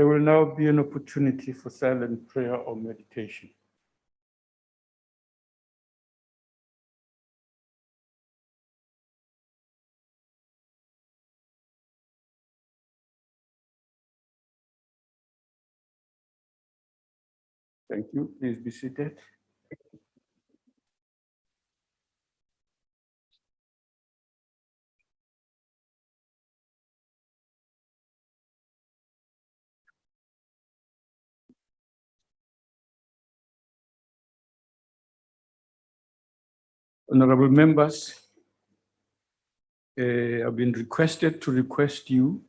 There will now be an opportunity for silent prayer or meditation. Thank you. Please be seated. Honorable members, I've been requested to request you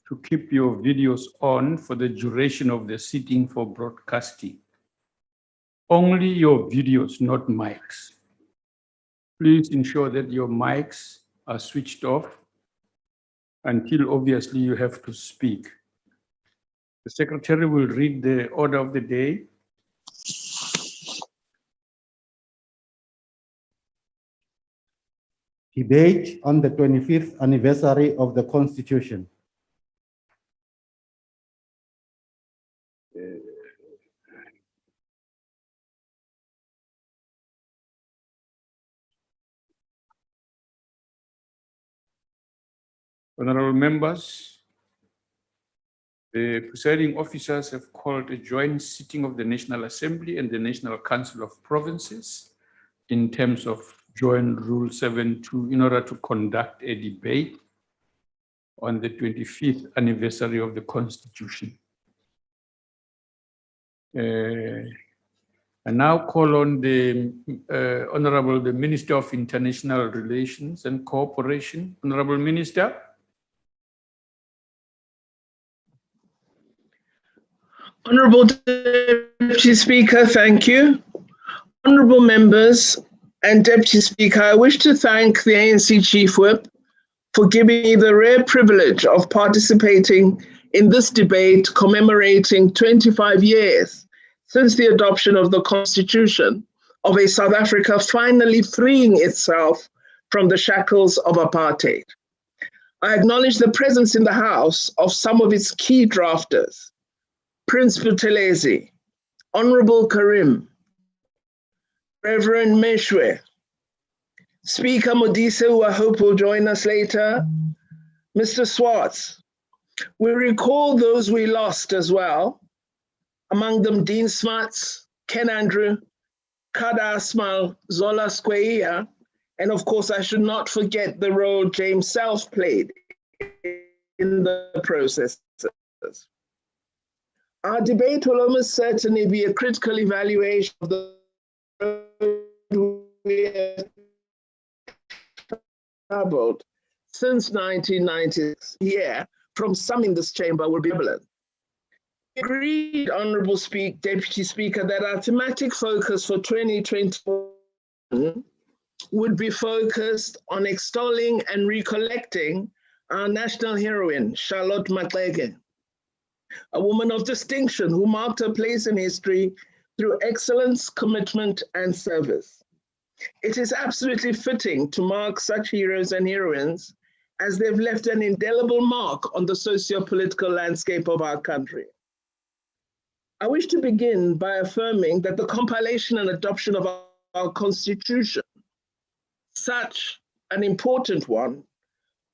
to keep your videos on for the duration of the sitting for broadcasting. Only your videos, not mics. Please ensure that your mics are switched off until obviously you have to speak. The secretary will read the order of the day. Debate on the 25th anniversary of the Constitution. Honorable members, the presiding officers have called a joint sitting of the National Assembly and the National Council of Provinces in terms of Joint Rule 7.2 in order to conduct a debate on the 25th anniversary of the Constitution. I now call on the Honorable the Minister of International Relations and Cooperation. Honorable Minister. Honorable Deputy Speaker, thank you. Honorable members and Deputy Speaker, I wish to thank the ANC Chief Whip for giving me the rare privilege of participating in this debate commemorating 25 years since the adoption of the Constitution of a South Africa finally freeing itself from the shackles of apartheid. I acknowledge the presence in the House of some of its key drafters, Prince Buthelezi, Honorable Karim, Reverend Meshwe, Speaker Modise, who I hope will join us later, Mr. Swartz. We recall those we lost as well, among them Dean Smarts, Ken Andrew, Kada Asmal, Zola Skweyiya, and of course I should not forget the role James Self played in the process. Our debate will almost certainly be a critical evaluation of the road we have traveled since 1996. Yeah, from some in this chamber will be evident. We agreed, Honorable Deputy Speaker, that our thematic focus for 2021 would be focused on extolling and recollecting our national heroine, Charlotte Maxeke, a woman of distinction who marked her place in history through excellence, commitment, and service. It is absolutely fitting to mark such heroes and heroines as they've left an indelible mark on the socio-political landscape of our country. I wish to begin by affirming that the compilation and adoption of our Constitution, such an important one,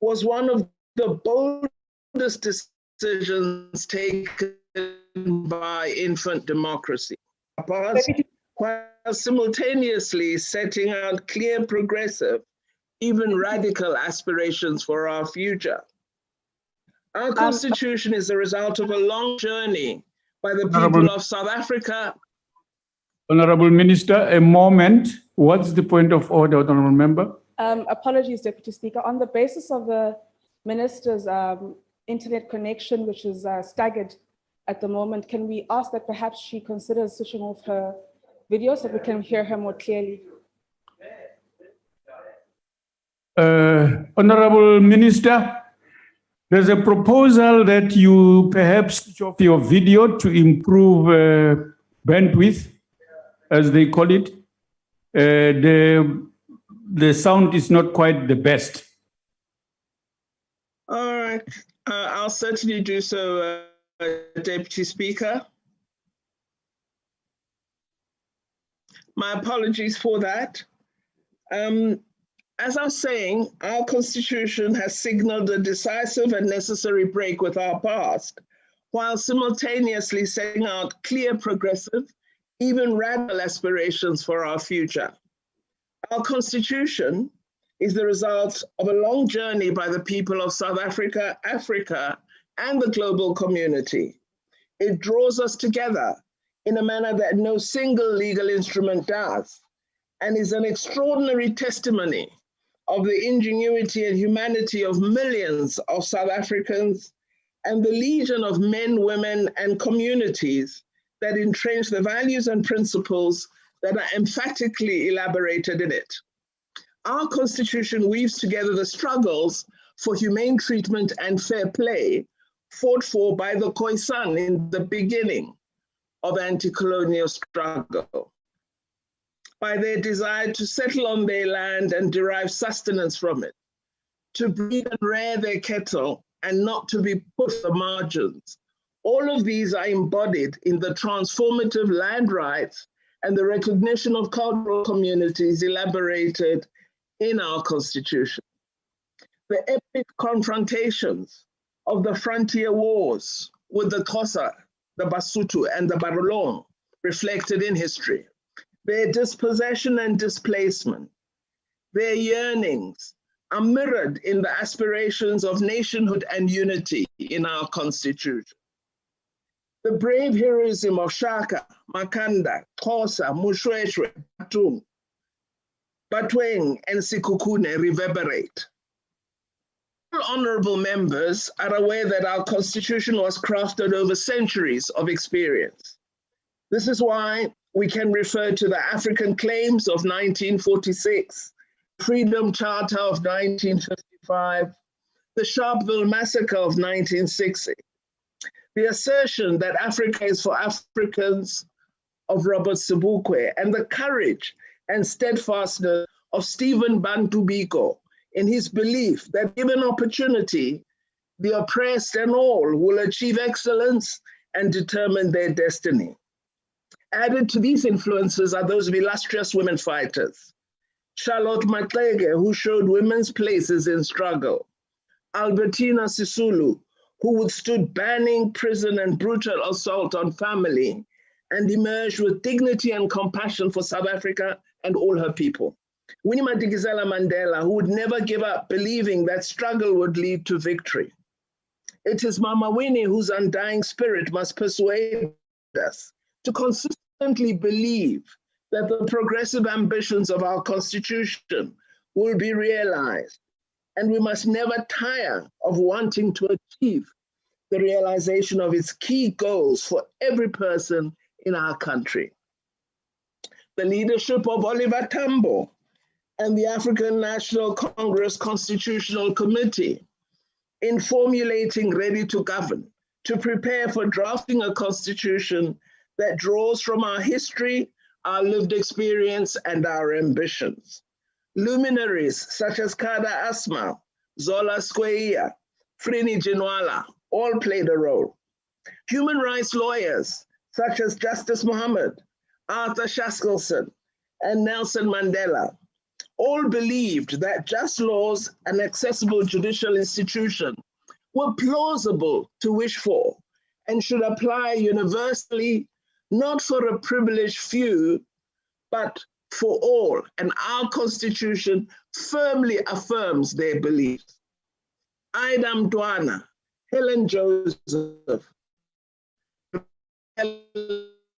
was one of the boldest decisions taken by infant democracy, while simultaneously setting out clear, progressive, even radical aspirations for our future. Our Constitution is the result of a long journey by the people of South Africa. Honorable Minister, a moment. What's the point of order, Honorable Member? Apologies, Deputy Speaker. On the basis of the Minister's internet connection, which is staggered at the moment, can we ask that perhaps she considers switching off her video so we can hear her more clearly? Honorable Minister, there's a proposal that you perhaps switch off your video to improve bandwidth, as they call it. The sound is not quite the best. All right, I'll certainly do so, Deputy Speaker. My apologies for that. As I was saying, our Constitution has signaled a decisive and necessary break with our past, while simultaneously setting out clear, progressive, even radical aspirations for our future. Our Constitution is the result of a long journey by the people of South Africa, Africa, and the global community. It draws us together in a manner that no single legal instrument does, and is an extraordinary testimony of the ingenuity and humanity of millions of South Africans and the legion of men, women, and communities that entrench the values and principles that are emphatically elaborated in it. Our Constitution weaves together the struggles for humane treatment and fair play fought for by the Khoisan in the beginning of anti-colonial struggle, by their desire to settle on their land and derive sustenance from it, to breed and rear their cattle and not to be put at the margins. All of these are embodied in the transformative land rights and the recognition of cultural communities elaborated in our Constitution. The epic confrontations of the frontier wars with the Xhosa, the Basotho, and the Barolong reflected in history, their dispossession and displacement, their yearnings are mirrored in the aspirations of nationhood and unity in our Constitution. The brave heroism of Shaka, Makanda, Xhosa, Mushweshwe, Batung, Batweng, and Sikukune reverberate. All honorable members are aware that our Constitution was crafted over centuries of experience. This is why we can refer to the African Claims of 1946, Freedom Charter of 1955, the Sharpeville Massacre of 1960, the assertion that Africa is for Africans of Robert Sobukwe, and the courage and steadfastness of Stephen Bantu Biko in his belief that given opportunity, the oppressed and all will achieve excellence and determine their destiny. Added to these influences are those of illustrious women fighters. Charlotte Maxeke, who showed women's places in struggle. Albertina Sisulu, who withstood banning, prison, and brutal assault on family and emerged with dignity and compassion for South Africa and all her people. Winnie Madikizela Mandela, who would never give up, believing that struggle would lead to victory. It is Mama Winnie whose undying spirit must persuade us to consistently believe that the progressive ambitions of our Constitution will be realized, and we must never tire of wanting to achieve the realization of its key goals for every person in our country. The leadership of Oliver Tambo and the African National Congress Constitutional Committee in formulating Ready to Govern, to prepare for drafting a constitution that draws from our history, our lived experience, and our ambitions. Luminaries such as Kada Asma, Zola Skweyiya, Frini Jinwala, all played a role. Human rights lawyers such as Justice Muhammad, Arthur Shaskelson, and Nelson Mandela all believed that just laws and accessible judicial institutions were plausible to wish for and should apply universally, not for a privileged few, but for all. And our Constitution firmly affirms their beliefs. Ida Mtwana, Helen Joseph,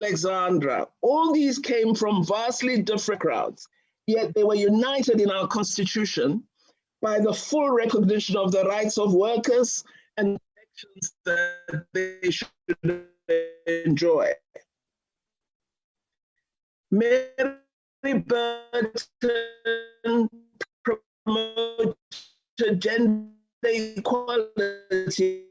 Alexandra, all these came from vastly different crowds, yet they were united in our Constitution by the full recognition of the rights of workers and protections that they should enjoy. Mary Burton promoted gender equality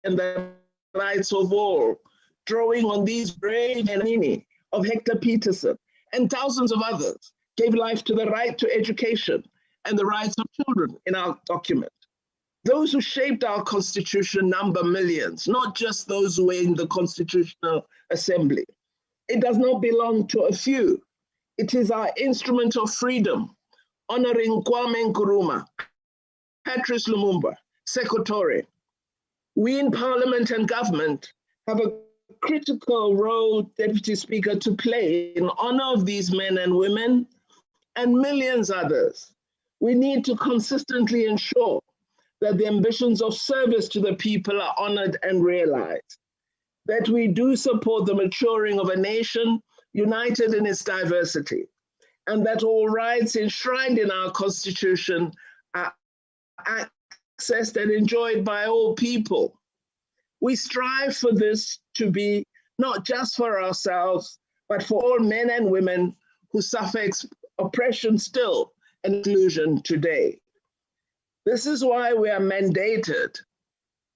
and the rights of all, drawing on these brave men of Hector Peterson and thousands of others, gave life to the right to education and the rights of children in our document. Those who shaped our constitution number millions, not just those who were in the Constitutional Assembly. It does not belong to a few. It is our instrument of freedom, honoring Kwame Nkrumah, Patrice Lumumba, Sekou Toure. We in Parliament and government have a critical role, Deputy Speaker, to play in honor of these men and women and millions others. We need to consistently ensure that the ambitions of service to the people are honored and realized, that we do support the maturing of a nation united in its diversity, and that all rights enshrined in our Constitution are accessed and enjoyed by all people. We strive for this to be not just for ourselves, but for all men and women who suffer oppression still and exclusion today. This is why we are mandated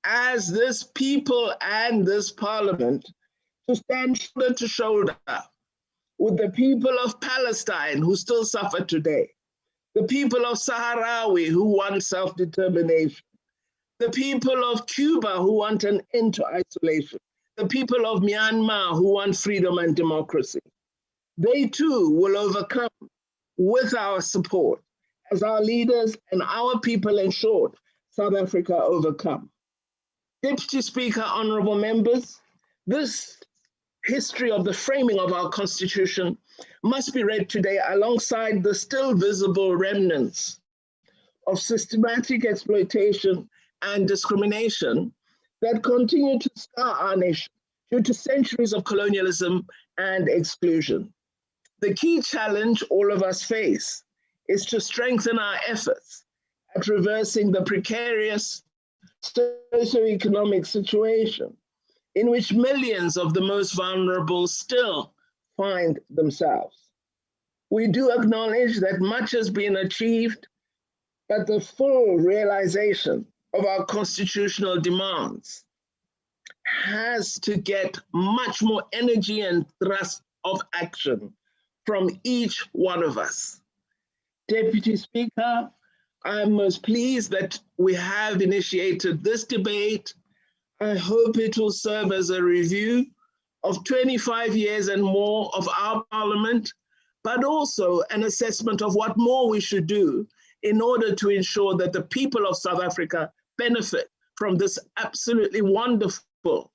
as this people and this Parliament to stand shoulder to shoulder with the people of Palestine who still suffer today, the people of Sahrawi who want self-determination, the people of Cuba who want an end to isolation, the people of Myanmar who want freedom and democracy. They too will overcome with our support as our leaders and our people ensured South Africa overcome. Deputy Speaker, honorable members, this history of the framing of our Constitution must be read today alongside the still visible remnants of systematic exploitation and discrimination that continue to scar our nation due to centuries of colonialism and exclusion. The key challenge all of us face is to strengthen our efforts at reversing the precarious socioeconomic situation in which millions of the most vulnerable still find themselves. We do acknowledge that much has been achieved, but the full realization of our constitutional demands has to get much more energy and thrust of action from each one of us. Deputy Speaker, I'm most pleased that we have initiated this debate. I hope it will serve as a review of 25 years and more of our Parliament, but also an assessment of what more we should do in order to ensure that the people of South Africa benefit from this absolutely wonderful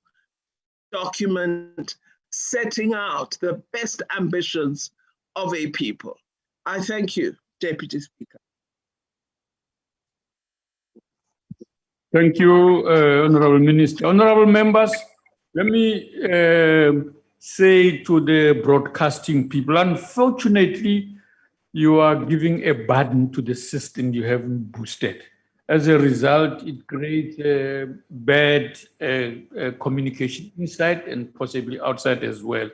document setting out the best ambitions of a people. I thank you, Deputy Speaker. Thank you, Honorable Minister. Honorable members, let me say to the broadcasting people, unfortunately, you are giving a burden to the system you haven't boosted. As a result, it creates bad communication inside and possibly outside as well.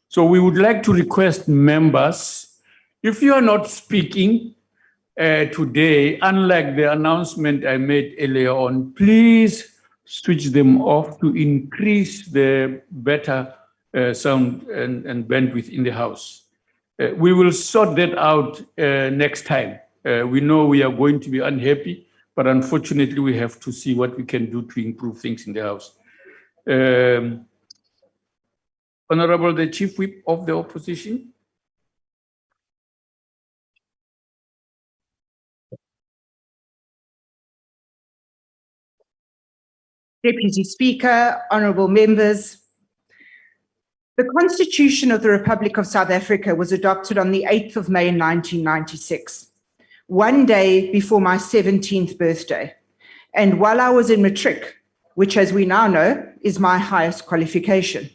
So we would like to request members, if you are not speaking today, unlike the announcement I made earlier on, please switch them off to increase the better sound and bandwidth in the house. We will sort that out next time. We know we are going to be unhappy, but unfortunately we have to see what we can do to improve things in the house. Honorable the Chief Whip of the Opposition. Deputy Speaker, honourable members, the Constitution of the Republic of South Africa was adopted on the 8th of May 1996, one day before my 17th birthday, and while I was in matric, which as we now know is my highest qualification.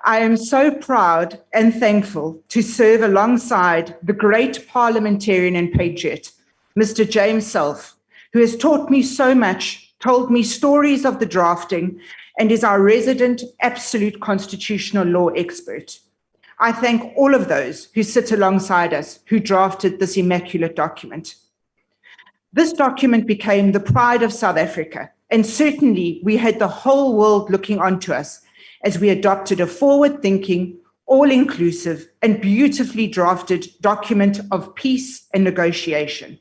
I am so proud and thankful to serve alongside the great parliamentarian and patriot, Mr. James Self, who has taught me so much, told me stories of the drafting, and is our resident absolute constitutional law expert. I thank all of those who sit alongside us, who drafted this immaculate document. This document became the pride of South Africa, and certainly we had the whole world looking onto us as we adopted a forward-thinking, all-inclusive, and beautifully drafted document of peace and negotiation.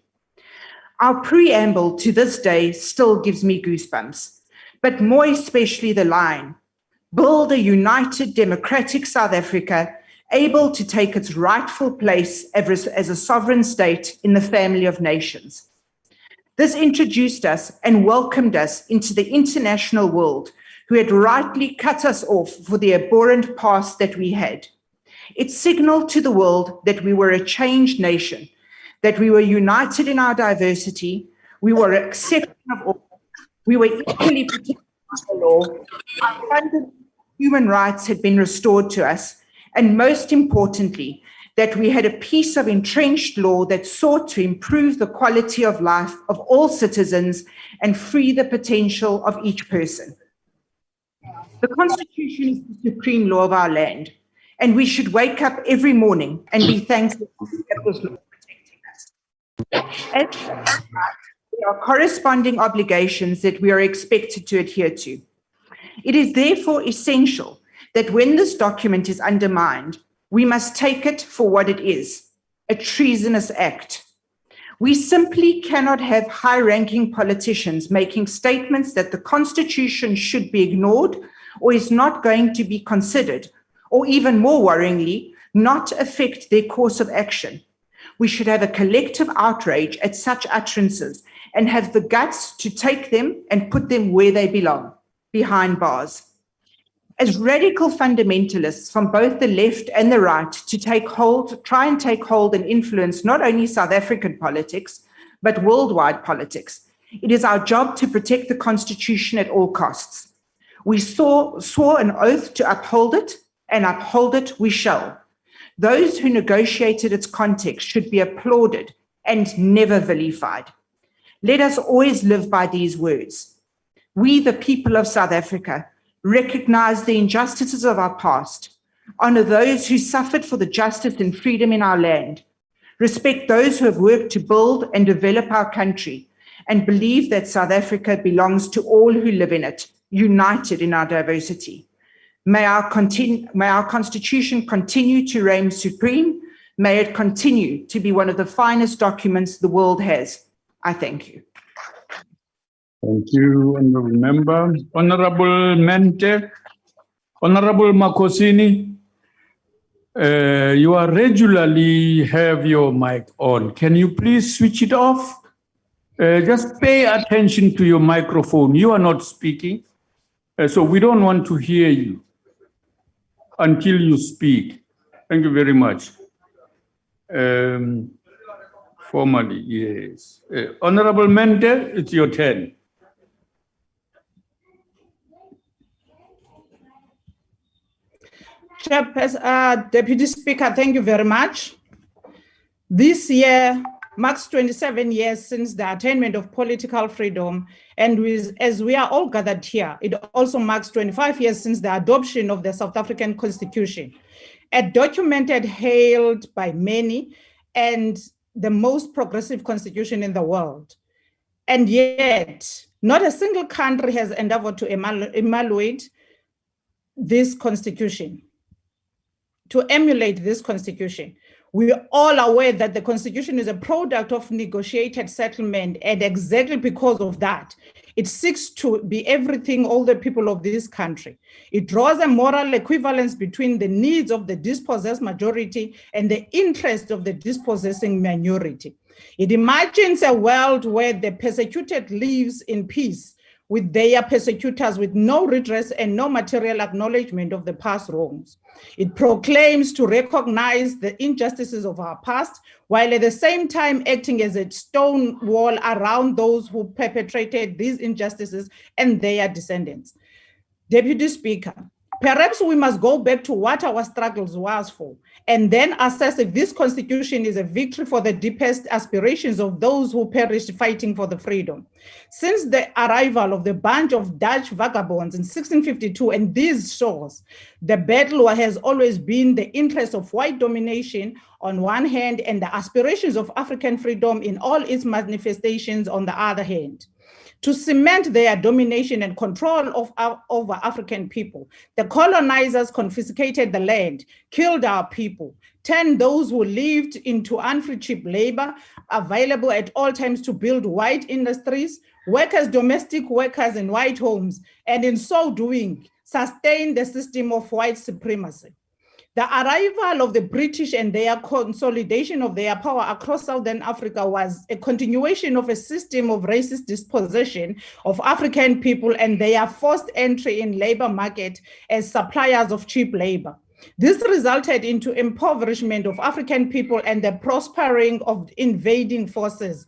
Our preamble to this day still gives me goosebumps, but more especially the line, build a united democratic South Africa able to take its rightful place as a sovereign state in the family of nations. This introduced us and welcomed us into the international world who had rightly cut us off for the abhorrent past that we had. It signaled to the world that we were a changed nation, that we were united in our diversity, we were accepting of all, we were equally protected by the law, our fundamental human rights had been restored to us, and most importantly, that we had a piece of entrenched law that sought to improve the quality of life of all citizens and free the potential of each person. The Constitution is the supreme law of our land, and we should wake up every morning and be thankful that this law protecting us. As there are corresponding obligations that we are expected to adhere to. It is therefore essential that when this document is undermined, we must take it for what it is, a treasonous act. We simply cannot have high-ranking politicians making statements that the Constitution should be ignored or is not going to be considered, or even more worryingly, not affect their course of action. We should have a collective outrage at such utterances and have the guts to take them and put them where they belong, behind bars. As radical fundamentalists from both the left and the right try and take hold and influence not only South African politics, but worldwide politics, it is our job to protect the Constitution at all costs. We swore an oath to uphold it, and uphold it we shall. Those who negotiated its context should be applauded and never vilified. Let us always live by these words. We, the people of South Africa, recognize the injustices of our past, honor those who suffered for the justice and freedom in our land, respect those who have worked to build and develop our country, and believe that South Africa belongs to all who live in it, united in our diversity. May our Constitution continue to reign supreme. May it continue to be one of the finest documents the world has. I thank you. Thank you, Honourable Member. Honourable Mente, Honourable Makosini, you are regularly have your mic on. Can you please switch it off? Just pay attention to your microphone. You are not speaking, so we don't want to hear you until you speak. Thank you very much. Formally, yes. Honourable Mente, it's your turn. Chairperson, Deputy Speaker, thank you very much. This year marks 27 years since the attainment of political freedom, and as we are all gathered here, it also marks 25 years since the adoption of the South African Constitution, a document hailed by many and the most progressive constitution in the world. And yet, not a single country has endeavored to emulate this constitution, to emulate this constitution. We are all aware that the constitution is a product of negotiated settlement, and exactly because of that, it seeks to be everything all the people of this country. It draws a moral equivalence between the needs of the dispossessed majority and the interests of the dispossessing minority. It imagines a world where the persecuted lives in peace with their persecutors, with no redress and no material acknowledgement of the past wrongs. It proclaims to recognize the injustices of our past, while at the same time acting as a stone wall around those who perpetrated these injustices and their descendants. Deputy Speaker, perhaps we must go back to what our struggles was for, and then assess if this constitution is a victory for the deepest aspirations of those who perished fighting for the freedom. Since the arrival of the bunch of Dutch vagabonds in 1652 and these shores, the battle has always been the interest of white domination on one hand and the aspirations of African freedom in all its manifestations on the other hand. to cement their domination and control over African people. The colonizers confiscated the land, killed our people, turned those who lived into unfree cheap labor available at all times to build white industries, workers, domestic workers in white homes, and in so doing, sustained the system of white supremacy. The arrival of the British and their consolidation of their power across Southern Africa was a continuation of a system of racist dispossession of African people and their forced entry in labor market as suppliers of cheap labor. This resulted into impoverishment of African people and the prospering of invading forces.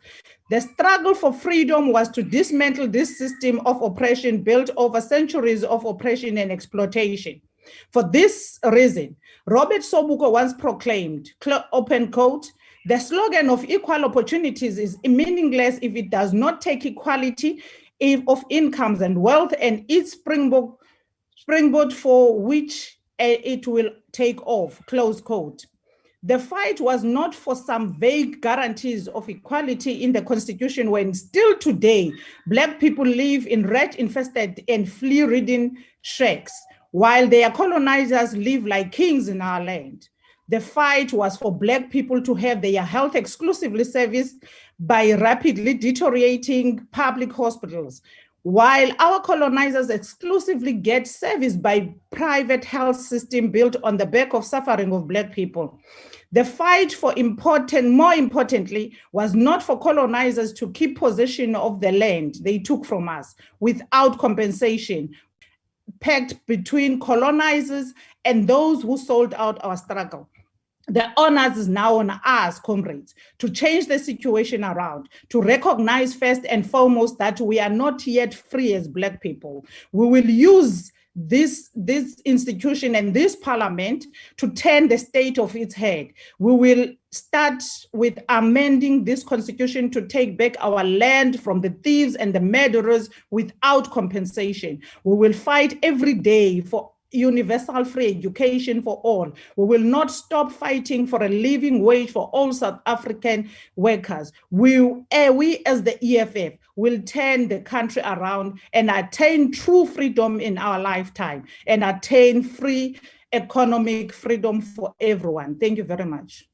The struggle for freedom was to dismantle this system of oppression built over centuries of oppression and exploitation. For this reason, Robert Sobukwe once proclaimed, open quote, "The slogan of equal opportunities is meaningless if it does not take equality of incomes and wealth and its springboard for which it will take off," close quote. The fight was not for some vague guarantees of equality in the Constitution when still today, Black people live in rat-infested and flea-ridden shacks, while their colonizers live like kings in our land. The fight was for Black people to have their health exclusively serviced by rapidly deteriorating public hospitals, while our colonizers exclusively get serviced by private health system built on the back of suffering of Black people. The fight more importantly, was not for colonizers to keep possession of the land they took from us without compensation, pact between colonizers and those who sold out our struggle. The onus is now on us, comrades, to change the situation around, to recognize first and foremost that we are not yet free as Black people. We will use this institution and this parliament to turn the state of its head. We will start with amending this constitution to take back our land from the thieves and the murderers without compensation. We will fight every day for universal free education for all. We will not stop fighting for a living wage for all South African workers. We as the EFF will turn the country around and attain true freedom in our lifetime and attain free economic freedom for everyone. Thank you very much.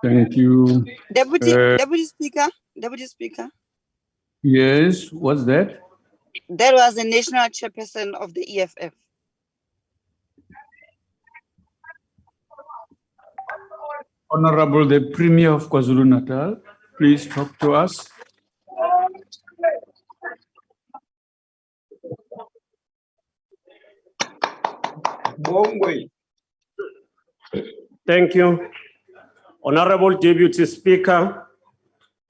Thank you. Deputy Speaker. Yes, what's that? That was the national chairperson of the EFF. Honorable the Premier of KwaZulu-Natal, please talk to us. Thank you. Honorable Deputy Speaker,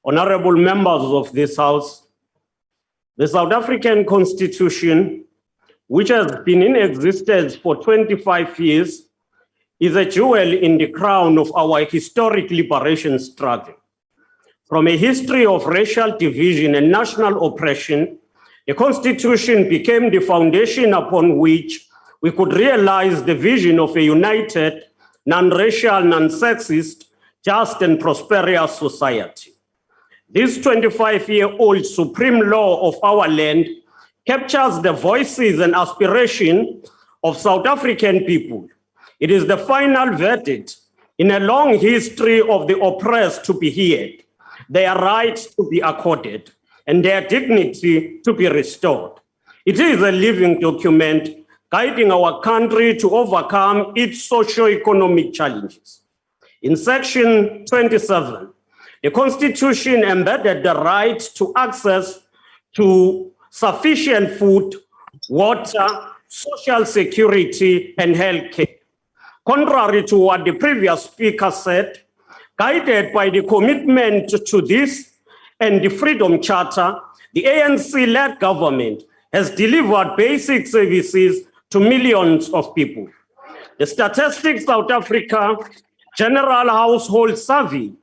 honorable members of this House, the South African Constitution, which has been in existence for 25 years, is a jewel in the crown of our historic liberation struggle. From a history of racial division and national oppression, the Constitution became the foundation upon which we could realize the vision of a united, non-racial, non-sexist, just and prosperous society. This 25-year-old supreme law of our land captures the voices and aspirations of South African people. It is the final verdict in a long history of the oppressed to be heard, their rights to be accorded, and their dignity to be restored. It is a living document guiding our country to overcome its socio-economic challenges. In Section 27, the Constitution embedded the right to access to sufficient food, water, social security, and healthcare. Contrary to what the previous speaker said, guided by the commitment to this and the Freedom Charter, the ANC-led government has delivered basic services to millions of people. The Statistics South Africa General Household Survey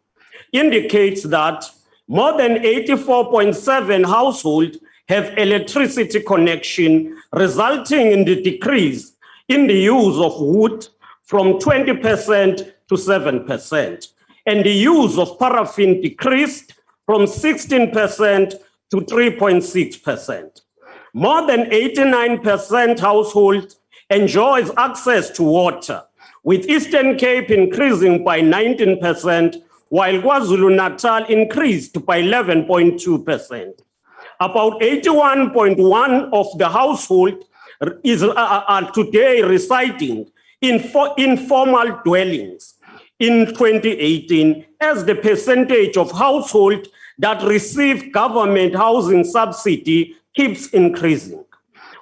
indicates that more than 84.7 households have electricity connection, resulting in the decrease in the use of wood from 20% to 7%, and the use of paraffin decreased from 16% to 3.6%. More than 89% households enjoys access to water, with Eastern Cape increasing by 19%, while KwaZulu-Natal increased by 11.2%. About 81.1% of the household are today residing in informal dwellings in 2018, as the percentage of households that receive government housing subsidy keeps increasing.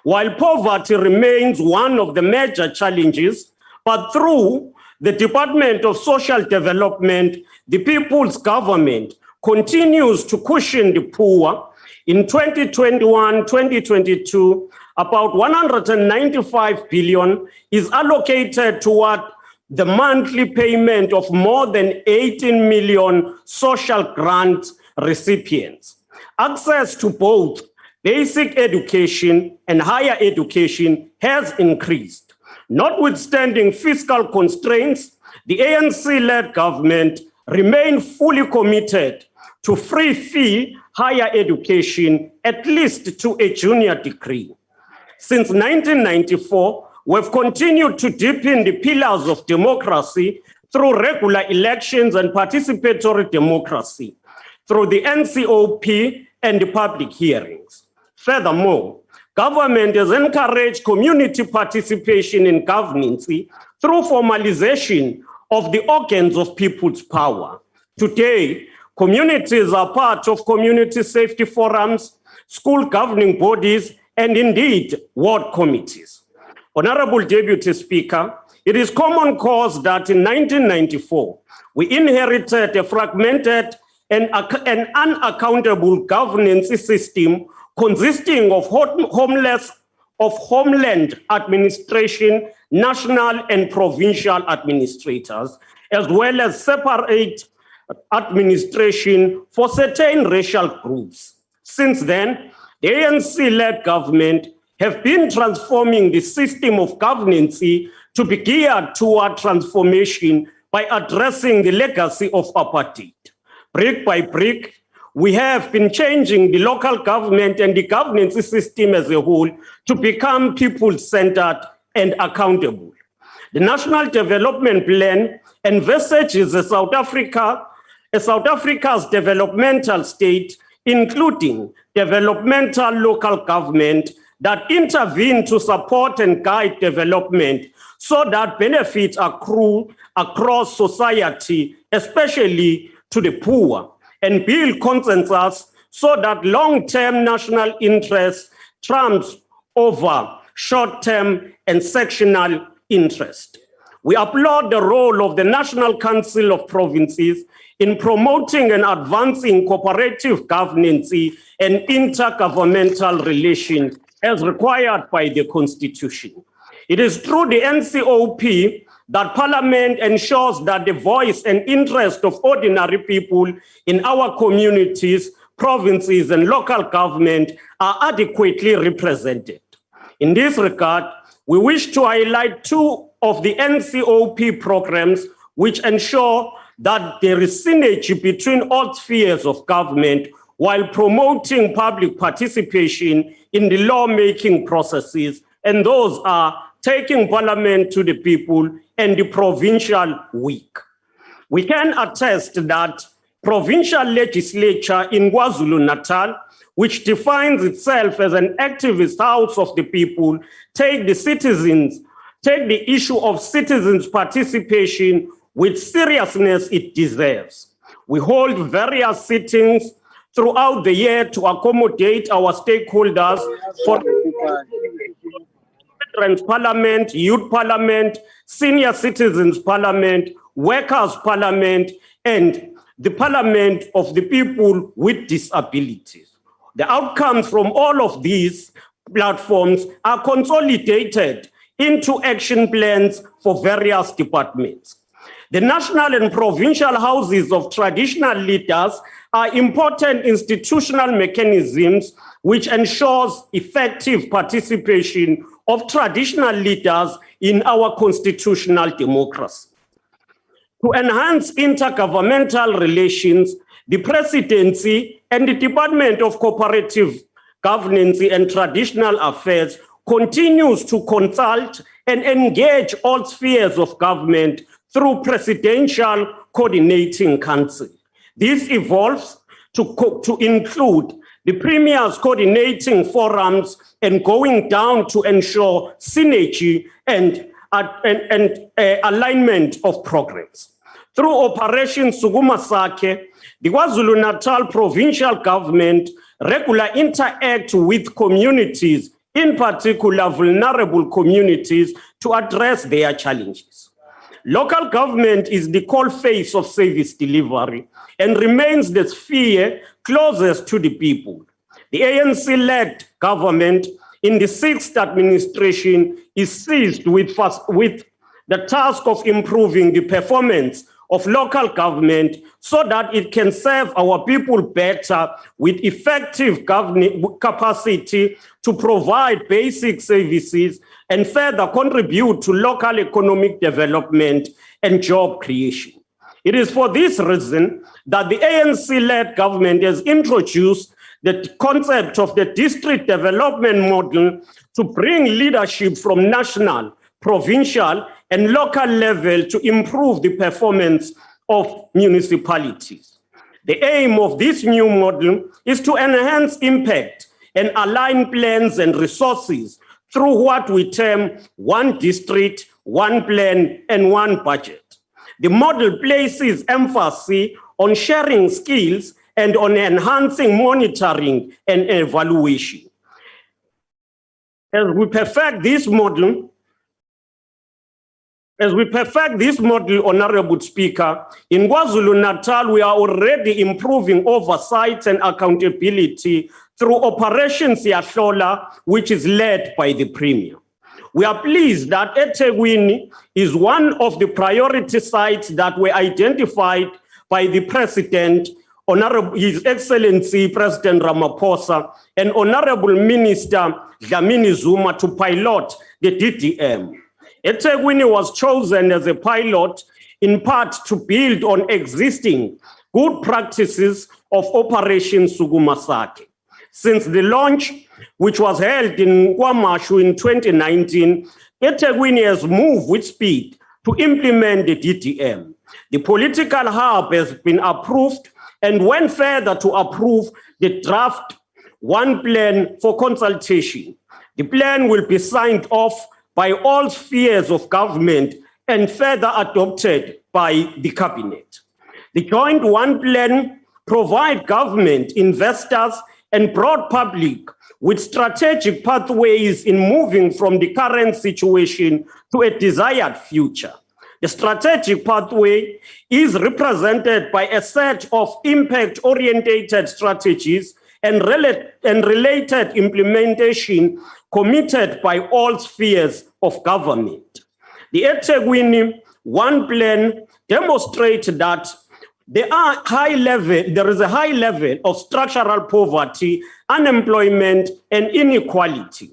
While poverty remains one of the major challenges, but through the Department of Social Development, the People's Government continues to cushion the poor. In 2021-2022, about 195 billion is allocated toward the monthly payment of more than 18 million social grant recipients. Access to both basic education and higher education has increased. Notwithstanding fiscal constraints, the ANC-led government remained fully committed to free fee higher education, at least to a junior degree. Since 1994, we've continued to deepen the pillars of democracy through regular elections and participatory democracy, through the NCOP and the public hearings. Furthermore, government has encouraged community participation in governance through formalization of the organs of people's power. Today, communities are part of community safety forums, school governing bodies, and indeed, ward committees. Honorable Deputy Speaker, it is common cause that in 1994, we inherited a fragmented and unaccountable governance system consisting of homeland administration, national and provincial administrators, as well as separate administration for certain racial groups. Since then, the ANC-led government have been transforming the system of governance to be geared toward transformation by addressing the legacy of apartheid. Brick by brick, we have been changing the local government and the governance system as a whole to become people-centered and accountable. The National Development Plan envisages South Africa's developmental state, including developmental local government that intervene to support and guide development so that benefits accrue across society, especially to the poor, and build consensus so that long-term national interest trumps over short-term and sectional interest. We applaud the role of the National Council of Provinces in promoting and advancing cooperative governance and intergovernmental relations as required by the Constitution. It is through the NCOP that Parliament ensures that the voice and interest of ordinary people in our communities, provinces, and local government are adequately represented. In this regard, we wish to highlight two of the NCOP programs which ensure that there is synergy between all spheres of government while promoting public participation in the lawmaking processes, and those are taking Parliament to the people and the provincial week. We can attest that provincial legislature in KwaZulu-Natal, which defines itself as an activist house of the people, take the issue of citizens' participation with seriousness it deserves. We hold various sittings throughout the year to accommodate our stakeholders for Children's Parliament, Youth Parliament, Senior Citizens Parliament, Workers' Parliament, and the Parliament of the People with Disabilities. The outcomes from all of these platforms are consolidated into action plans for various departments. The national and provincial houses of traditional leaders are important institutional mechanisms which ensures effective participation of traditional leaders in our constitutional democracy. To enhance intergovernmental relations, the Presidency and the Department of Cooperative Governance and Traditional Affairs continues to consult and engage all spheres of government through Presidential Coordinating Council. This evolves to include the Premier's coordinating forums and going down to ensure synergy and alignment of progress. Through Operation Sukuma Sake, the KwaZulu-Natal provincial government regularly interact with communities, in particular vulnerable communities, to address their challenges. Local government is the core face of service delivery and remains the sphere closest to the people. The ANC-led government in the 6th administration is seized with the task of improving the performance of local government so that it can serve our people better with effective governing capacity to provide basic services and further contribute to local economic development and job creation. It is for this reason that the ANC-led government has introduced the concept of the district development model to bring leadership from national, provincial, and local level to improve the performance of municipalities. The aim of this new model is to enhance impact and align plans and resources through what we term one district, one plan, and one budget. The model places emphasis on sharing skills and on enhancing monitoring and evaluation. As we perfect this model, Honorable Speaker, in KwaZulu-Natal, we are already improving oversight and accountability through Operation Siyahlola, which is led by the Premier. We are pleased that eThekwini is one of the priority sites that were identified by the President, His Excellency President Ramaphosa, and Honorable Minister Dlamini Zuma to pilot the DDM. eThekwini was chosen as a pilot in part to build on existing good practices of Operation Sukuma Sake. Since the launch, which was held in KwaMashu in 2019, eThekwini has moved with speed to implement the DDM. The political hub has been approved and went further to approve the draft one plan for consultation. The plan will be signed off by all spheres of government and further adopted by the cabinet. The joint one plan provides government, investors, and broad public with strategic pathways in moving from the current situation to a desired future. The strategic pathway is represented by a set of impact-oriented strategies and related implementation committed by all spheres of government. The eThekwini One Plan demonstrates that there is a high level of structural poverty, unemployment, and inequality.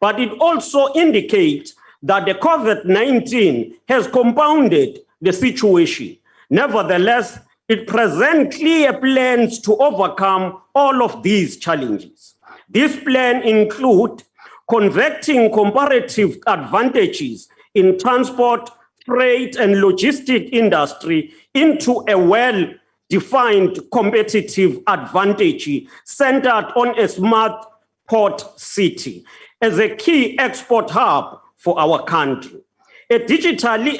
But it also indicates that the COVID-19 has compounded the situation. Nevertheless, it presents clear plans to overcome all of these challenges. This plan includes converting comparative advantages in transport, freight, and logistic industry into a well-defined competitive advantage centered on a smart port city as a key export hub for our country. A digitally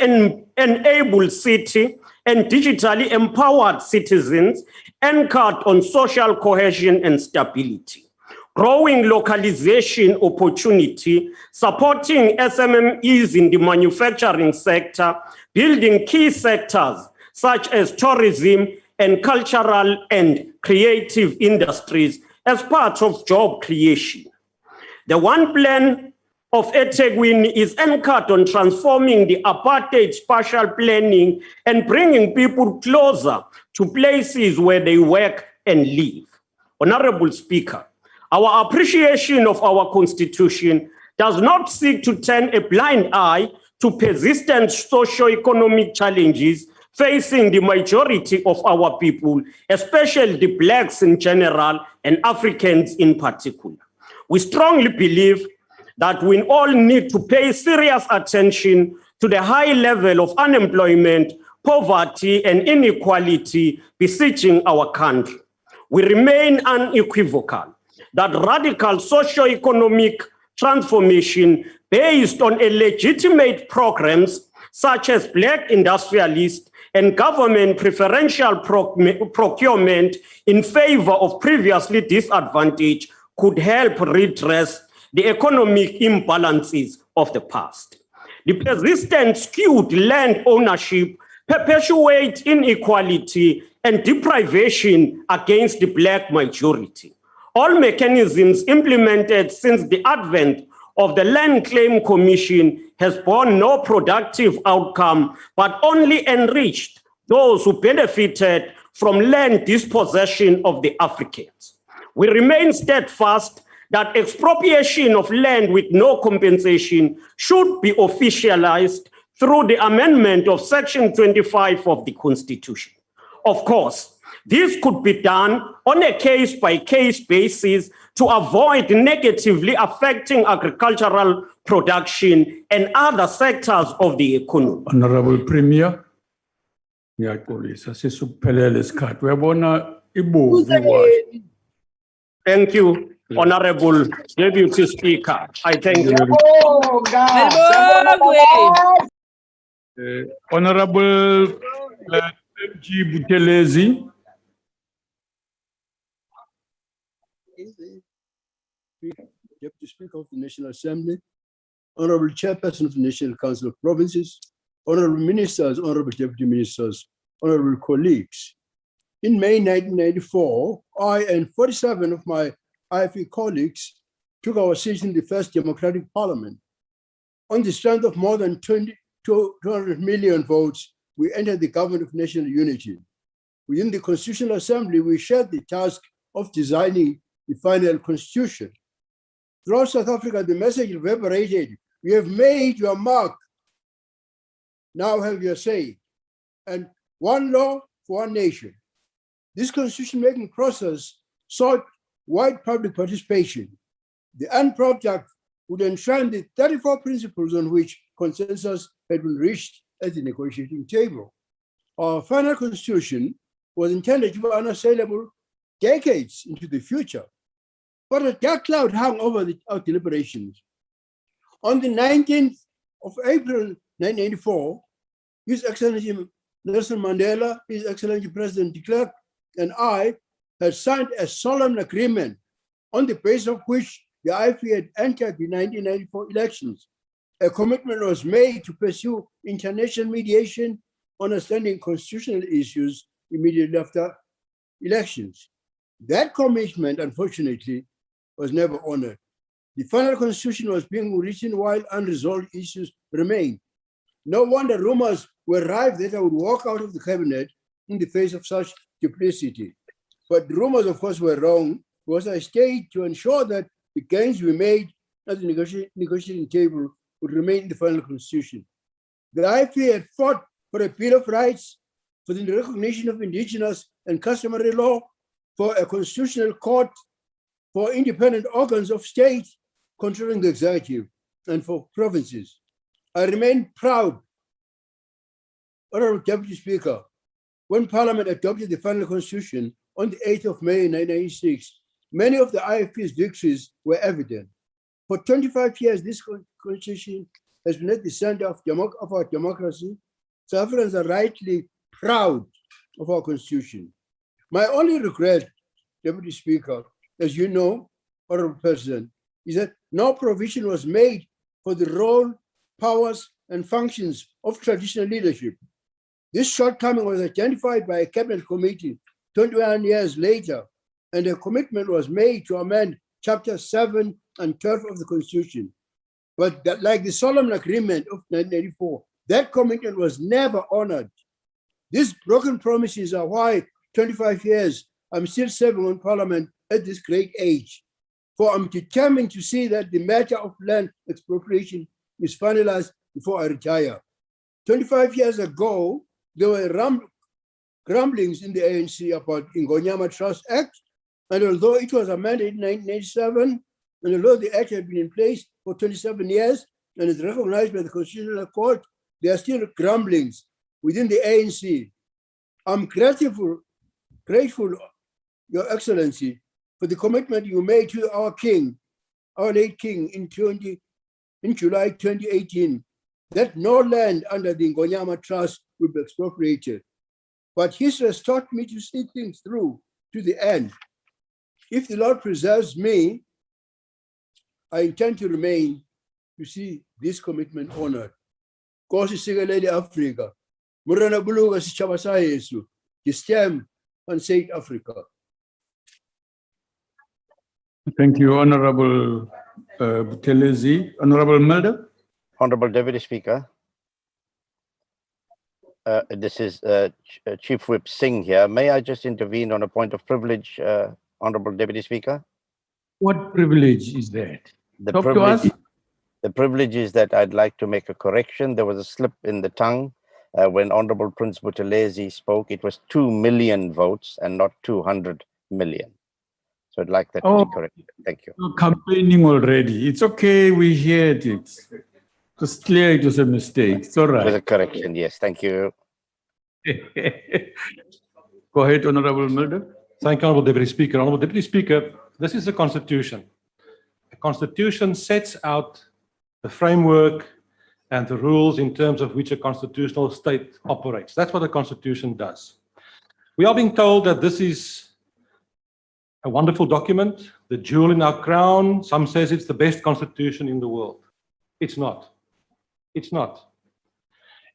enabled city and digitally empowered citizens anchored on social cohesion and stability. Growing localization opportunity, supporting SMMEs in the manufacturing sector, building key sectors such as tourism and cultural and creative industries as part of job creation. The One Plan of eThekwini is anchored on transforming the apartheid spatial planning and bringing people closer to places where they work and live. Honorable Speaker, our appreciation of our Constitution does not seek to turn a blind eye to persistent socio-economic challenges facing the majority of our people, especially the blacks in general and Africans in particular. We strongly believe that we all need to pay serious attention to the high level of unemployment, poverty, and inequality besieging our country. We remain unequivocal that radical socio-economic transformation based on a legitimate programs such as Black industrialists and government preferential procurement in favor of previously disadvantaged could help redress the economic imbalances of the past. The persistent skewed land ownership perpetuates inequality and deprivation against the Black majority. All mechanisms implemented since the advent of the Land Claim Commission has borne no productive outcome, but only enriched those who benefited from land dispossession of the Africans. We remain steadfast that expropriation of land with no compensation should be officialized through the amendment of Section 25 of the Constitution. Of course, this could be done on a case-by-case basis to avoid negatively affecting agricultural production and other sectors of the economy. Honorable Premier, ngiyaxolisa sesuphelele isikhathi. Uyabona ibovu wayo. Thank you, Honorable Deputy Speaker. I thank you. Honorable G. Buthelezi. Deputy Speaker of the National Assembly, Honorable Chairperson of the National Council of Provinces, Honorable Ministers, Honorable Deputy Ministers, Honorable colleagues. In May 1994, I and 47 of my IFE colleagues took our seats in the first democratic parliament. On the strength of more than 200 million votes, we entered the government of national unity. Within the Constitutional Assembly, we shared the task of designing the final constitution. Throughout South Africa, the message reverberated: "We have made your mark, now have your say," and one law for one nation. This constitution-making process sought wide public participation. The end product would enshrine the 34 principles on which consensus had been reached at the negotiating table. Our final constitution was intended to be unassailable decades into the future, but a dark cloud hung over our deliberations. On the 19th of April 1984, His Excellency Nelson Mandela, His Excellency President de Klerk, and I had signed a solemn agreement on the basis of which the IFE had entered the 1994 elections. A commitment was made to pursue international mediation on outstanding constitutional issues immediately after elections. That commitment, unfortunately, was never honored. The final constitution was being written while unresolved issues remained. No wonder rumors were rife that I would walk out of the cabinet in the face of such duplicity. But the rumors, of course, were wrong, because I stayed to ensure that the gains we made at the negotiating table would remain in the final constitution. The IFE had fought for a Bill of Rights, for the recognition of indigenous and customary law, for a constitutional court, for independent organs of state controlling the executive, and for provinces. I remain proud, Honorable Deputy Speaker, when Parliament adopted the final constitution on the 8th of May 1996, many of the IFE's victories were evident. For 25 years, this constitution has been at the center of our democracy. South Africans are rightly proud of our constitution. My only regret, Deputy Speaker, as you know, Honorable President, is that no provision was made for the role, powers, and functions of traditional leadership. This shortcoming was identified by a cabinet committee 21 years later, and a commitment was made to amend Chapter 7 and 12 of the Constitution. But like the solemn agreement of 1984, that commitment was never honored. These broken promises are why 25 years I'm still serving on Parliament at this great age. For I'm determined to see that the matter of land expropriation is finalized before I retire. 25 years ago, there were grumblings in the ANC about Ingonyama Trust Act, and although it was amended in 1987, and although the act had been in place for 27 years and is recognized by the Constitutional Court, there are still grumblings within the ANC. I'm grateful, Your Excellency, for the commitment you made to our king, our late king, in July 2018, that no land under the Ngonyama Trust will be expropriated. But history has taught me to see things through to the end. If the Lord preserves me, I intend to remain to see this commitment honored. Kosi Sigalele Africa, Murana Buluga Sichabasa Yesu, the stem on South Africa. Thank you, Honorable Buthelezi. Honorable Mulder. Honorable Deputy Speaker, this is Chief Whip Singh here. May I just intervene on a point of privilege, Honorable Deputy Speaker? What privilege is that? The Talk to privilege, us. the privilege is that I'd like to make a correction. There was a slip in the tongue when Honorable Prince Buthelezi spoke. It was 2 million votes and not 200 million. So I'd like that to be corrected. Thank you. You're campaigning already. It's okay, we heard it. It's clear it was a mistake. It's all It was a right. correction, yes. Thank you. Go ahead, Honorable Mulder. Thank you, Honorable Deputy Speaker. Honorable Deputy Speaker, this is the Constitution. The Constitution sets out the framework and the rules in terms of which a constitutional state operates. That's what the Constitution does. We are being told that this is a wonderful document, the jewel in our crown. Some says it's the best constitution in the world. It's not. It's not.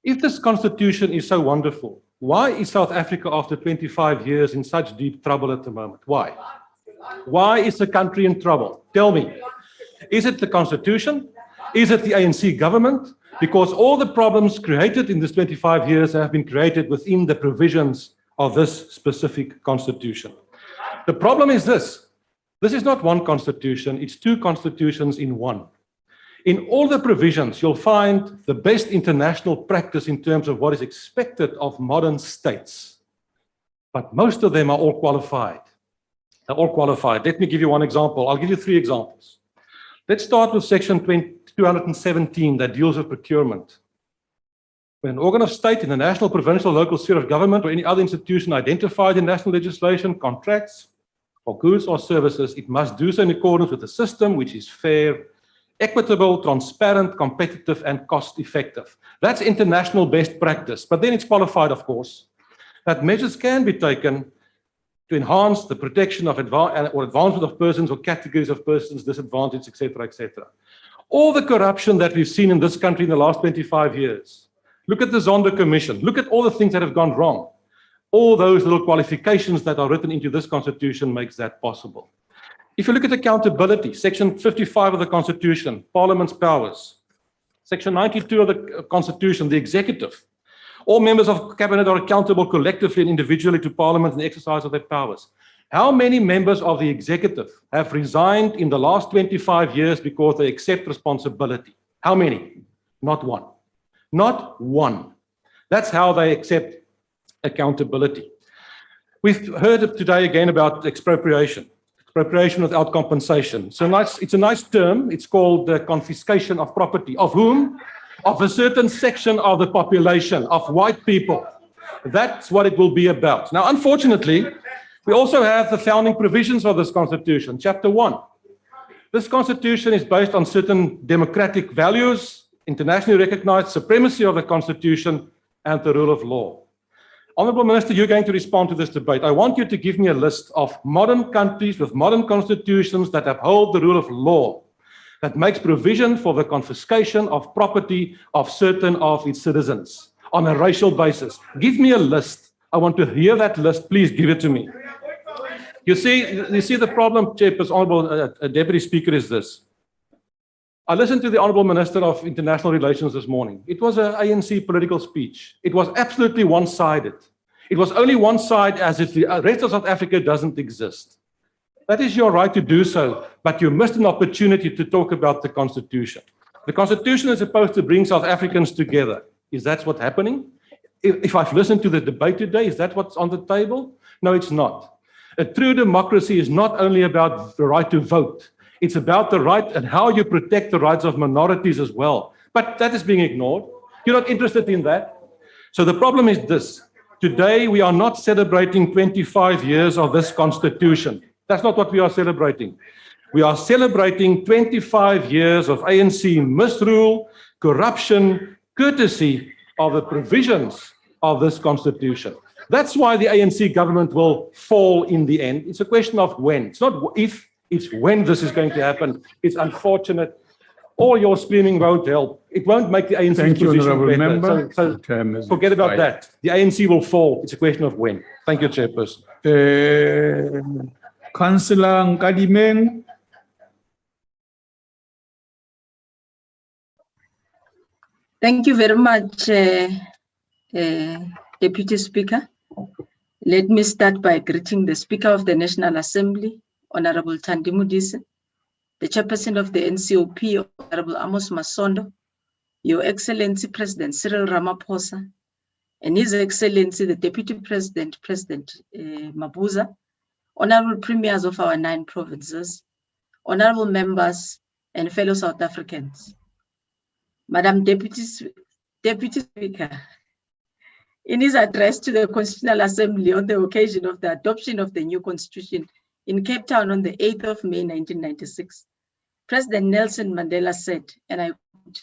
If this constitution is so wonderful, why is South Africa after 25 years in such deep trouble at the moment? Why? Why is the country in trouble? Tell me. Is it the constitution? Is it the ANC government? Because all the problems created in this 25 years have been created within the provisions of this specific constitution. The problem is this. This is not one constitution, it's two constitutions in one. In all the provisions, you'll find the best international practice in terms of what is expected of modern states. But most of them are all qualified. They're all qualified. Let me give you one example. I'll give you 3 examples. Let's start with section 217 that deals with procurement. When an organ of state in the national, provincial, local sphere of government or any other institution identified in national legislation contracts for goods or services, it must do so in accordance with a system which is fair, equitable, transparent, competitive, and cost-effective. That's international best practice. But then it's qualified, of course, that measures can be taken to enhance the protection of or advancement of persons or categories of persons disadvantaged, etc., etc. All the corruption that we've seen in this country in the last 25 years, look at the Zondo Commission, look at all the things that have gone wrong. All those little qualifications that are written into this constitution makes that possible. If you look at accountability, section 55 of the Constitution, Parliament's powers, section 92 of the Constitution, the executive, all members of cabinet are accountable collectively and individually to Parliament in the exercise of their powers. How many members of the executive have resigned in the last 25 years because they accept responsibility? How many? Not one. Not one. That's how they accept accountability. We've heard today again about expropriation. Expropriation without compensation. It's a nice term. It's called the confiscation of property. Of whom? Of a certain section of the population, of white people. That's what it will be about. Now, unfortunately, we also have the founding provisions of this Constitution, Chapter 1. This Constitution is based on certain democratic values, internationally recognized supremacy of the Constitution, and the rule of law. Honourable Minister, you're going to respond to this debate. I want you to give me a list of modern countries with modern constitutions that uphold the rule of law, that makes provision for the confiscation of property of certain of its citizens on a racial basis. Give me a list. I want to hear that list. Please give it to me. You see the problem, Chairperson, Honourable Deputy Speaker, is this. I listened to the Honourable Minister of International Relations this morning. It was an ANC political speech. It was absolutely one-sided. It was only one side, as if the rest of South Africa doesn't exist. That is your right to do so, but you missed an opportunity to talk about the Constitution. The Constitution is supposed to bring South Africans together. Is that what's happening? if I've listened to the debate today, is that what's on the table? No, it's not. A true democracy is not only about the right to vote. It's about the right and how you protect the rights of minorities as well. But that is being ignored. You're not interested in that. So the problem is this. Today, we are not celebrating 25 years of this constitution. That's not what we are celebrating. We are celebrating 25 years of ANC misrule, corruption, courtesy of the provisions of this constitution. That's why the ANC government will fall in the end. It's a question of when. It's not if, it's when this is going to happen. It's unfortunate. All your screaming won't help. It won't make the ANC Thank you, position Honourable better. Member. So Term has forget about expired. that. The ANC will fall. It's a question of when. Thank you, Chairperson. Councillor Nkadimeng. Thank you very much, Deputy Speaker. Let me start by greeting the Speaker of the National Assembly, Honorable Thandi Modise, the Chairperson of the NCOP, Honorable Amos Masondo, Your Excellency President Cyril Ramaphosa, and His Excellency the Deputy President, President Mabuza, Honorable Premiers of our 9 provinces, Honorable Members, and fellow South Africans. Madam Deputy Speaker, in his address to the Constitutional Assembly on the occasion of the adoption of the new Constitution in Cape Town on the 8th of May, 1996, President Nelson Mandela said, and I quote,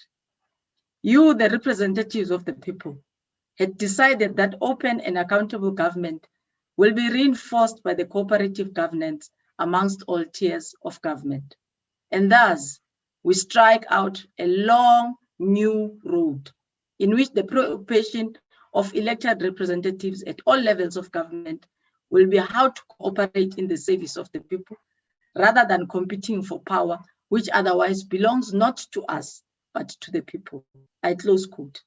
"You, the representatives of the people, had decided that open and accountable government will be reinforced by the cooperative governance amongst all tiers of government. And thus, we strike out a long new road in which the preoccupation of elected representatives at all levels of government will be how to cooperate in the service of the people rather than competing for power, which otherwise belongs not to us, but to the people." I close quote.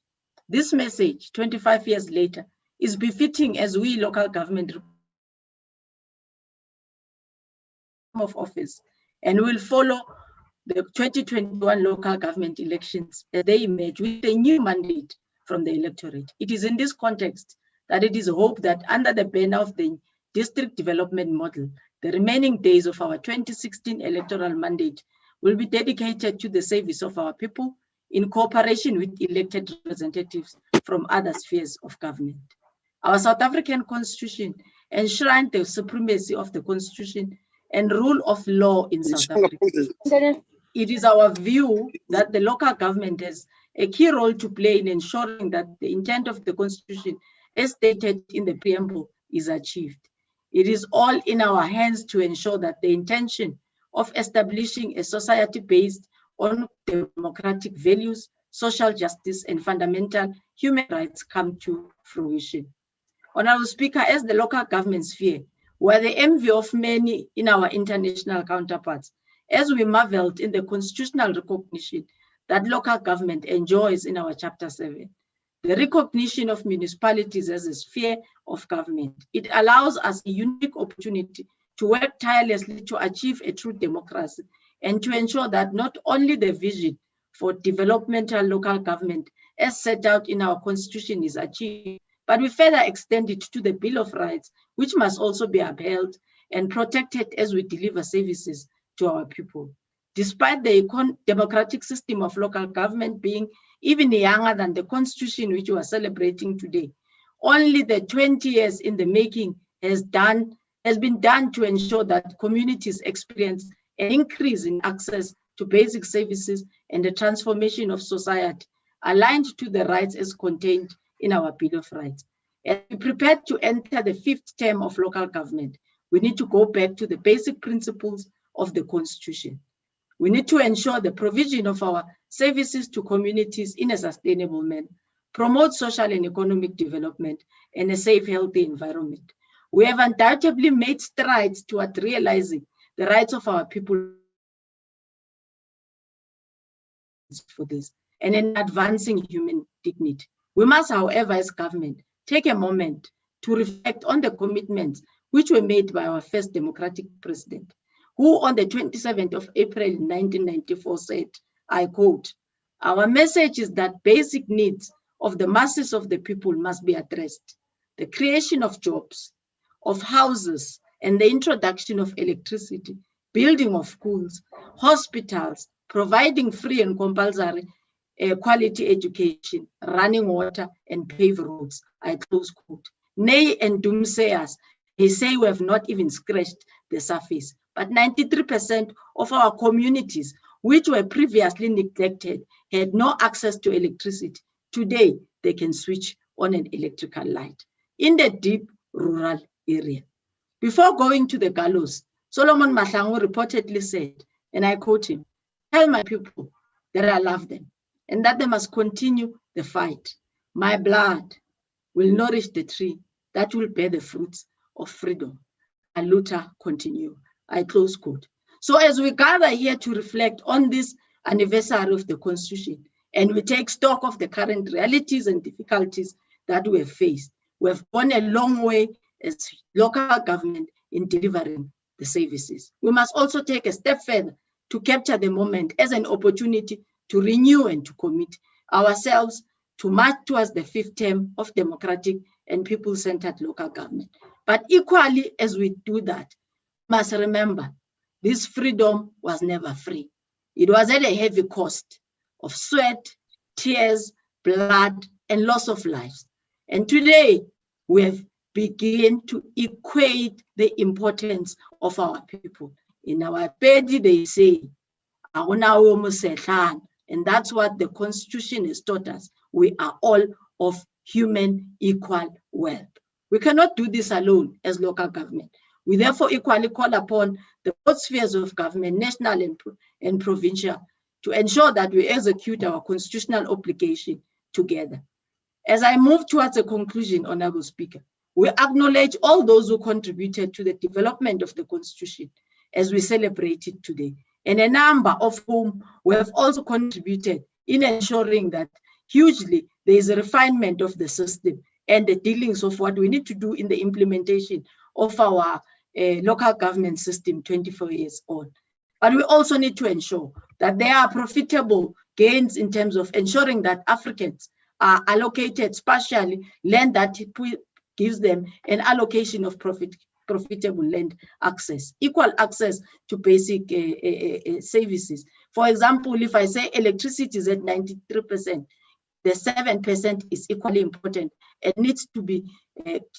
This message, 25 years later, is befitting as we local government of office and will follow the 2021 local government elections as they emerge with a new mandate from the electorate. It is in this context that it is hoped that under the banner of the district development model, the remaining days of our 2016 electoral mandate will be dedicated to the service of our people in cooperation with elected representatives from other spheres of government. Our South African Constitution enshrined the supremacy of the Constitution and rule of law in South Africa. It is our view that the local government has a key role to play in ensuring that the intent of the Constitution, as stated in the preamble, is achieved. It is all in our hands to ensure that the intention of establishing a society based on democratic values, social justice, and fundamental human rights come to fruition. Honorable Speaker, as the local government sphere, we are the envy of many in our international counterparts, as we marveled in the constitutional recognition that local government enjoys in our Chapter 7. The recognition of municipalities as a sphere of government. It allows us a unique opportunity to work tirelessly to achieve a true democracy and to ensure that not only the vision for developmental local government as set out in our Constitution is achieved, but we further extend it to the Bill of Rights, which must also be upheld and protected as we deliver services to our people. Despite the democratic system of local government being even younger than the Constitution which we are celebrating today, only the 20 years in the making has been done to ensure that communities experience an increase in access to basic services and the transformation of society aligned to the rights as contained in our Bill of Rights. As we prepare to enter the 5th term of local government, we need to go back to the basic principles of the Constitution. We need to ensure the provision of our services to communities in a sustainable manner, promote social and economic development, and a safe, healthy environment. We have undoubtedly made strides toward realizing the rights of our people for this, and in advancing human dignity. We must, however, as government, take a moment to reflect on the commitments which were made by our first democratic president, who on the 27th of April 1994 said, I quote, "Our message is that basic needs of the masses of the people must be addressed. The creation of jobs, of houses, and the introduction of electricity, building of schools, hospitals, providing free and compulsory quality education, running water, and paved roads. I close quote. Nay, and doomsayers, they say we have not even scratched the surface. But 93% of our communities, which were previously neglected, had no access to electricity. Today, they can switch on an electrical light in the deep rural area. Before going to the gallows, Solomon Mahlangu reportedly said, and I quote him, "Tell my people that I love them and that they must continue the fight. My blood will nourish the tree that will bear the fruits of freedom." And Luther continue. I close quote. So as we gather here to reflect on this anniversary of the Constitution, and we take stock of the current realities and difficulties that we have faced, we have gone a long way as local government in delivering the services. We must also take a step further to capture the moment as an opportunity to renew and to commit ourselves to march towards the 5th term of democratic and people-centered local government. But equally as we do that, we must remember this freedom was never free. It was at a heavy cost of sweat, tears, blood, and loss of lives. And today, we have begun to equate the importance of our people. In our Pedi, they say, and that's what the Constitution has taught us. We are all of human equal wealth. We cannot do this alone as local government. We therefore equally call upon the both spheres of government, national and provincial, to ensure that we execute our constitutional obligation together. As I move towards a conclusion, Honorable Speaker, we acknowledge all those who contributed to the development of the Constitution as we celebrate it today, and a number of whom we have also contributed in ensuring that hugely there is a refinement of the system and the dealings of what we need to do in the implementation of our local government system 24 years on. But we also need to ensure that there are profitable gains in terms of ensuring that Africans are allocated spatially land that gives them an allocation of profitable land access, equal access to basic services. For example, if I say electricity is at 93%, the 7% is equally important and needs to be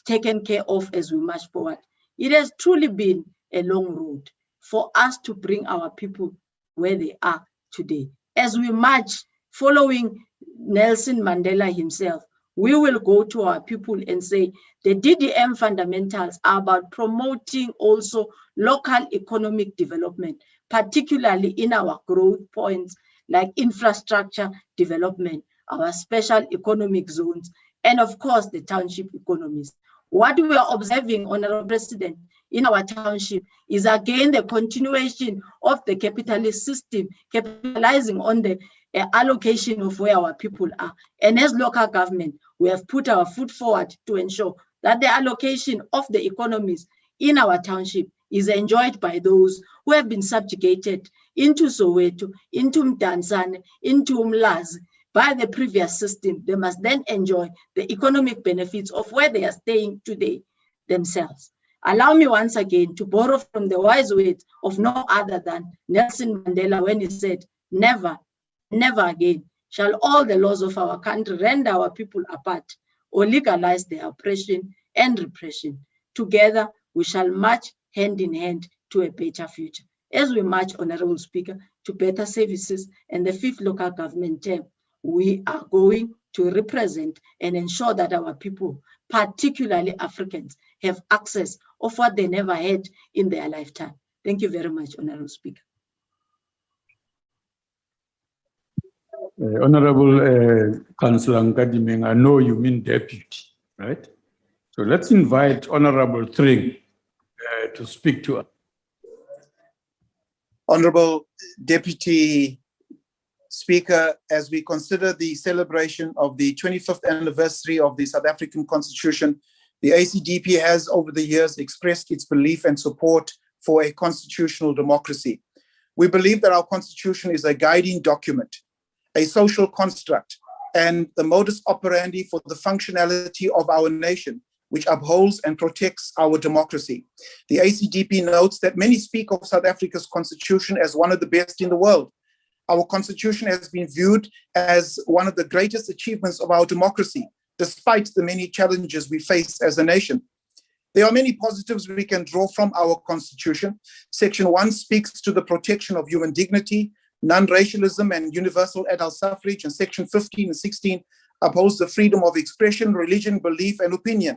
taken care of as we march forward. It has truly been a long road for us to bring our people where they are today. As we march, following Nelson Mandela himself, we will go to our people and say the DDM fundamentals are about promoting also local economic development, particularly in our growth points like infrastructure development, our special economic zones, and of course the township economies. What we are observing, Honorable President, in our township is again the continuation of the capitalist system, capitalizing on the allocation of where our people are. And as local government, we have put our foot forward to ensure that the allocation of the economies in our township is enjoyed by those who have been subjugated into Soweto, into Mdantsane, into Umlazi by the previous system. They must then enjoy the economic benefits of where they are staying today themselves. Allow me once again to borrow from the wise words of no other than Nelson Mandela when he said, "Never, never again shall all the laws of our country rend our people apart or legalize their oppression and repression. Together, we shall march hand in hand to a better future." As we march, Honorable Speaker, to better services and the 5th local government term, we are going to represent and ensure that our people, particularly Africans, have access of what they never had in their lifetime. Thank you very much, Honorable Speaker. Honorable Councillor Nkadimeng, I know you mean deputy, right? So let's invite Honorable Thring to speak to us. Honorable Deputy Speaker, as we consider the celebration of the 25th anniversary of the South African Constitution, the ACDP has over the years expressed its belief and support for a constitutional democracy. We believe that our Constitution is a guiding document, a social construct and the modus operandi for the functionality of our nation, which upholds and protects our democracy. The ACDP notes that many speak of South Africa's constitution as one of the best in the world. Our constitution has been viewed as one of the greatest achievements of our democracy, despite the many challenges we face as a nation. There are many positives we can draw from our constitution. Section 1 speaks to the protection of human dignity, non-racialism, and universal adult suffrage, and Section 15 and 16 upholds the freedom of expression, religion, belief, and opinion.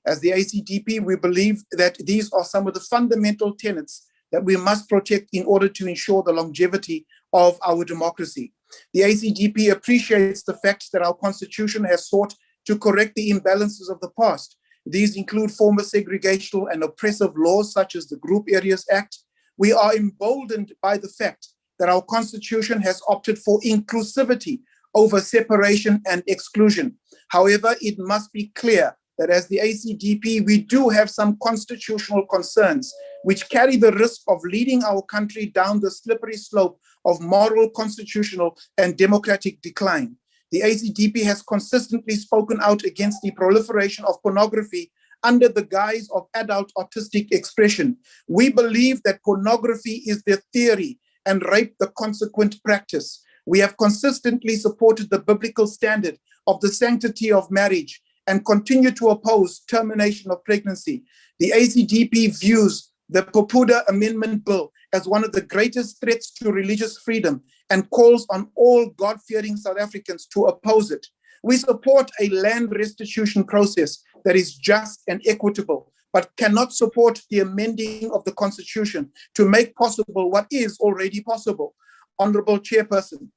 As the ACDP, we believe that these are some of the fundamental tenets that we must protect in order to ensure the longevity of our democracy. The ACDP appreciates the fact that our constitution has sought to correct the imbalances of the past. These include former segregational and oppressive laws such as the Group Areas Act. We are emboldened by the fact that our constitution has opted for inclusivity over separation and exclusion. However, it must be clear that as the ACDP, we do have some constitutional concerns which carry the risk of leading our country down the slippery slope of moral, constitutional, and democratic decline. The ACDP has consistently spoken out against the proliferation of pornography under the guise of adult autistic expression. We believe that pornography is the theory and rape the consequent practice. We have consistently supported the biblical standard of the sanctity of marriage and continue to oppose termination of pregnancy. The ACDP views the Popuda Amendment Bill as one of the greatest threats to religious freedom and calls on all God-fearing South Africans to oppose it. We support a land restitution process that is just and equitable, but cannot support the amending of the Constitution to make possible what is already possible. Honorable Chairperson,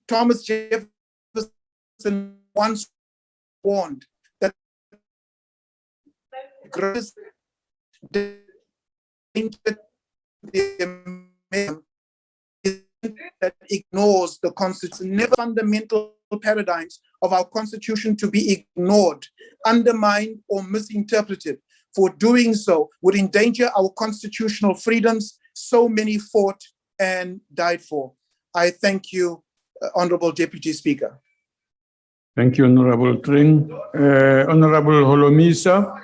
Thomas Jefferson once warned that the greatest danger that ignores the Constitution. Never fundamental paradigms of our Constitution to be ignored, undermined, or misinterpreted. For doing so would endanger our constitutional freedoms so many fought and died for. I thank you, Honorable Deputy Speaker. Thank you, Honorable Tring. Honorable Holomisa.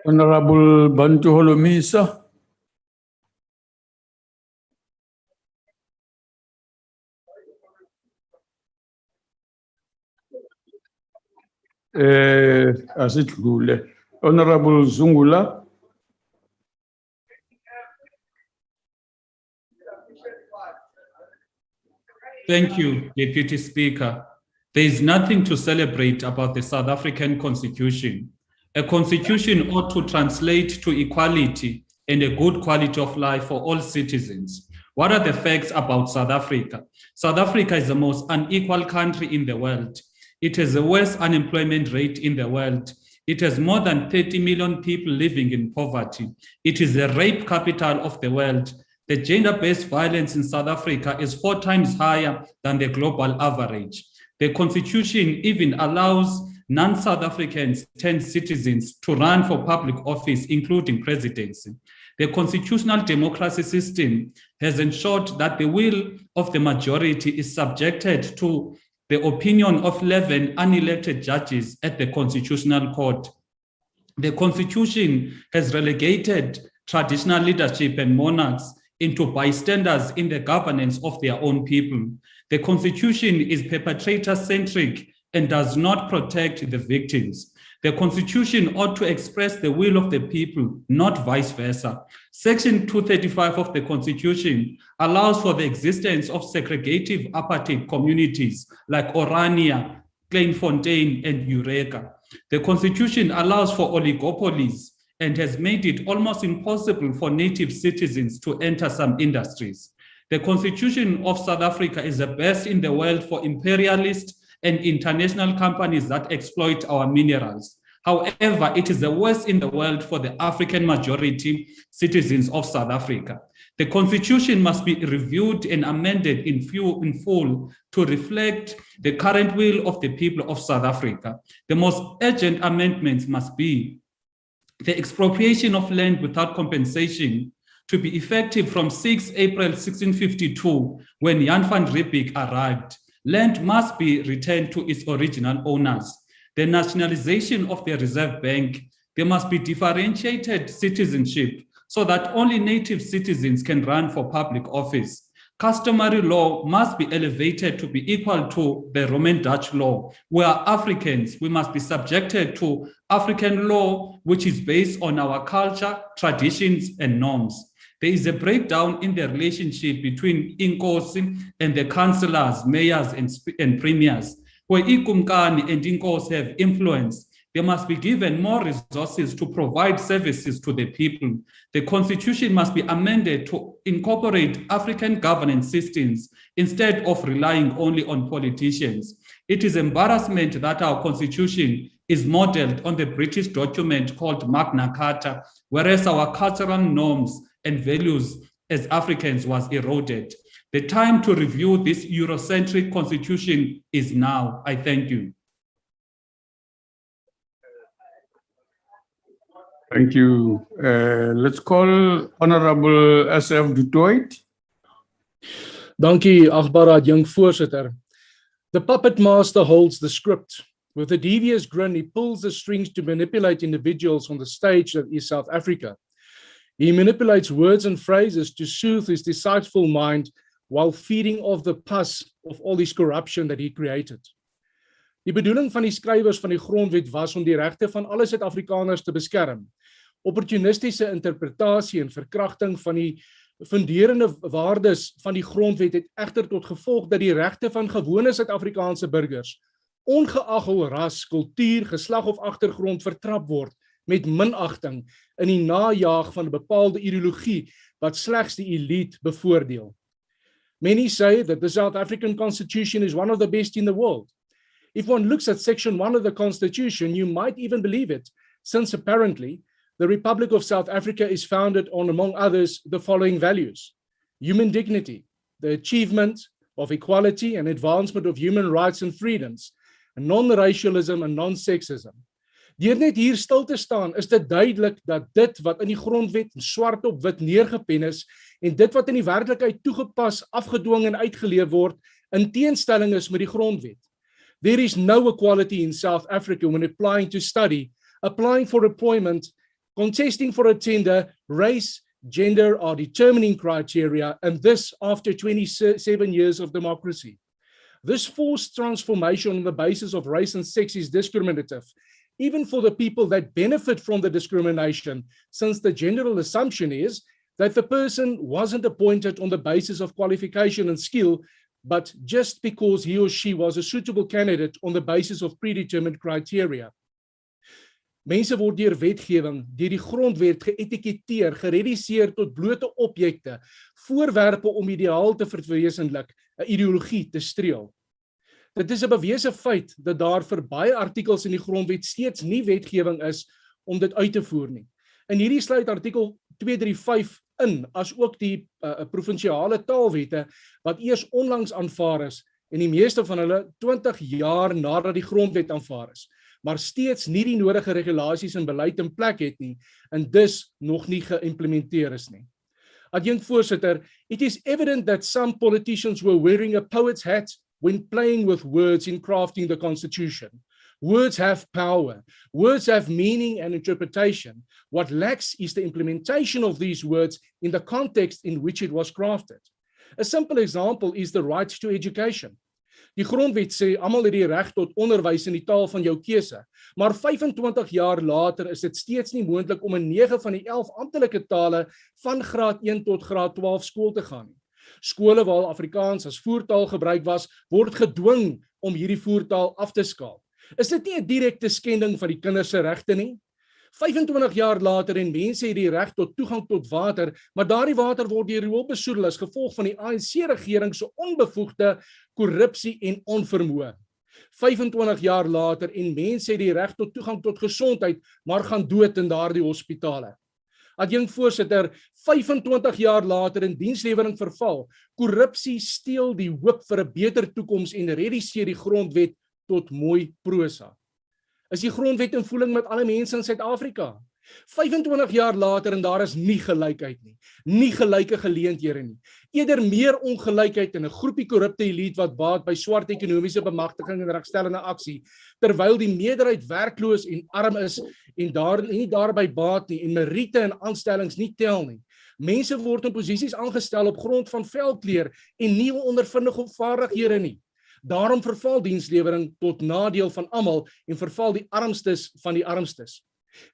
Honorable Bantu Holomisa. Asidlule. Honorable Zungula. Thank you, Deputy Speaker. There is nothing to celebrate about the South African Constitution. A constitution ought to translate to equality and a good quality of life for all citizens. What are the facts about South Africa? South Africa is the most unequal country in the world. It has the worst unemployment rate in the world. It has more than 30 million people living in poverty. It is the rape capital of the world. The gender-based violence in South Africa is 4 times higher than the global average. The Constitution even allows non-South Africans, 10 citizens, to run for public office, including presidency. The constitutional democracy system has ensured that the will of the majority is subjected to the opinion of 11 unelected judges at the Constitutional Court. The Constitution has relegated traditional leadership and monarchs into bystanders in the governance of their own people. The Constitution is perpetrator-centric and does not protect the victims. The Constitution ought to express the will of the people, not vice versa. Section 235 of the Constitution allows for the existence of segregative apartheid communities like Orania, Kleinfontein, and Eureka. The Constitution allows for oligopolies and has made it almost impossible for native citizens to enter some industries. The Constitution of South Africa is the best in the world for imperialist and international companies that exploit our minerals. However, it is the worst in the world for the African majority citizens of South Africa. The constitution must be reviewed and amended in full to reflect the current will of the people of South Africa. The most urgent amendments must be the expropriation of land without compensation to be effective from 6 April 1652, when Jan van Riebeeck arrived. Land must be returned to its original owners. The nationalization of the Reserve Bank, there must be differentiated citizenship so that only native citizens can run for public office. Customary law must be elevated to be equal to the Roman Dutch law. We are Africans, we must be subjected to African law, which is based on our culture, traditions, and norms. There is a breakdown in the relationship between Inkosi and the councillors, mayors, and premiers. Where Ikumkani and Inkosi have influence, they must be given more resources to provide services to the people. The constitution must be amended to incorporate African governance systems instead of relying only on politicians. It is embarrassment that our constitution is modeled on the British document called Magna Carta, whereas our cultural norms and values as Africans was eroded. The time to review this Eurocentric constitution is now. I thank you. Thank you. Let's call Honorable SF Du Toit. Dankie, agbare jong voorsitter. The puppet master holds the script. With a devious grin, he pulls the strings to manipulate individuals on the stage that is South Africa. He manipulates words and phrases to soothe his deceitful mind while feeding off the pus of all this corruption that he created. Die bedoeling van die skrywers van die grondwet was om die regte van alle Suid-Afrikaners te beskerm. Opportunistiese interpretasie en verkrachting van die funderende waardes van die grondwet het egter tot gevolg dat die regte van gewone Suid-Afrikaanse burgers, ongeag hul ras, kultuur, geslag of agtergrond vertrap word met minagting in die najaag van 'n bepaalde ideologie wat slegs die elite bevoordeel. Many say that the South African Constitution is one of the best in the world. If one looks at Section 1 of the Constitution, you might even believe it, since apparently the Republic of South Africa is founded on, among others, the following values: human dignity, the achievement of equality and advancement of human rights and freedoms, and non-racialism and non-sexism. Deur net hier stil te staan, is dit duidelik dat dit wat in die grondwet swart op wit neergepen is en dit wat in die werklikheid toegepas, afgedwing en uitgeleef word, in teenstelling is met die grondwet. There is no equality in South Africa when applying to study, applying for employment, contesting for a tender. Race, gender are determining criteria, and this after 27 years of democracy. This forced transformation on the basis of race and sex is discriminative, even for the people that benefit from the discrimination, since the general assumption is that the person wasn't appointed on the basis of qualification and skill, but just because he or she was a suitable candidate on the basis of predetermined criteria. Mense word deur wetgewing, deur die grondwet geëtiketeer, gereduseer tot blote objekte, voorwerpe om ideaal te verwesenlik, 'n ideologie te streel. Dit is 'n bewese feit dat daar vir baie artikels in die grondwet steeds nie wetgewing is om dit uit te voer nie. En hierdie sluit artikel 235 in, as ook die provinsiale taalwette wat eers onlangs aanvaar is en die meeste van hulle 20 jaar nadat die grondwet aanvaar is, maar steeds nie die nodige regulasies en beleid in plek het nie en dus nog nie geïmplementeer is nie. Adjunkt voorsitter, it is evident that some politicians were wearing a poet's hat when playing with words in crafting the Constitution. Words have power. Words have meaning and interpretation. What lacks is the implementation of these words in the context in which it was crafted. A simple example is the right to education. Die grondwet sê almal het die reg tot onderwys in die taal van jou keuse, maar 25 jaar later is dit steeds nie moontlik om in 9 van die 11 amptelike tale van graad 1 tot graad 12 skool te gaan nie. Skole waar Afrikaans as voertaal gebruik was, word gedwing om hierdie voertaal af te skaal. Is dit nie 'n direkte skending van die kinders se regte nie? 25 jaar later en mense het die reg tot toegang tot water, maar daardie water word deur riool besoedel as gevolg van die ANC-regering se onbevoegde korrupsie en onvermoë. 25 jaar later en mense het die reg tot toegang tot gesondheid, maar gaan dood in daardie hospitale. Adjunk voorsitter, 25 jaar later in dienslewering verval, korrupsie steel die hoop vir 'n beter toekoms en reduseer die grondwet tot mooi prosa. Is die grondwet in voeling met alle mense in Suid-Afrika? 25 jaar later en daar is nie gelykheid nie, nie gelyke geleenthede nie. Eerder meer ongelykheid in 'n groepie korrupte elite wat baat by swart ekonomiese bemagtiging en regstellende aksie, terwyl die meerderheid werkloos en arm is en nie daarby baat nie en meriete en aanstellings nie tel nie. Mense word in posisies aangestel op grond van velkleur en nie ondervinding of vaardighede nie. Daarom verval dienslewering tot nadeel van almal en verval die armstes van die armstes.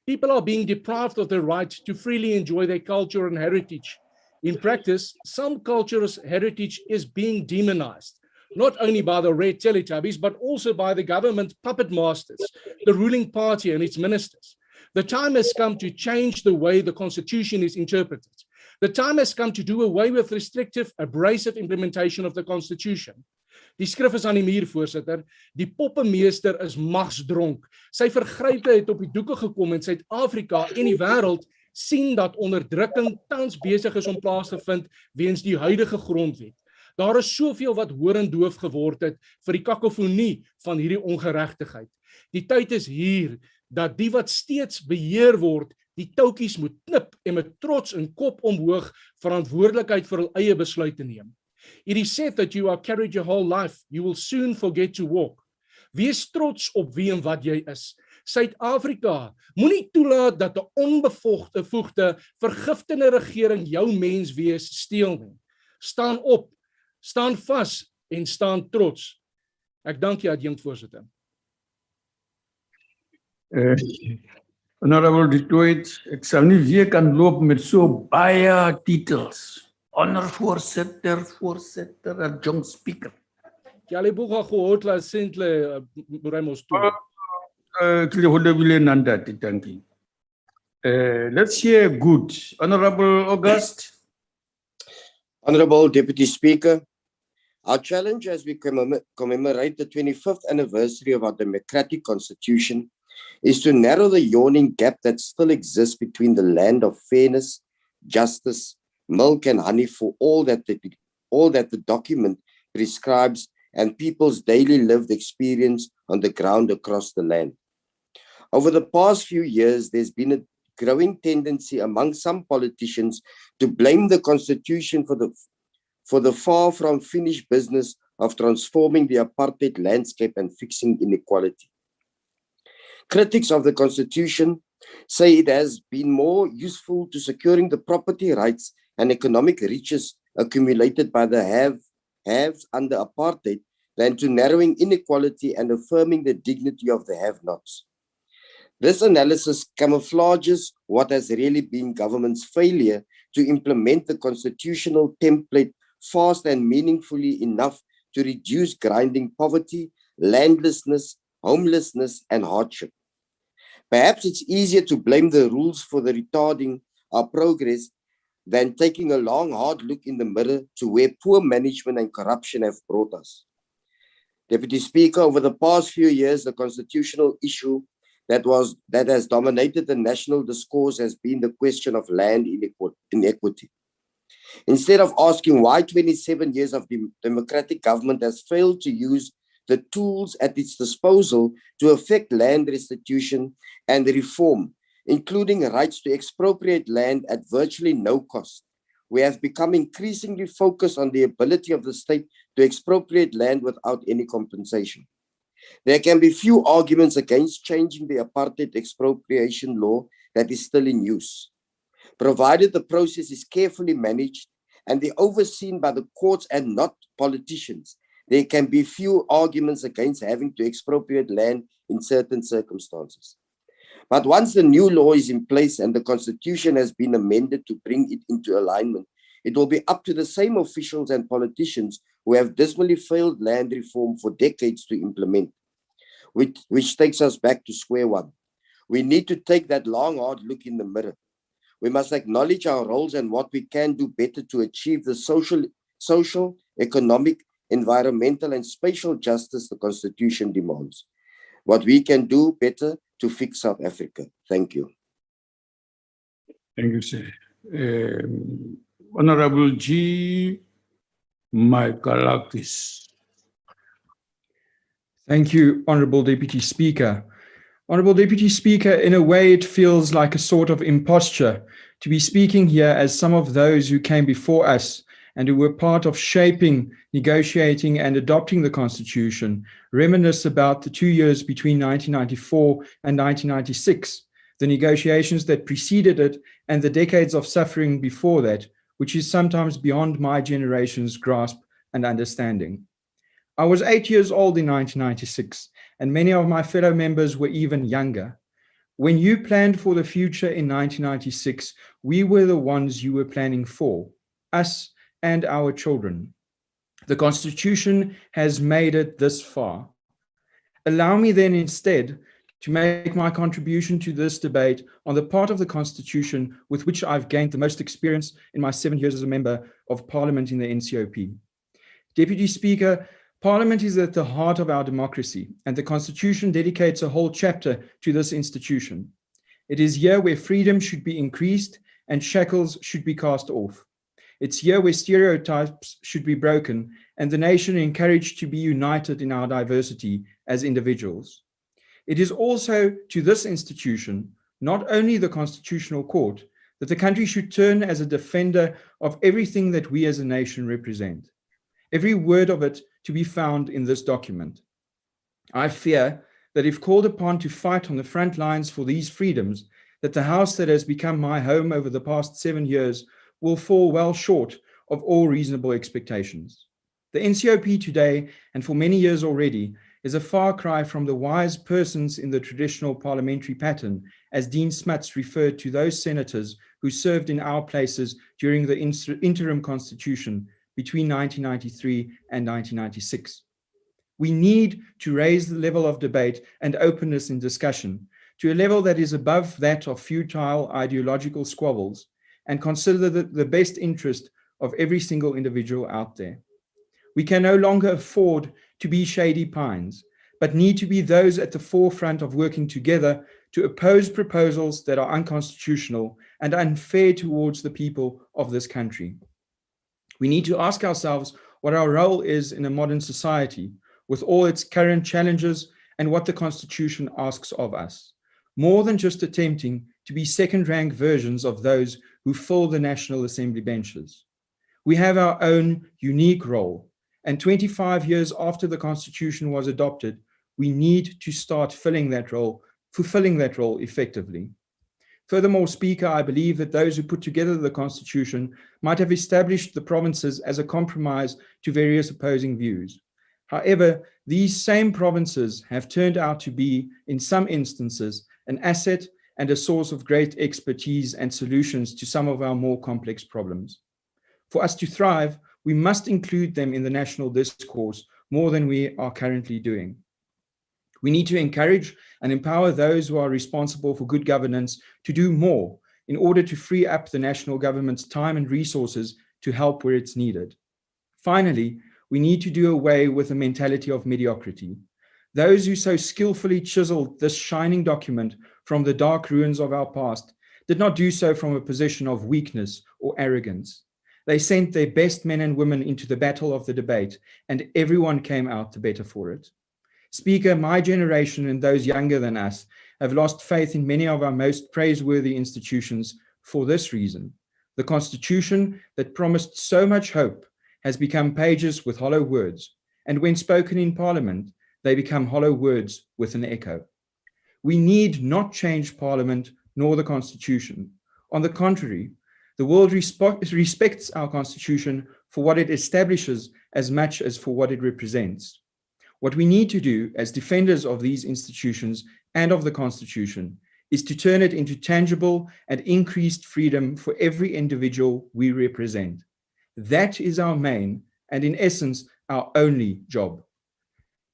People are being deprived of the right to freely enjoy their culture and heritage. In practice, some culture's heritage is being demonized, not only by the red Teletubbies, but also by the government puppet masters, the ruling party and its ministers. The time has come to change the way the Constitution is interpreted. The time has come to do away with restrictive, abrasive implementation of the Constitution. Die skrif is aan die muur, voorsitter. Die poppemeester is magsdronk. Sy vergrype het op die doeke gekom en Suid-Afrika en die wêreld sien dat onderdrukking tans besig is om plaas te vind weens die huidige grondwet. Daar is soveel wat horendoof geword het vir die kakofonie van hierdie ongeregtigheid. Die tyd is hier dat die wat steeds beheer word, die touwtjies moet knip en met trots en kop omhoog verantwoordelikheid vir hul eie besluite neem. It is said that you are carried your whole life. You will soon forget to walk. Wees trots op wie en wat jy is. Suid-Afrika, moenie toelaat dat 'n onbevoegde, vergiftende regering jou menswees steel nie. Staan op, staan vas en staan trots. Ek dank jy, adjunkt voorsitter. Honorable Du Toit, ek sal nie weer kan loop met so baie titels. Ondervoorsitter, voorsitter, adjunct speaker. Kyale buga gootla sentle Moremos toe. Let's hear good. Honorable August. Honorable Deputy Speaker, our challenge as we commemorate the 25th anniversary of our democratic constitution is to narrow the yawning gap that still exists between the land of fairness, justice, milk and honey for all that the document prescribes and people's daily lived experience on the ground across the land. Over the past few years, there's been a growing tendency among some politicians to blame the Constitution for the far from finished business of transforming the apartheid landscape and fixing inequality. Critics of the Constitution say it has been more useful to securing the property rights and economic riches accumulated by the haves under apartheid than to narrowing inequality and affirming the dignity of the have-nots. This analysis camouflages what has really been government's failure to implement the constitutional template fast and meaningfully enough to reduce grinding poverty, landlessness, homelessness, and hardship. Perhaps it's easier to blame the rules for the retarding our progress than taking a long, hard look in the mirror to where poor management and corruption have brought us. Deputy Speaker, over the past few years, the constitutional issue that has dominated the national discourse has been the question of land inequity. Instead of asking why 27 years of democratic government has failed to use the tools at its disposal to effect land restitution and reform, including rights to expropriate land at virtually no cost, we have become increasingly focused on the ability of the state to expropriate land without any compensation. There can be few arguments against changing the apartheid expropriation law that is still in use. Provided the process is carefully managed and overseen by the courts and not politicians, there can be few arguments against having to expropriate land in certain circumstances. But once the new law is in place and the constitution has been amended to bring it into alignment, it will be up to the same officials and politicians who have dismally failed land reform for decades to implement, which takes us back to square one. We need to take that long, hard look in the mirror. We must acknowledge our roles and what we can do better to achieve the social, economic, environmental and spatial justice the Constitution demands. What we can do better to fix South Africa. Thank you. Thank you, sir. Honorable G. Michaelakis. Thank you, Honorable Deputy Speaker. Honorable Deputy Speaker, in a way it feels like a sort of imposture to be speaking here as some of those who came before us and who were part of shaping, negotiating and adopting the Constitution, reminisce about the 2 years between 1994 and 1996, the negotiations that preceded it and the decades of suffering before that, which is sometimes beyond my generation's grasp and understanding. I was 8 years old in 1996, and many of my fellow members were even younger. When you planned for the future in 1996, we were the ones you were planning for, us and our children. The Constitution has made it this far. Allow me then instead to make my contribution to this debate on the part of the Constitution with which I've gained the most experience in my 7 years as a member of Parliament in the NCOP. Deputy Speaker, Parliament is at the heart of our democracy, and the Constitution dedicates a whole chapter to this institution. It is here where freedom should be increased and shackles should be cast off. It's here where stereotypes should be broken and the nation encouraged to be united in our diversity as individuals. It is also to this institution, not only the Constitutional Court, that the country should turn as a defender of everything that we as a nation represent. Every word of it to be found in this document. I fear that if called upon to fight on the front lines for these freedoms, that the house that has become my home over the past 7 years will fall well short of all reasonable expectations. The NCOP today, and for many years already, is a far cry from the wise persons in the traditional parliamentary pattern, as Dean Smuts referred to those senators who served in our places during the interim constitution between 1993 and 1996. We need to raise the level of debate and openness in discussion to a level that is above that of futile ideological squabbles and consider the best interest of every single individual out there. We can no longer afford to be shady pines, but need to be those at the forefront of working together to oppose proposals that are unconstitutional and unfair towards the people of this country. We need to ask ourselves what our role is in a modern society with all its current challenges and what the Constitution asks of us, more than just attempting to be second-rank versions of those who fill the National Assembly benches. We have our own unique role, and 25 years after the Constitution was adopted, we need to start fulfilling that role effectively. Furthermore, Speaker, I believe that those who put together the Constitution might have established the provinces as a compromise to various opposing views. However, these same provinces have turned out to be, in some instances, an asset and a source of great expertise and solutions to some of our more complex problems. For us to thrive, we must include them in the national discourse more than we are currently doing. We need to encourage and empower those who are responsible for good governance to do more in order to free up the national government's time and resources to help where it's needed. Finally, we need to do away with the mentality of mediocrity. Those who so skillfully chiseled this shining document from the dark ruins of our past did not do so from a position of weakness or arrogance. They sent their best men and women into the battle of the debate, and everyone came out the better for it. Speaker, my generation and those younger than us have lost faith in many of our most praiseworthy institutions for this reason. The Constitution that promised so much hope has become pages with hollow words, and when spoken in Parliament, they become hollow words with an echo. We need not change Parliament nor the Constitution. On the contrary, the world respects our Constitution for what it establishes as much as for what it represents. What we need to do as defenders of these institutions and of the Constitution is to turn it into tangible and increased freedom for every individual we represent. That is our main and, in essence, our only job.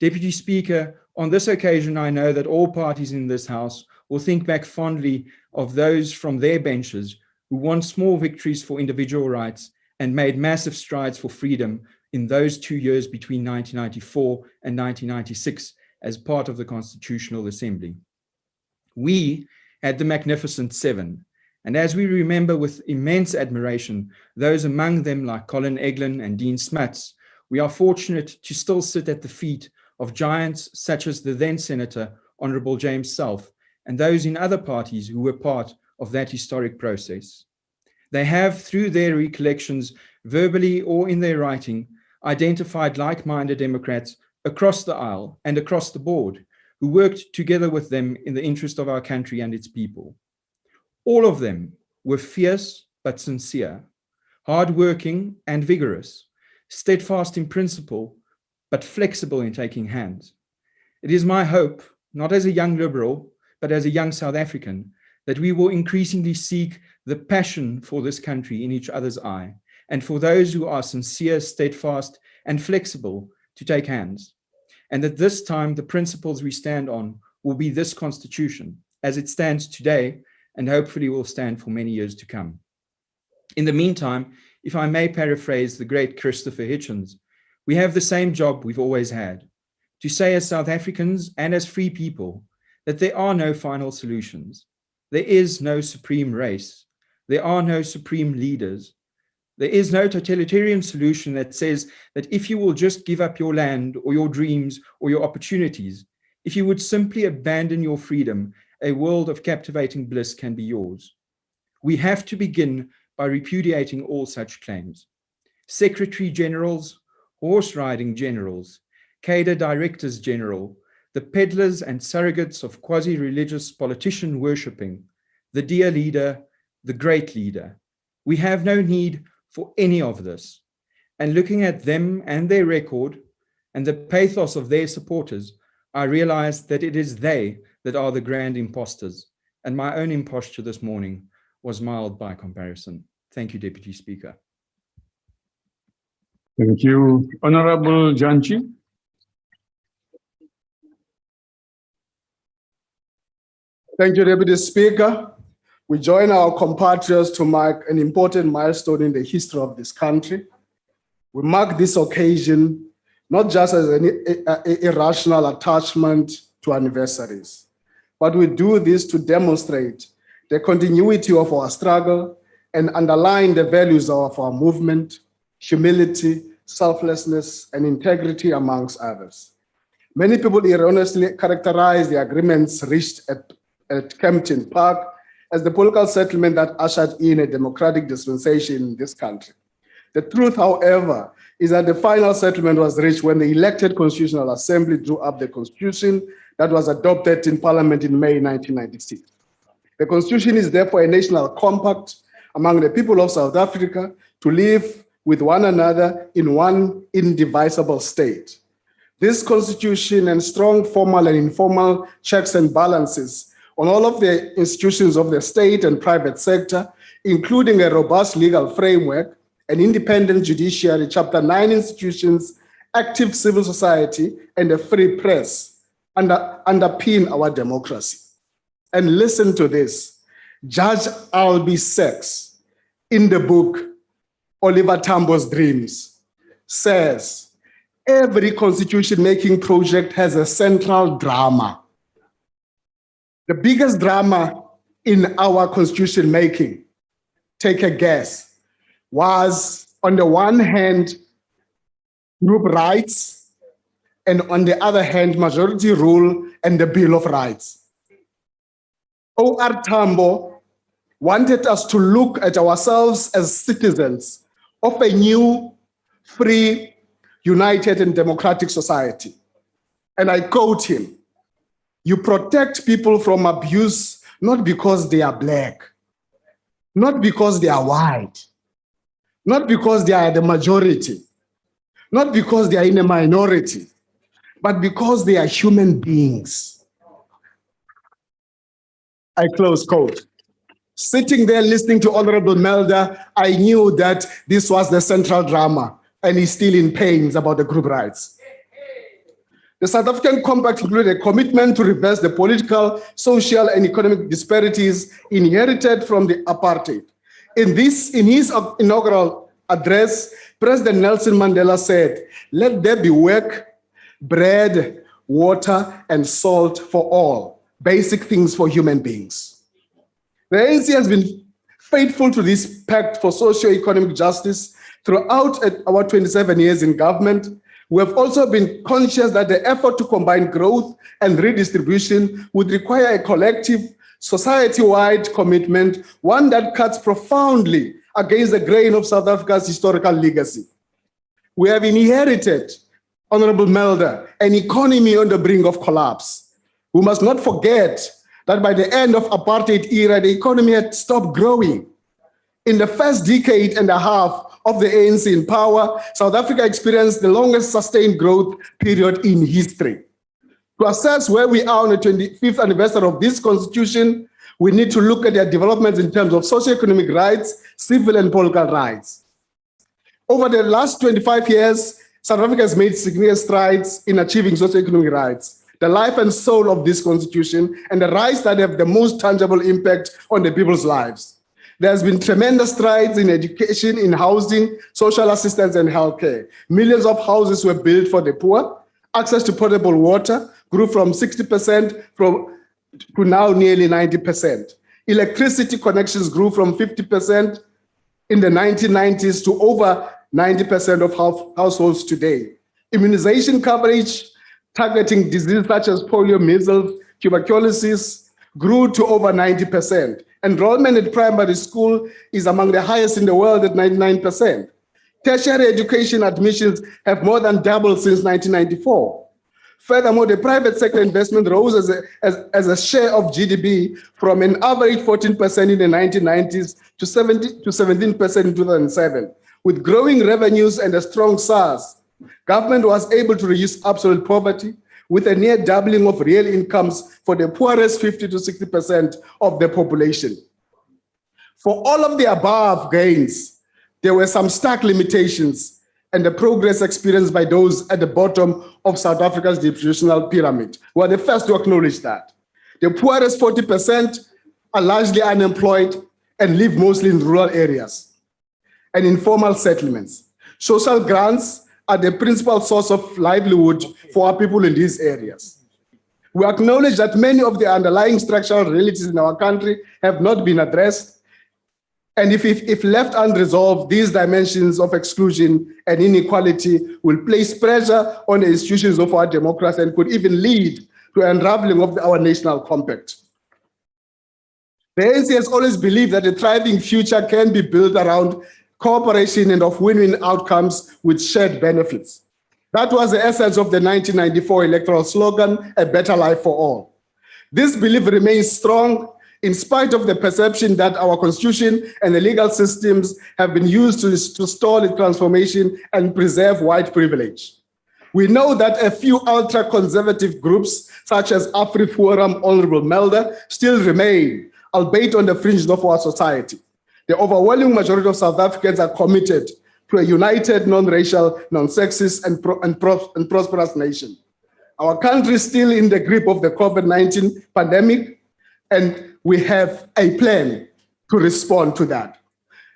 Deputy Speaker, on this occasion, I know that all parties in this House will think back fondly of those from their benches who won small victories for individual rights and made massive strides for freedom in those 2 years between 1994 and 1996 as part of the Constitutional Assembly. We had the Magnificent Seven, and as we remember with immense admiration, those among them like Colin Eglin and Dean Smuts, we are fortunate to still sit at the feet of giants such as the then Senator, Honorable James Self, and those in other parties who were part of that historic process. They have, through their recollections, verbally or in their writing, identified like-minded Democrats across the aisle and across the board who worked together with them in the interest of our country and its people. All of them were fierce but sincere, hardworking and vigorous, steadfast in principle, but flexible in taking hands. It is my hope, not as a young liberal, but as a young South African, that we will increasingly seek the passion for this country in each other's eye, and for those who are sincere, steadfast, and flexible to take hands. And that this time the principles we stand on will be this Constitution, as it stands today, and hopefully will stand for many years to come. In the meantime, if I may paraphrase the great Christopher Hitchens, we have the same job we've always had, to say as South Africans and as free people that there are no final solutions. There is no supreme race. There are no supreme leaders. There is no totalitarian solution that says that if you will just give up your land or your dreams or your opportunities, if you would simply abandon your freedom, a world of captivating bliss can be yours. We have to begin by repudiating all such claims. Secretary generals, horse riding generals, cadre directors general, the peddlers and surrogates of quasi-religious politician worshipping, the dear leader, the great leader. We have no need for any of this. And looking at them and their record and the pathos of their supporters, I realized that it is they that are the grand impostors. And my own imposture this morning was mild by comparison. Thank you, Deputy Speaker. Thank you. Honorable Janchi. Thank you, Deputy Speaker. We join our compatriots to mark an important milestone in the history of this country. We mark this occasion not just as an irrational attachment to anniversaries, but we do this to demonstrate the continuity of our struggle and underline the values of our movement, humility, selflessness, and integrity, amongst others. Many people erroneously characterize the agreements reached at Kempton Park as the political settlement that ushered in a democratic dispensation in this country. The truth, however, is that the final settlement was reached when the elected Constitutional Assembly drew up the Constitution that was adopted in Parliament in May 1996. The Constitution is therefore a national compact among the people of South Africa to live with one another in one indivisible state. This Constitution and strong formal and informal checks and balances on all of the institutions of the state and private sector, including a robust legal framework, an independent judiciary, Chapter 9 institutions, active civil society, and a free press underpin our democracy. And listen to this. Judge Albie Sachs, in the book Oliver Tambo's Dreams, says, every constitution-making project has a central drama. The biggest drama in our constitution making, take a guess, was on the one hand, group rights, and on the other hand, majority rule and the Bill of Rights. O.R. Tambo wanted us to look at ourselves as citizens of a new, free, united, and democratic society. And I quote him, "You protect people from abuse not because they are black, not because they are white, not because they are the majority, not because they are in a minority, but because they are human beings." I close quote. Sitting there listening to Honorable Melda, I knew that this was the central drama, and he's still in pains about the group rights. The South African Compact included a commitment to reverse the political, social, and economic disparities inherited from the apartheid. In his inaugural address, President Nelson Mandela said, "Let there be work, bread, water, and salt for all, basic things for human beings." The ANC has been faithful to this pact for socio-economic justice throughout our 27 years in government. We have also been conscious that the effort to combine growth and redistribution would require a collective, society-wide commitment, one that cuts profoundly against the grain of South Africa's historical legacy. We have inherited, Honorable Melder, an economy on the brink of collapse. We must not forget that by the end of apartheid era, the economy had stopped growing. In the first decade and a half of the ANC in power, South Africa experienced the longest sustained growth period in history. To assess where we are on the 25th anniversary of this constitution, we need to look at their developments in terms of socioeconomic rights, civil and political rights. Over the last 25 years, South Africa has made significant strides in achieving socioeconomic rights, the life and soul of this constitution, and the rights that have the most tangible impact on the people's lives. There has been tremendous strides in education, in housing, social assistance, and healthcare. Millions of houses were built for the poor. Access to potable water grew from 60% to now nearly 90%. Electricity connections grew from 50% in the 1990s to over 90% of households today. Immunization coverage targeting diseases such as polio, measles, tuberculosis grew to over 90%. Enrollment in primary school is among the highest in the world at 99%. Tertiary education admissions have more than doubled since 1994. Furthermore, the private sector investment rose as a share of GDP from an average 14% in the 1990s to 17% in 2007. With growing revenues and a strong SARS, government was able to reduce absolute poverty with a near doubling of real incomes for the poorest 50 to 60% of the population. For all of the above gains, there were some stark limitations and the progress experienced by those at the bottom of South Africa's distributional pyramid. We are the first to acknowledge that. The poorest 40% are largely unemployed and live mostly in rural areas and informal settlements. Social grants are the principal source of livelihood for our people in these areas. We acknowledge that many of the underlying structural realities in our country have not been addressed. And if left unresolved, these dimensions of exclusion and inequality will place pressure on the institutions of our democracy and could even lead to unraveling of our national compact. The ANC has always believed that a thriving future can be built around cooperation and of win-win outcomes with shared benefits. That was the essence of the 1994 electoral slogan, "A better life for all." This belief remains strong in spite of the perception that our constitution and the legal systems have been used to stall the transformation and preserve white privilege. We know that a few ultra-conservative groups, such as AfriForum, Honorable Melder, still remain, albeit on the fringes of our society. The overwhelming majority of South Africans are committed to a united, non-racial, non-sexist, and prosperous nation. Our country is still in the grip of the COVID-19 pandemic, and we have a plan to respond to that.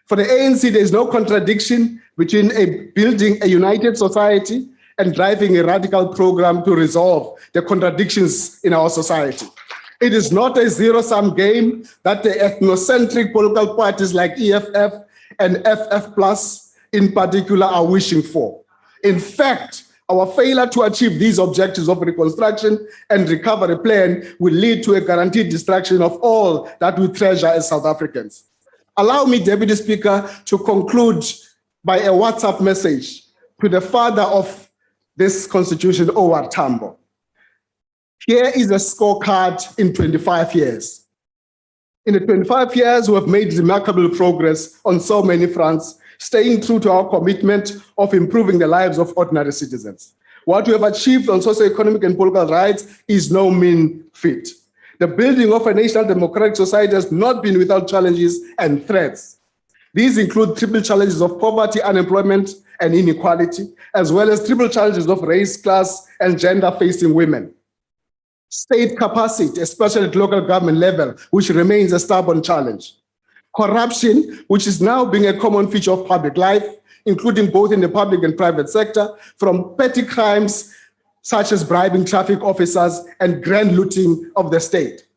For the ANC, there is no contradiction between building a united society and driving a radical program to resolve the contradictions in our society. It is not a zero-sum game that the ethnocentric political parties like EFF and FF+ in particular are wishing for. In fact, our failure to achieve these objectives of reconstruction and recovery plan will lead to a guaranteed destruction of all that we treasure as South Africans. Allow me, Deputy Speaker, to conclude by a WhatsApp message to the father of this constitution, O.R. Tambo. Here is a scorecard in 25 years. In the 25 years, we have made remarkable progress on so many fronts, staying true to our commitment of improving the lives of ordinary citizens. What we have achieved on socioeconomic and political rights is no mean feat. The building of a national democratic society has not been without challenges and threats. These include triple challenges of poverty, unemployment, and inequality, as well as triple challenges of race, class, and gender facing women. State capacity, especially at local government level, which remains a stubborn challenge. Corruption, which is now being a common feature of public life, including both in the public and private sector, from petty crimes such as bribing traffic officers and grand looting of the state.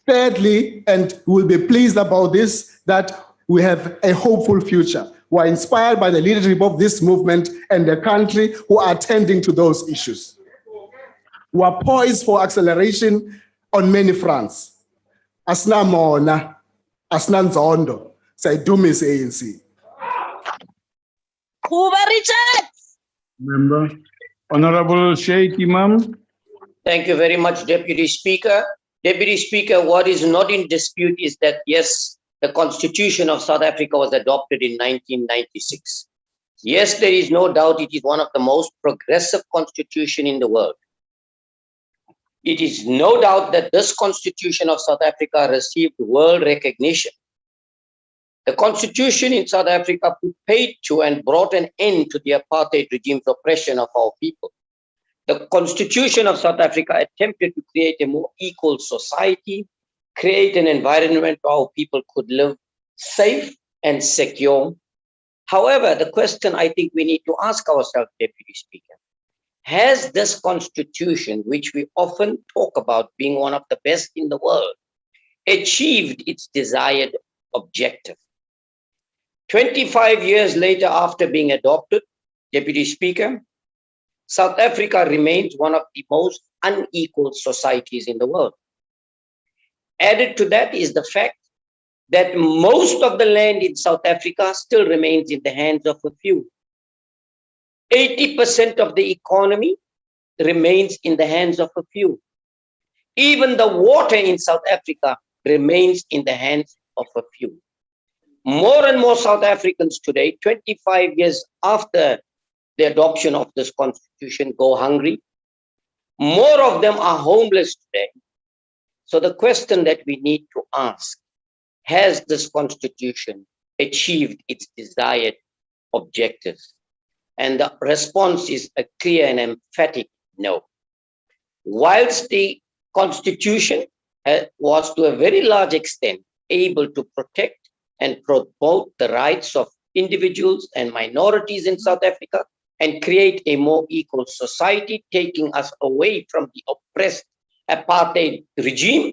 Thirdly, and we'll be pleased about this, that we have a hopeful future. We are inspired by the leadership of this movement and the country who are attending to those issues. We are poised for acceleration on many fronts. Asna Mona, Asna Nzondo, Saidumis ANC. Kuba Richard. Member. Honorable Sheikh Imam. Thank you very much, Deputy Speaker. Deputy Speaker, what is not in dispute is that, yes, the Constitution of South Africa was adopted in 1996. Yes, there is no doubt it is one of the most progressive constitutions in the world. It is no doubt that this Constitution of South Africa received world recognition. The Constitution in South Africa put paid to and brought an end to the apartheid regime's oppression of our people. The Constitution of South Africa attempted to create a more equal society, create an environment where our people could live safe and secure. However, the question I think we need to ask ourselves, Deputy Speaker, has this Constitution, which we often talk about being one of the best in the world, achieved its desired objective? 25 years later, after being adopted, Deputy Speaker, South Africa remains one of the most unequal societies in the world. Added to that is the fact that most of the land in South Africa still remains in the hands of a few. 80% of the economy remains in the hands of a few. Even the water in South Africa remains in the hands of a few. More and more South Africans today, 25 years after the adoption of this Constitution, go hungry. More of them are homeless today. So the question that we need to ask, has this Constitution achieved its desired objectives? And the response is a clear and emphatic no. Whilst the Constitution was to a very large extent able to protect and promote the rights of individuals and minorities in South Africa and create a more equal society, taking us away from the oppressed apartheid regime,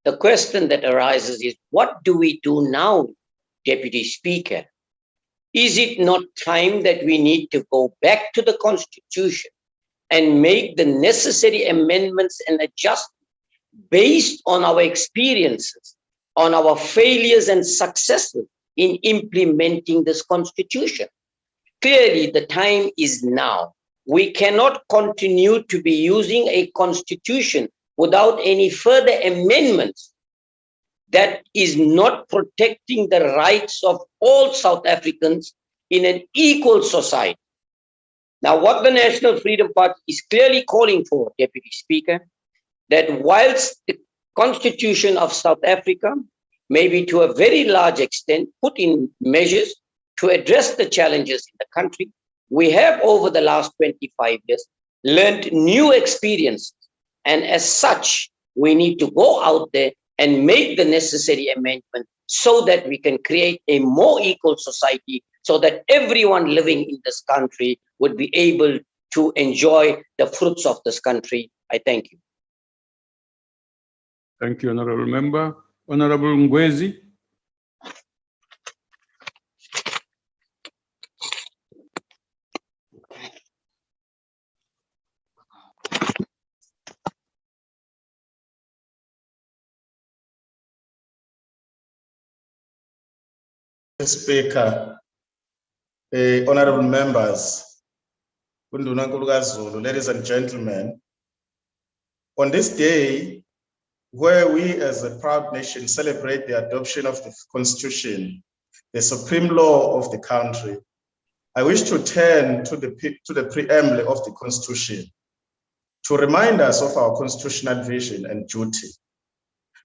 the question that arises is, what do we do now, Deputy Speaker? Is it not time that we need to go back to the Constitution and make the necessary amendments and adjustments based on our experiences, on our failures and successes in implementing this Constitution? Clearly, the time is now. We cannot continue to be using a Constitution without any further amendments that is not protecting the rights of all South Africans in an equal society. Now, what the National Freedom Party is clearly calling for, Deputy Speaker, that whilst the Constitution of South Africa may be to a very large extent put in measures to address the challenges in the country, we have over the last 25 years learned new experiences. And as such, we need to go out there and make the necessary amendment so that we can create a more equal society, so that everyone living in this country would be able to enjoy the fruits of this country. I thank you. Thank you, Honorable Member. Honorable Ngwezi. Speaker, honorable members, ladies and gentlemen, on this day, where we as a proud nation celebrate the adoption of the Constitution, the supreme law of the country, I wish to turn to the preamble of the Constitution to remind us of our constitutional vision and duty.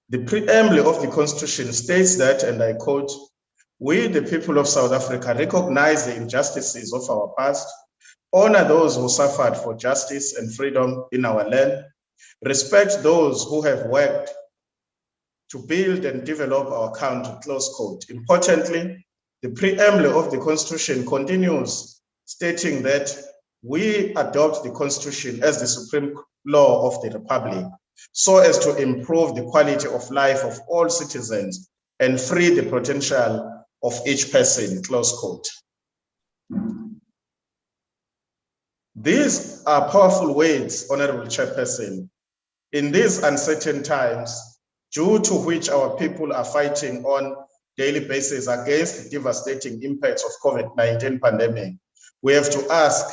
The preamble of the Constitution states that, and I quote, "We, the people of South Africa, recognize the injustices of our past, honor those who suffered for justice and freedom in our land, respect those who have worked to build and develop our country," close quote. Importantly, the preamble of the Constitution continues stating that we adopt the Constitution as the supreme law of the Republic, so as to improve the quality of life of all citizens and free the potential of each person, close quote. These are powerful words, Honorable Chairperson, in these uncertain times, due to which our people are fighting on daily basis against the devastating impacts of COVID-19 pandemic. We have to ask,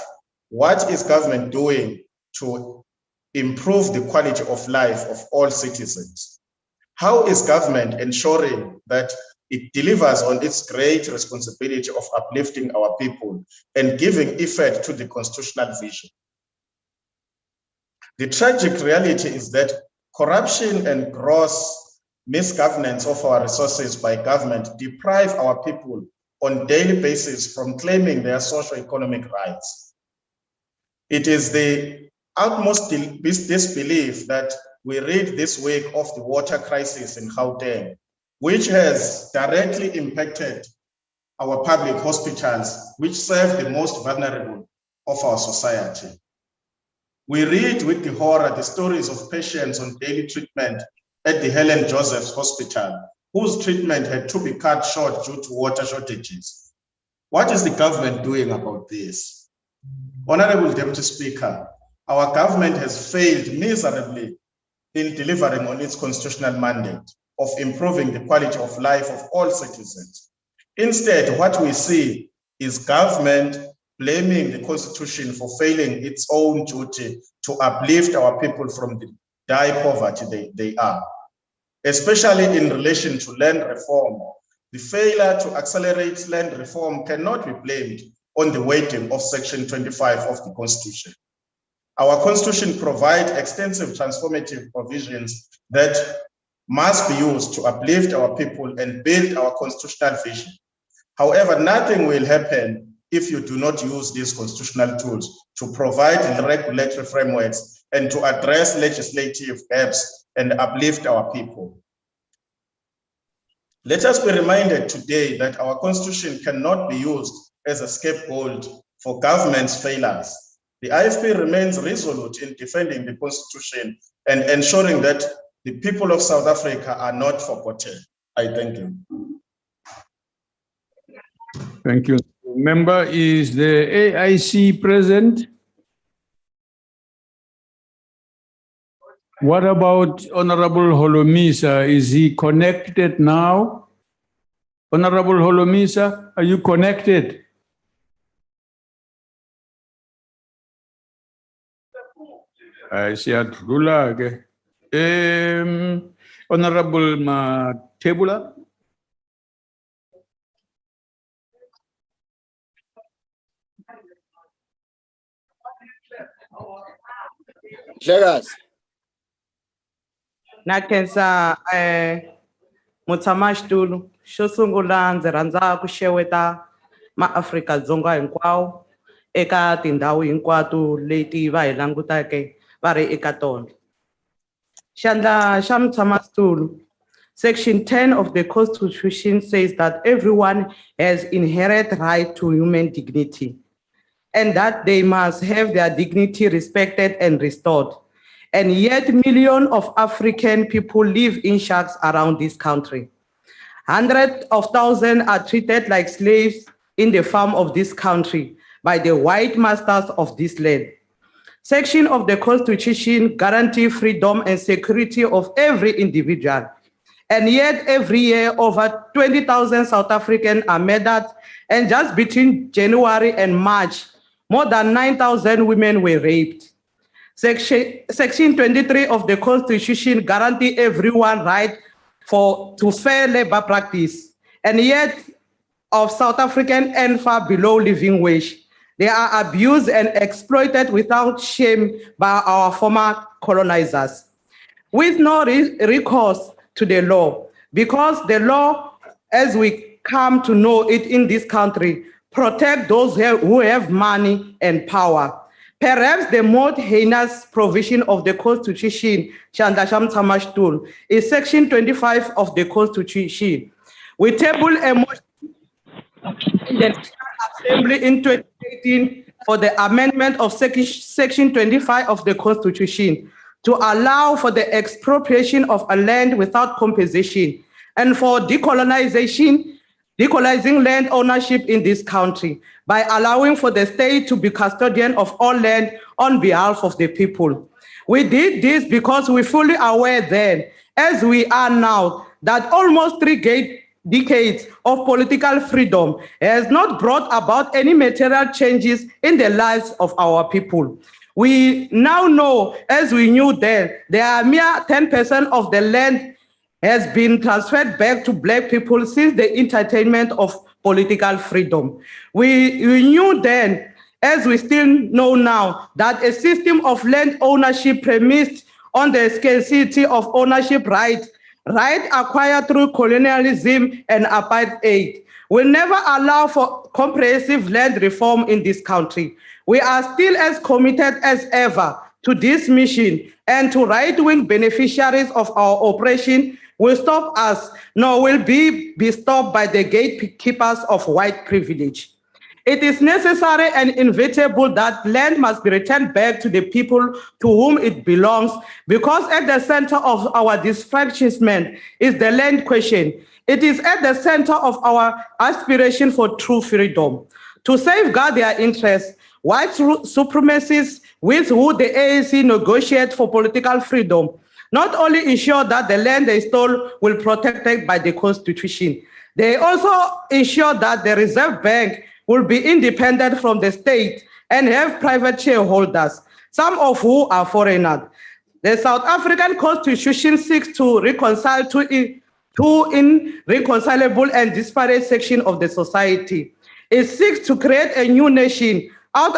what is government doing to improve the quality of life of all citizens? How is government ensuring that it delivers on its great responsibility of uplifting our people and giving effect to the constitutional vision? The tragic reality is that corruption and gross misgovernance of our resources by government deprive our people on daily basis from claiming their socio-economic rights. It is the utmost disbelief that we read this week of the water crisis in Gauteng, which has directly impacted our public hospitals, which serve the most vulnerable of our society. We read with the horror the stories of patients on daily treatment at the Helen Joseph's Hospital, whose treatment had to be cut short due to water shortages. What is the government doing about this? Honorable Deputy Speaker, our government has failed miserably in delivering on its constitutional mandate of improving the quality of life of all citizens. Instead, what we see is government blaming the Constitution for failing its own duty to uplift our people from the dire poverty they are, especially in relation to land reform. The failure to accelerate land reform cannot be blamed on the weighting of Section 25 of the Constitution. Our Constitution provides extensive transformative provisions that must be used to uplift our people and build our constitutional vision. However, nothing will happen if you do not use these constitutional tools to provide regulatory frameworks and to address legislative gaps and uplift our people. Let us be reminded today that our Constitution cannot be used as a scapegoat for government's failures. The IFP remains resolute in defending the Constitution and ensuring that the people of South Africa are not forgotten. I thank you. Thank you. Member, is the AIC present? What about Honorable Holomisa? Is he connected now? Honorable Holomisa, are you connected? I see Adrula again. Honorable Matebula. Legas. Na kensa mutshamaxitulu xo sungula ndzi rhandza ku xeweta maAfrika-Dzonga hinkwawo eka tindhawu hinkwato leti va hi langutake va ri eka tona. Xandla xa mutshamaxitulu, Section 10 of the Constitution says that everyone has inherent right to human dignity and that they must have their dignity respected and restored. And yet millions of African people live in shacks around this country. Hundreds of thousands are treated like slaves in the farm of this country by the white masters of this land. Section of the Constitution guarantee freedom and security of every individual. And yet every year over 20,000 South Africans are murdered, and just between January and March, more than 9,000 women were raped. Section 23 of the Constitution guarantee everyone right to fair labor practice, and yet of South African earn far below living wage. They are abused and exploited without shame by our former colonizers, with no recourse to the law, because the law, as we come to know it in this country, protect those who have money and power. Perhaps the most heinous provision of the Constitution, Chandla Shamtamash, is Section 25 of the Constitution. We table a motion. in the National Assembly in 2018 for the amendment of Section 25 of the Constitution to allow for the expropriation of a land without compensation and for decolonizing land ownership in this country by allowing for the state to be custodian of all land on behalf of the people. We did this because we fully aware then, as we are now, that almost 3 decades of political freedom has not brought about any material changes in the lives of our people. We now know, as we knew then, there are mere 10% of the land has been transferred back to Black people since the entertainment of political freedom. We knew then, as we still know now, that a system of land ownership premised on the scarcity of ownership right acquired through colonialism and apartheid will never allow for comprehensive land reform in this country. We are still as committed as ever to this mission, and to right-wing beneficiaries of our oppression will stop us, nor will be stopped by the gatekeepers of white privilege. It is necessary and inevitable that land must be returned back to the people to whom it belongs, because at the center of our disfranchisement is the land question. It is at the center of our aspiration for true freedom. To safeguard their interests, white supremacists with who the ANC negotiate for political freedom not only ensure that the land they stole will be protected by the Constitution, they also ensure that the Reserve Bank will be independent from the state and have private shareholders, some of who are foreigners. The South African Constitution seeks to reconcile two irreconcilable and disparate sections of the society. It seeks to create a new nation out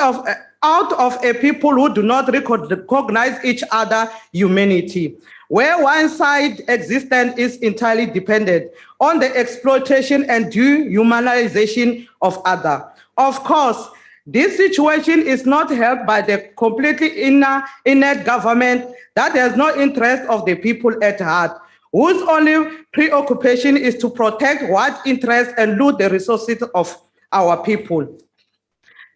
of a people who do not recognize each other's humanity, where one side existence is entirely dependent on the exploitation and dehumanization of other. Of course, this situation is not helped by the completely inept government that has no interest of the people at heart, whose only preoccupation is to protect what interests and loot the resources of our people.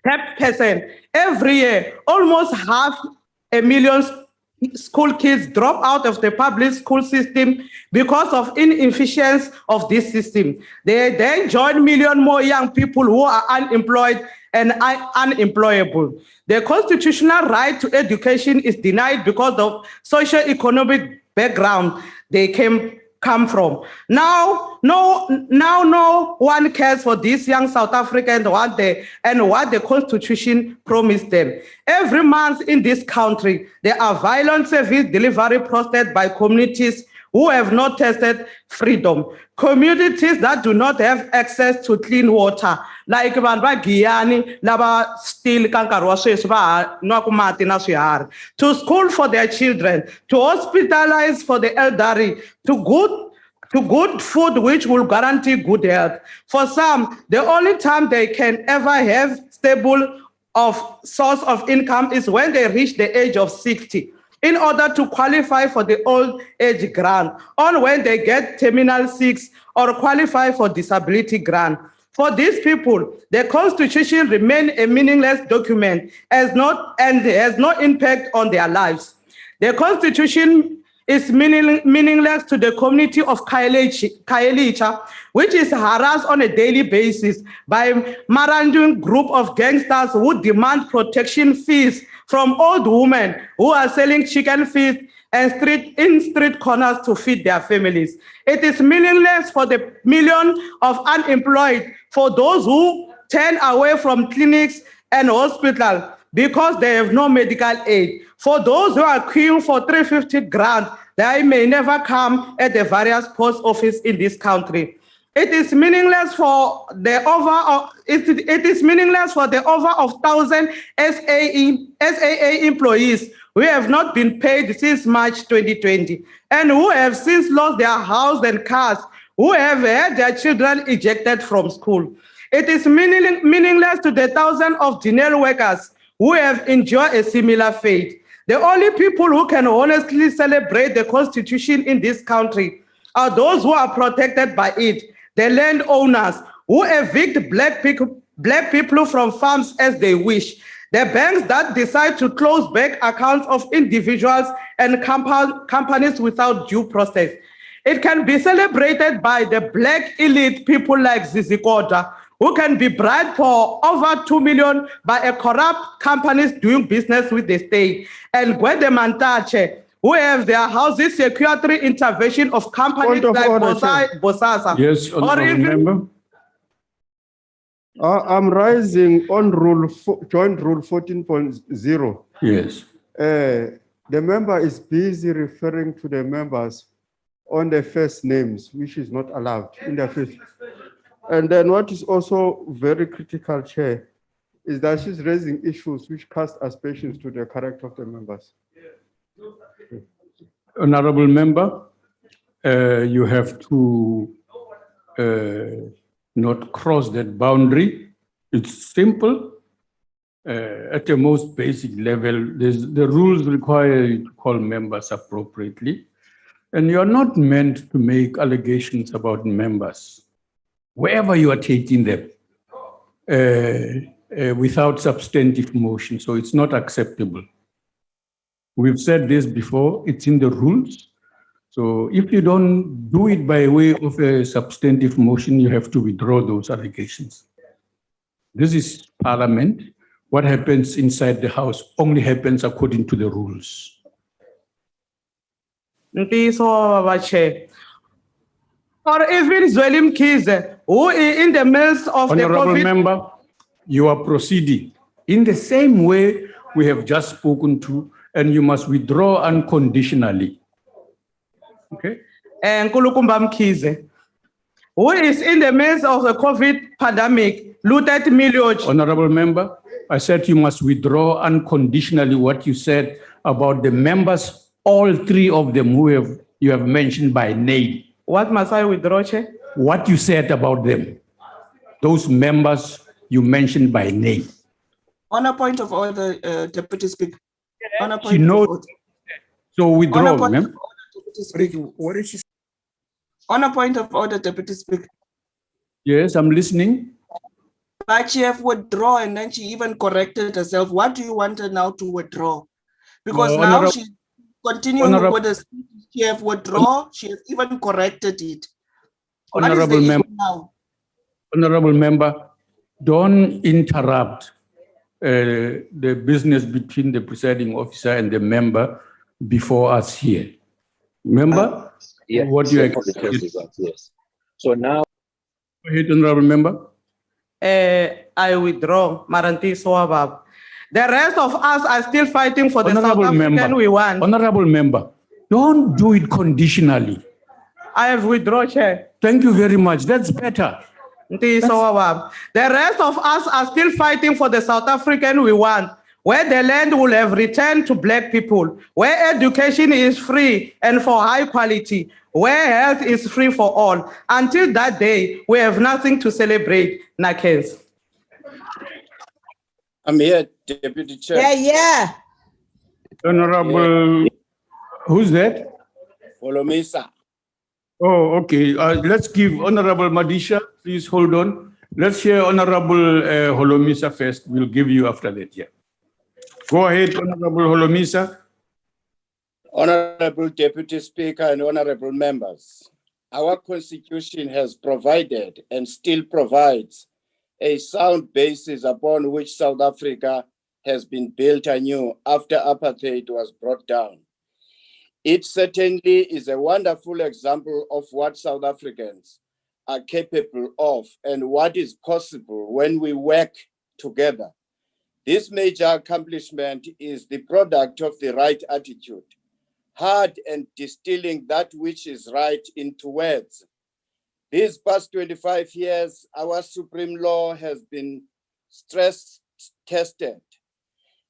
10%. Every year, almost 500,000 school kids drop out of the public school system because of inefficiency of this system. They then join million more young people who are unemployed and unemployable. The constitutional right to education is denied because of socio-economic background they come from. Now no one cares for these young South Africans what the Constitution promised them. Every month in this country, there are violent service delivery processed by communities who have not tested freedom. Communities that do not have access to clean water, like Giyani, Laba still to school for their children, to hospitalize for the elderly, to good food which will guarantee good health. For some, the only time they can ever have stable source of income is when they reach the age of 60. In order to qualify for the old age grant, or when they get terminal 6 or qualify for disability grant. For these people, the Constitution remains a meaningless document and has no impact on their lives. The Constitution is meaningless to the community of Khayelitsha, which is harassed on a daily basis by Marandun group of gangsters who demand protection fees from old women who are selling chicken feet and street corners to feed their families. It is meaningless for the million of unemployed, for those who turn away from clinics and hospitals because they have no medical aid, for those who are queuing for 350 grant, they may never come at the various post office in this country. It is meaningless for the over of 1,000 SAA employees who have not been paid since March 2020 and who have since lost their house and cars, who have had their children ejected from school. It is meaningless to the thousands of general workers who have enjoyed a similar fate. The only people who can honestly celebrate the Constitution in this country are those who are protected by it, the landowners who evict black people from farms as they wish, the banks that decide to close bank accounts of individuals and companies without due process. It can be celebrated by the black elite people like Zizi Kodwa, who can be bribed for over 2 million by a corrupt companies doing business with the state, and Gwede Mantache, who have their houses secured through intervention of companies like Bosasa. Yes, honorable member. I'm rising on joint rule 14.0. Yes. The member is busy referring to the members on the first names, which is not allowed in the first. And then what is also very critical, Chair, is that she's raising issues which cast aspersions to the character of the members. Honorable member, you have to not cross that boundary. It's simple. At the most basic level, the rules require you to call members appropriately. And you are not meant to make allegations about members, wherever you are taking them, without substantive motion. So it's not acceptable. We've said this before, it's in the rules. So if you don't do it by way of a substantive motion, you have to withdraw those allegations. This is Parliament. What happens inside the House only happens according to the rules. Or even Zwelim Kize, who is in the midst of Honorable the COVID. member, you are proceeding in the same way we have just spoken to, and you must withdraw unconditionally. Okay? And Kulukumbam Kize, who is in the midst of the COVID pandemic, looted millions. Honorable member, I said you must withdraw unconditionally what you said about the members, all three of them who you have mentioned by name. What must I withdraw, Chair? What you said about them, those members you mentioned by name. On a point of order, Deputy Speaker. On a She point knows. of order. So withdraw, On a point ma'am. of order, Deputy Speaker. What is she? On a point of order, Deputy Speaker. Yes, I'm listening. But she have withdraw and then she even corrected herself. What do you want her now to withdraw? Because No, now Honorable- she's continuing Honorable- with the speech. She have withdraw. She has even corrected it. What is the Honorable issue member, now? honorable member, don't interrupt the business between the presiding officer and the member before us here. Remember what you expected. Yes. So now. Go ahead, honorable member. I withdraw, Maranti Swabab. The rest of us are still fighting for the South Honorable African member, we want. Honorable member, don't do it conditionally. I have withdrawn, Chair. Thank you very much. That's better. The rest of us are still fighting for the South African we want, where the land will have returned to black people, where education is free and for high quality, where health is free for all. Until that day, we have nothing to celebrate, Nakens. I'm here, Deputy Chair. Yeah. Honorable, who's that? Holomisa. Oh, okay. Let's give Honorable Madisha, please hold on. Let's hear Honorable Holomisa first. We'll give you after that, yeah. Go ahead, Honorable Holomisa. Honorable Deputy Speaker and honorable members, our Constitution has provided and still provides a sound basis upon which South Africa has been built anew after apartheid was brought down. It certainly is a wonderful example of what South Africans are capable of and what is possible when we work together. This major accomplishment is the product of the right attitude, hard and distilling that which is right into words. These past 25 years, our supreme law has been stress tested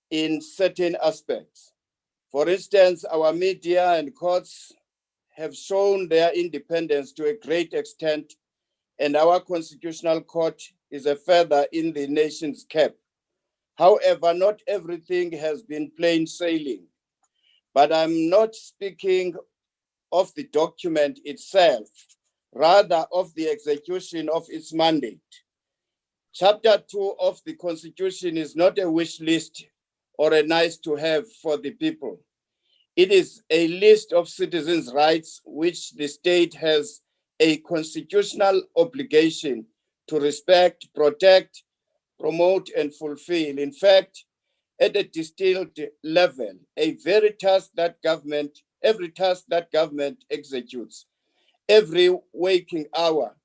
in certain aspects. For instance, our media and courts have shown their independence to a great extent, and our constitutional court is a feather in the nation's cap. However, not everything has been plain sailing, but I'm not speaking of the document itself, rather of the execution of its mandate. Chapter 2 of the Constitution is not a wish list or a nice to have for the people. It is a list of citizens' rights which the state has a constitutional obligation to respect, protect, promote, and fulfill. In fact, at a distilled level, every task that government executes, every waking hour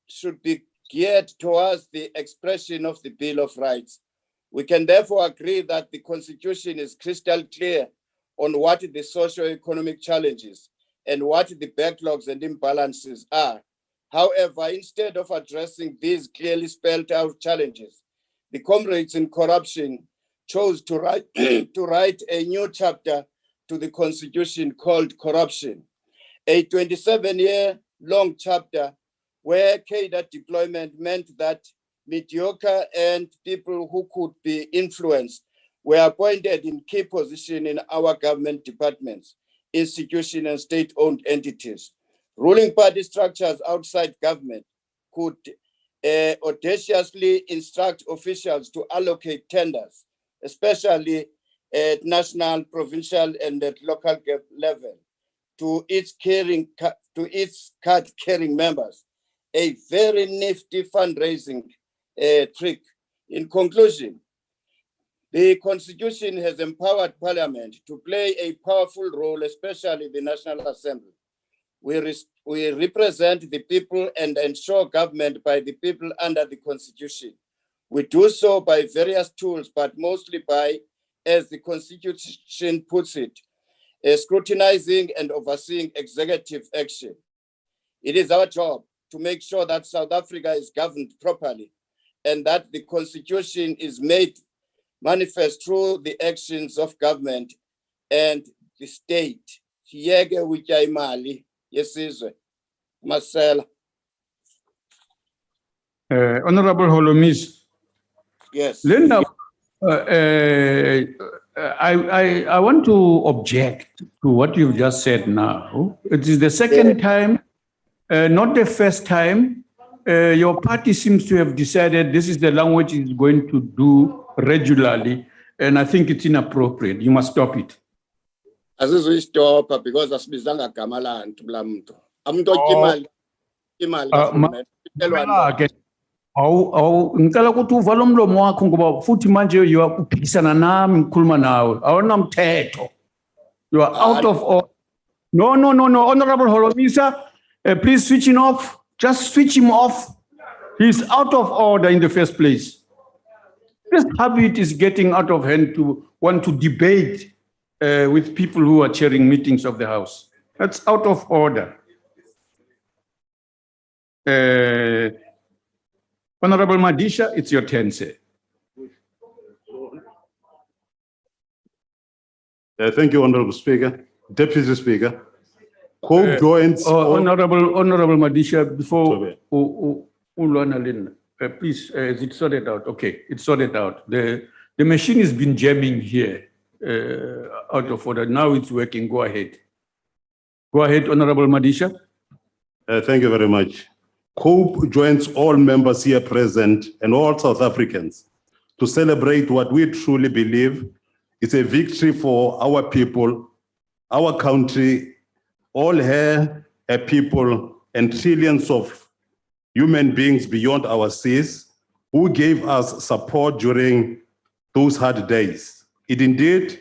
should be geared towards the expression of the Bill of Rights. We can therefore agree that the Constitution is crystal clear on what the socio-economic challenges and what the backlogs and imbalances are. However, instead of addressing these clearly spelled out challenges, the comrades in corruption chose to write, a new chapter to the Constitution called corruption, a 27-year-long chapter where cadre deployment meant that mediocre and people who could be influenced were appointed in key positions in our government departments, institutions, and state-owned entities. Ruling party structures outside government could audaciously instruct officials to allocate tenders, especially at national, provincial, and at local level, to its card-carrying members. A very nifty fundraising trick. In conclusion, the Constitution has empowered Parliament to play a powerful role, especially the National Assembly. We represent the people and ensure government by the people under the Constitution. We do so by various tools, but mostly by, as the Constitution puts it, scrutinizing and overseeing executive action. It is our job to make sure that South Africa is governed properly and that the Constitution is made manifest through the actions of government and the state. Siyeke utya imali yesizwe. Marcela. Honorable Holomis. Yes. Linda, I want to object to what you've just said now. It is the second time, not the first time. Your party seems to have decided this is the language it's going to do regularly, and I think it's inappropriate. You must stop it. Stop because asibizanga gama lantu la muntu. Umuntu imali ngicela ukuthi uvale umlomo wakho ngoba futhi manje uyaphikisana nami ngikhuluma nawe awunamthetho. You are out of order. No, Honorable Holomisa, please switch him off. Just switch him off. He's out of order in the first place. This habit is getting out of hand to want to debate with people who are chairing meetings of the House. That's out of order. Honorable Madisha, it's your turn, sir. Thank you, Honorable Speaker. Deputy Speaker. Honorable Madisha, before please, is it sorted out? Okay, it's sorted out. The machine has been jamming here, out of order. Now it's working. Go ahead. Go ahead, Honorable Madisha. Thank you very much. COPE joins all members here present and all South Africans to celebrate what we truly believe is a victory for our people, our country, all her people, and trillions of human beings beyond our seas who gave us support during those hard days. It indeed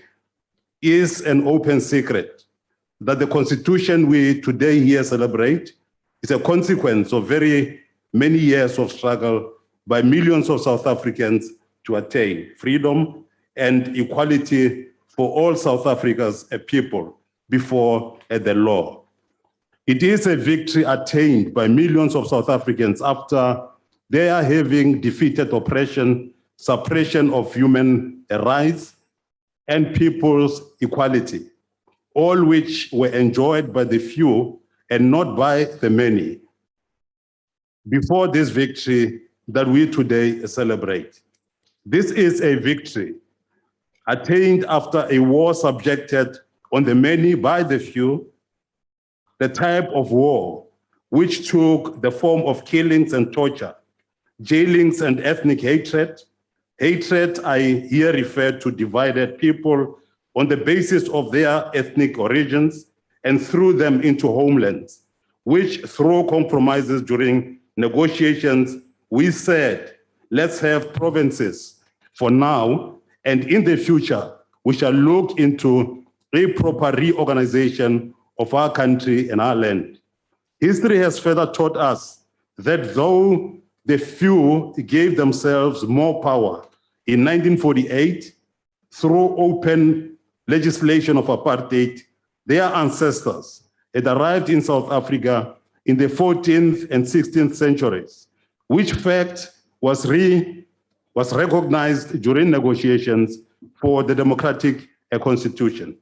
is an open secret that the Constitution we today here celebrate is a consequence of very many years of struggle by millions of South Africans to attain freedom and equality for all South Africa's people before the law. It is a victory attained by millions of South Africans after they are having defeated oppression, suppression of human rights, and people's equality, all which were enjoyed by the few and not by the many. Before this victory that we today celebrate, this is a victory attained after a war subjected on the many by the few. the type of war which took the form of killings and torture, jailings and ethnic hatred. Hatred, I here refer to divided people on the basis of their ethnic origins and threw them into homelands, which through compromises during negotiations, we said, let's have provinces for now, and in the future, we shall look into a proper reorganization of our country and our land. History has further taught us that though the few gave themselves more power in 1948 through open legislation of apartheid, their ancestors had arrived in South Africa in the 14th and 16th centuries, which fact was recognized during negotiations for the democratic constitution.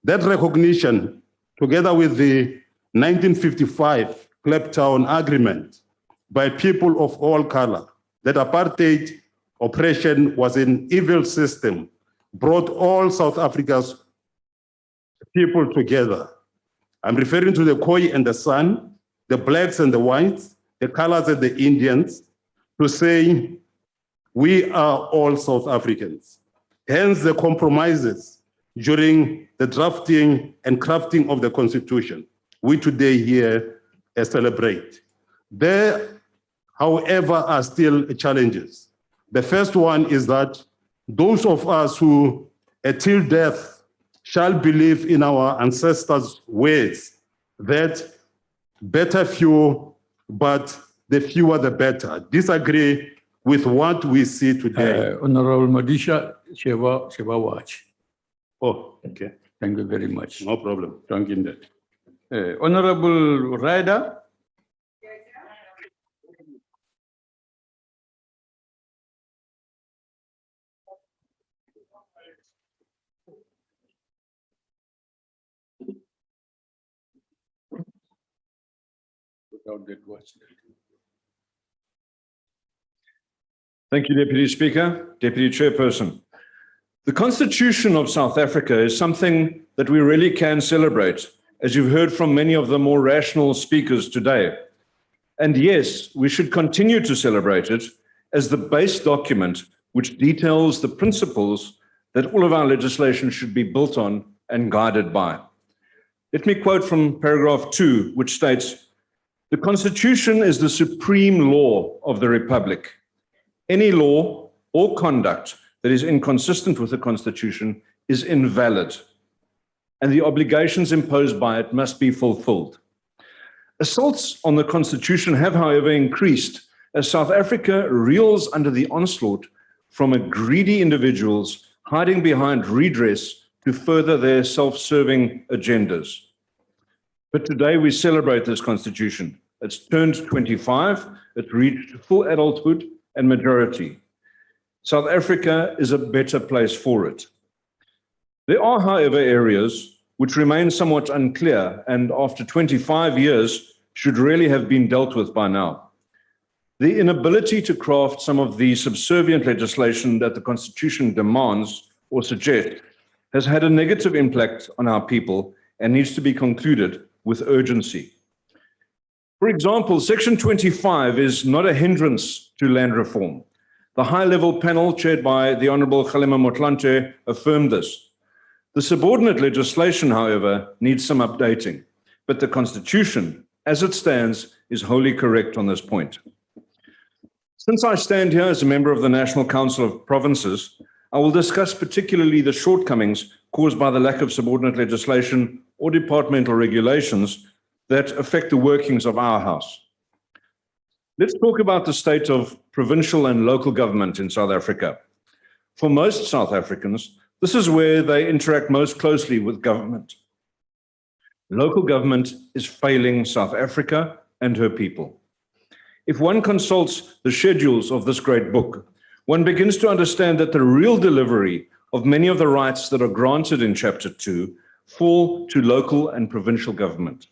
That recognition, together with the 1955 Kliptown Agreement by people of all color, that apartheid oppression was an evil system, brought all South Africa's people together. I'm referring to the Khoi and the San, the blacks and the whites, the colors and the Indians, to say we are all South Africans. Hence the compromises during the drafting and crafting of the Constitution, we today here celebrate. There, however, are still challenges. The first one is that those of us who, till death, shall believe in our ancestors' ways, that better few, but the fewer the better, disagree with what we see today. Honorable Madisha, Sheva Watch. Oh, okay. Thank you very much. No problem. Thank you. Honorable Ryder. Thank you, Deputy Speaker, Deputy Chairperson. The Constitution of South Africa is something that we really can celebrate, as you've heard from many of the more rational speakers today. And yes, we should continue to celebrate it as the base document which details the principles that all of our legislation should be built on and guided by. Let me quote from paragraph 2, which states, "The Constitution is the supreme law of the Republic. Any law or conduct that is inconsistent with the Constitution is invalid, and the obligations imposed by it must be fulfilled." Assaults on the Constitution have, however, increased as South Africa reels under the onslaught from greedy individuals hiding behind redress to further their self-serving agendas. But today we celebrate this Constitution. It's turned 25, it reached full adulthood and majority. South Africa is a better place for it. There are, however, areas which remain somewhat unclear and after 25 years should really have been dealt with by now. The inability to craft some of the subservient legislation that the Constitution demands or suggests has had a negative impact on our people and needs to be concluded with urgency. For example, Section 25 is not a hindrance to land reform. The high-level panel chaired by the Honorable Kgalema Motlanthe affirmed this. The subordinate legislation, however, needs some updating, but the Constitution, as it stands, is wholly correct on this point. Since I stand here as a member of the National Council of Provinces, I will discuss particularly the shortcomings caused by the lack of subordinate legislation or departmental regulations that affect the workings of our House. Let's talk about the state of provincial and local government in South Africa. For most South Africans, this is where they interact most closely with government. Local government is failing South Africa and her people. If one consults the schedules of this great book, one begins to understand that the real delivery of many of the rights that are granted in Chapter 2 fall to local and provincial government.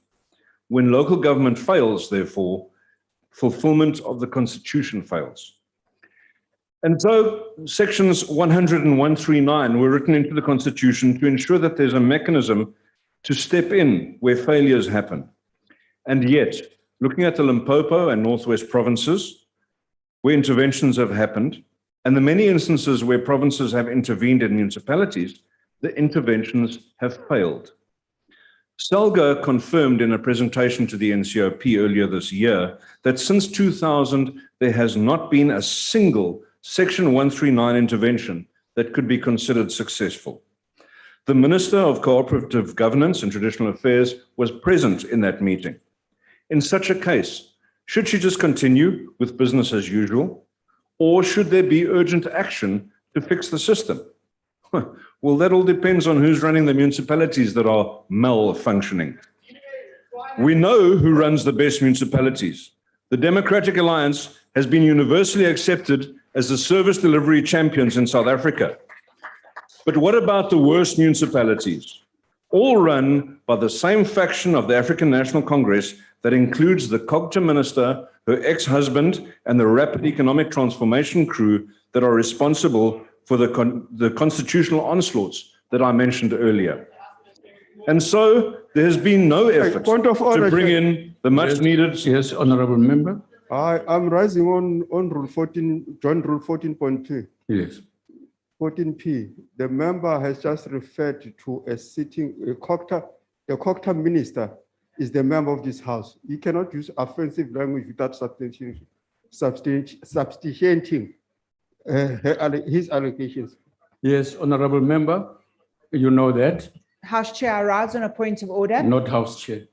When local government fails, therefore, fulfillment of the Constitution fails. And so sections 100 and 139 were written into the Constitution to ensure that there's a mechanism to step in where failures happen. And yet, looking at the Limpopo and Northwest provinces, where interventions have happened, and the many instances where provinces have intervened in municipalities, the interventions have failed. Selga confirmed in a presentation to the NCOP earlier this year that since 2000, there has not been a single Section 139 intervention that could be considered successful. The Minister of Cooperative Governance and Traditional Affairs was present in that meeting. In such a case, should she just continue with business as usual, or should there be urgent action to fix the system? Well, that all depends on who's running the municipalities that are malfunctioning. We know who runs the best municipalities. The Democratic Alliance has been universally accepted as the service delivery champions in South Africa. But what about the worst municipalities? All run by the same faction of the African National Congress that includes the COGTA minister, her ex-husband, and the rapid economic transformation crew that are responsible for the constitutional onslaughts that I mentioned earlier. And so there has been no effort to bring in the much needed... Yes, Honorable Member. I'm rising on Rule 14, Joint Rule 14.2. Yes. 14P. The member has just referred to a sitting, the COGTA minister is the member of this house. He cannot use offensive language without substantiating his allegations. Yes, Honorable Member, you know that. House Chair, I rise on a point of order. Not House Chair.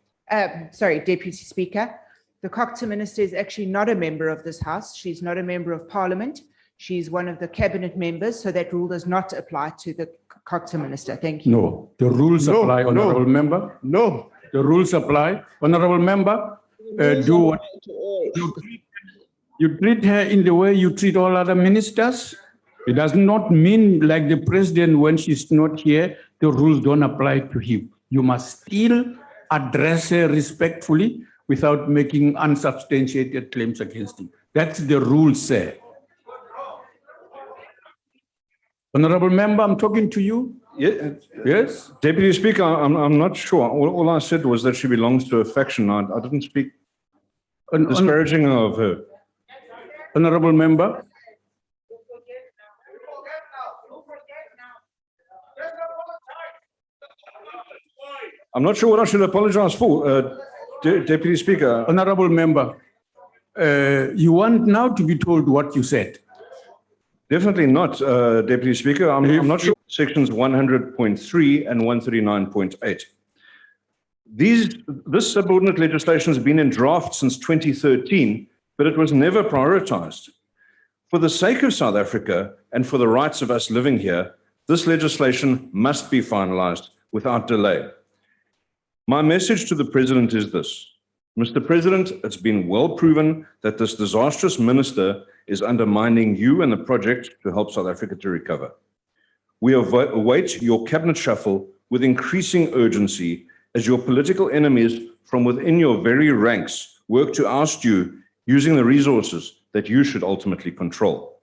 Sorry, Deputy Speaker. The COGTA minister is actually not a member of this House. She's not a member of Parliament. She's one of the cabinet members, so that rule does not apply to the COGTA minister. Thank you. No, the rules apply, Honorable Member. No. The rules apply. Honorable Member, do what you treat her in the way you treat all other ministers. It does not mean like the president, when she's not here, the rules don't apply to him. You must still address her respectfully without making unsubstantiated claims against him. That's the rule, sir. Honorable Member, I'm talking to you. Yes? Deputy Speaker, I'm not sure. All I said was that she belongs to a faction. I didn't speak disparaging of her. Honorable Member. I'm not sure what I should apologize for, Deputy Speaker. Honorable Member, you want now to be told what you said? Definitely not, Deputy Speaker. I'm not sure. Sections 100.3 and 139.8. This subordinate legislation has been in draft since 2013, but it was never prioritized. For the sake of South Africa and for the rights of us living here, this legislation must be finalized without delay. My message to the President is this. Mr. President, it's been well proven that this disastrous minister is undermining you and the project to help South Africa to recover. We await your cabinet shuffle with increasing urgency as your political enemies from within your very ranks work to oust you using the resources that you should ultimately control.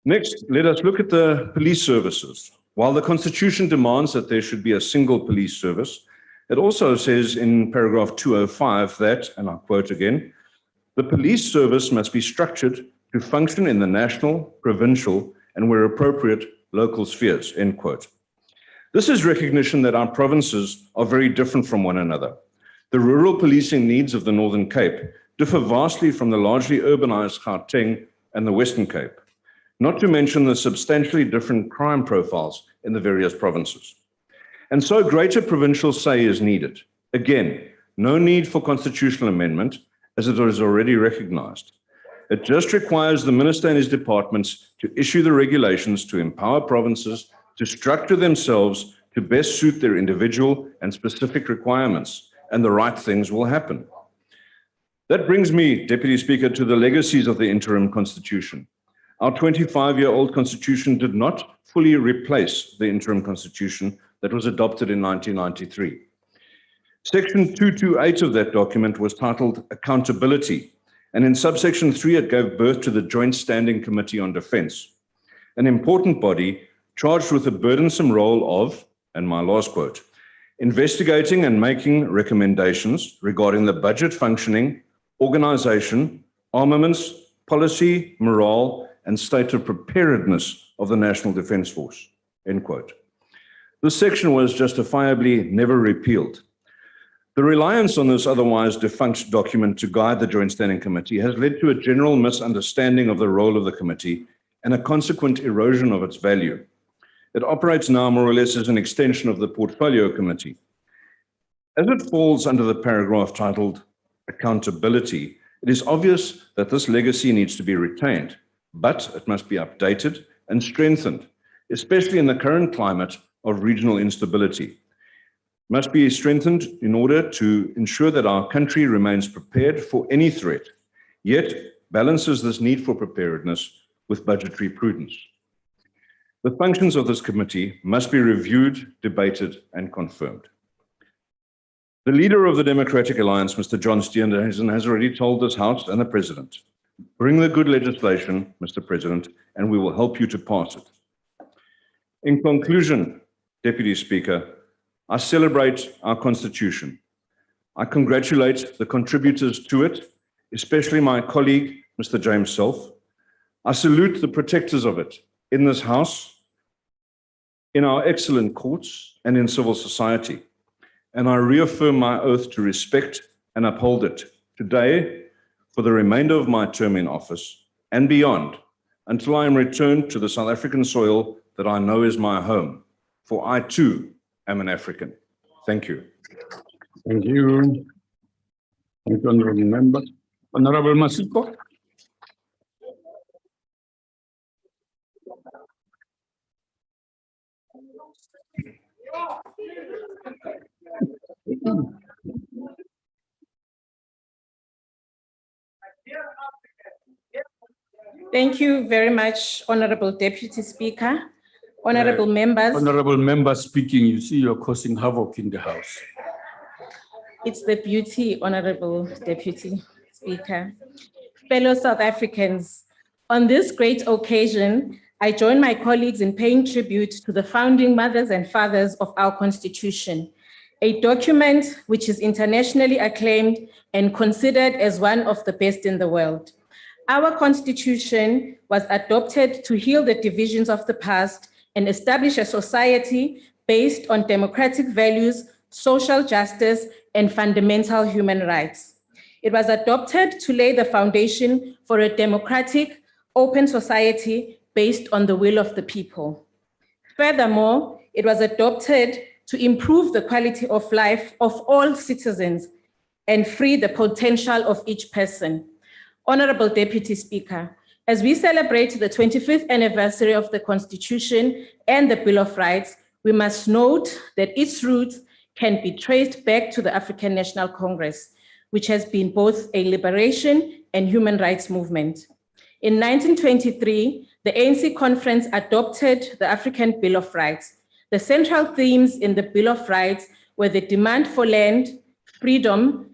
Next, let us look at the police services. While the Constitution demands that there should be a single police service, it also says in paragraph 205 that, and I quote again, the police service must be structured to function in the national, provincial, and where appropriate, local spheres, end quote. This is recognition that our provinces are very different from one another. The rural policing needs of the Northern Cape differ vastly from the largely urbanized Gauteng and the Western Cape, not to mention the substantially different crime profiles in the various provinces. And so greater provincial say is needed. Again, no need for constitutional amendment, as it is already recognized. It just requires the minister and his departments to issue the regulations to empower provinces to structure themselves to best suit their individual and specific requirements, and the right things will happen. That brings me, Deputy Speaker, to the legacies of the interim constitution. Our 25-year-old constitution did not fully replace the interim constitution that was adopted in 1993. Section 228 of that document was titled Accountability, and in subsection 3 it gave birth to the Joint Standing Committee on Defense, an important body charged with the burdensome role of, and my last quote, investigating and making recommendations regarding the budget functioning, organization, armaments, policy, morale, and state of preparedness of the National Defence Force, end quote. This section was justifiably never repealed. The reliance on this otherwise defunct document to guide the Joint Standing Committee has led to a general misunderstanding of the role of the committee and a consequent erosion of its value. It operates now more or less as an extension of the Portfolio Committee. As it falls under the paragraph titled Accountability, it is obvious that this legacy needs to be retained, but it must be updated and strengthened, especially in the current climate of regional instability. Must be strengthened in order to ensure that our country remains prepared for any threat, yet balances this need for preparedness with budgetary prudence. The functions of this committee must be reviewed, debated, and confirmed. The leader of the Democratic Alliance, Mr. John Steenhuisen, has already told this House and the President, bring the good legislation, Mr. President, and we will help you to pass it. In conclusion, Deputy Speaker, I celebrate our Constitution. I congratulate the contributors to it, especially my colleague, Mr. James Self. I salute the protectors of it in this House, in our excellent courts, and in civil society. And I reaffirm my oath to respect and uphold it today for the remainder of my term in office and beyond, until I am returned to the South African soil that I know is my home, for I too am an African. Thank you. Thank you. Thank you, honorable member. Honorable Masiko. Thank you very much, Honorable Deputy Speaker, honorable members. Honorable member speaking, you see you're causing havoc in the House. It's the beauty, Honorable Deputy Speaker. Fellow South Africans, on this great occasion, I join my colleagues in paying tribute to the founding mothers and fathers of our Constitution, a document which is internationally acclaimed and considered as one of the best in the world. Our Constitution was adopted to heal the divisions of the past and establish a society based on democratic values, social justice, and fundamental human rights. It was adopted to lay the foundation for a democratic, open society based on the will of the people. Furthermore, it was adopted to improve the quality of life of all citizens and free the potential of each person. Honorable Deputy Speaker, as we celebrate the 25th anniversary of the Constitution and the Bill of Rights, we must note that its roots can be traced back to the African National Congress, which has been both a liberation and human rights movement. In 1923, the ANC conference adopted the African Bill of Rights. The central themes in the Bill of Rights were the demand for land, freedom,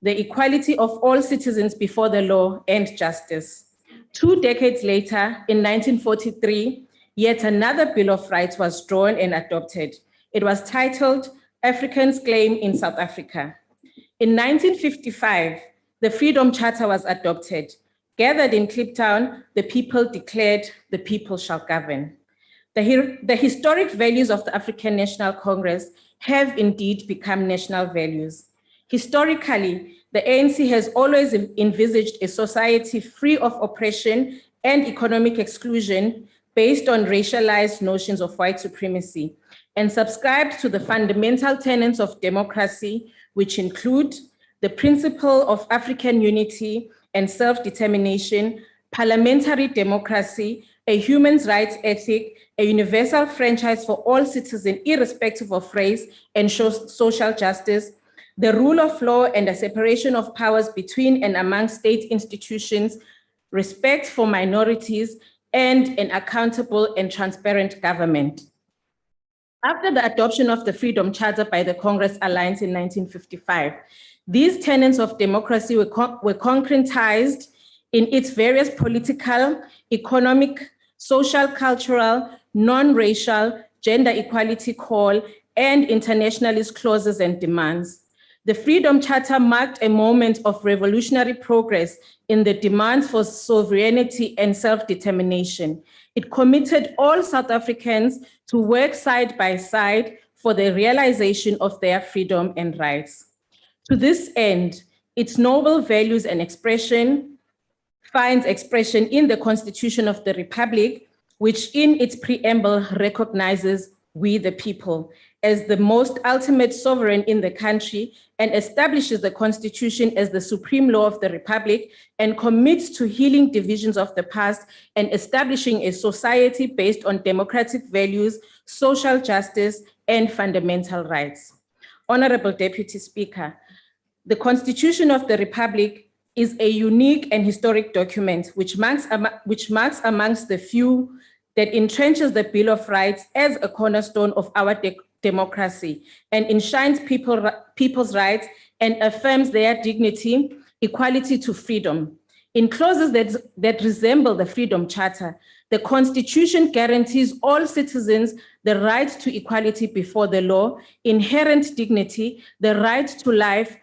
the equality of all citizens before the law, and justice. 2 decades later, in 1943, yet another Bill of Rights was drawn and adopted. It was titled Africans' Claim in South Africa. In 1955, the Freedom Charter was adopted. Gathered in Kliptown, the people declared, the people shall govern. The historic values of the African National Congress have indeed become national values. Historically, the ANC has always envisaged a society free of oppression and economic exclusion based on racialized notions of white supremacy, and subscribed to the fundamental tenets of democracy, which include the principle of African unity and self-determination, parliamentary democracy, a human rights ethic, a universal franchise for all citizens irrespective of race, and social justice, the rule of law and the separation of powers between and among state institutions, respect for minorities, and an accountable and transparent government. After the adoption of the Freedom Charter by the Congress Alliance in 1955, these tenets of democracy were concretized in its various political, economic, social, cultural, non-racial, gender equality call, and internationalist clauses and demands. The Freedom Charter marked a moment of revolutionary progress in the demands for sovereignty and self-determination. It committed all South Africans to work side by side for the realization of their freedom and rights. To this end, its noble values and expression finds expression in the Constitution of the Republic, which in its preamble recognizes we the people as the most ultimate sovereign in the country and establishes the Constitution as the supreme law of the Republic and commits to healing divisions of the past and establishing a society based on democratic values, social justice, and fundamental rights. Honorable Deputy Speaker, the Constitution of the Republic is a unique and historic document which marks amongst the few that entrenches the Bill of Rights as a cornerstone of our democracy and enshrines people's rights and affirms their dignity, equality to freedom. In clauses that resemble the Freedom Charter, the Constitution guarantees all citizens the right to equality before the law, inherent dignity, the right to life,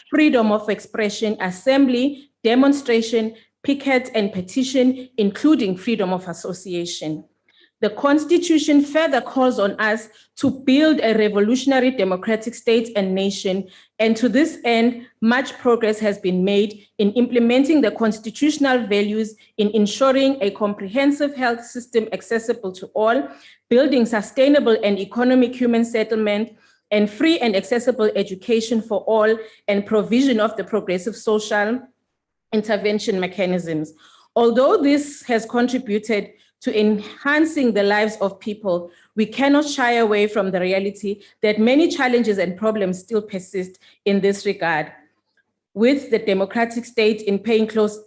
freedom of expression, assembly, demonstration, picket, and petition, including freedom of association. The Constitution further calls on us to build a revolutionary democratic state and nation, and to this end, much progress has been made in implementing the constitutional values in ensuring a comprehensive health system accessible to all, building sustainable and economic human settlement, and free and accessible education for all, and provision of the progressive social intervention mechanisms. Although this has contributed to enhancing the lives of people, we cannot shy away from the reality that many challenges and problems still persist in this regard, with the democratic state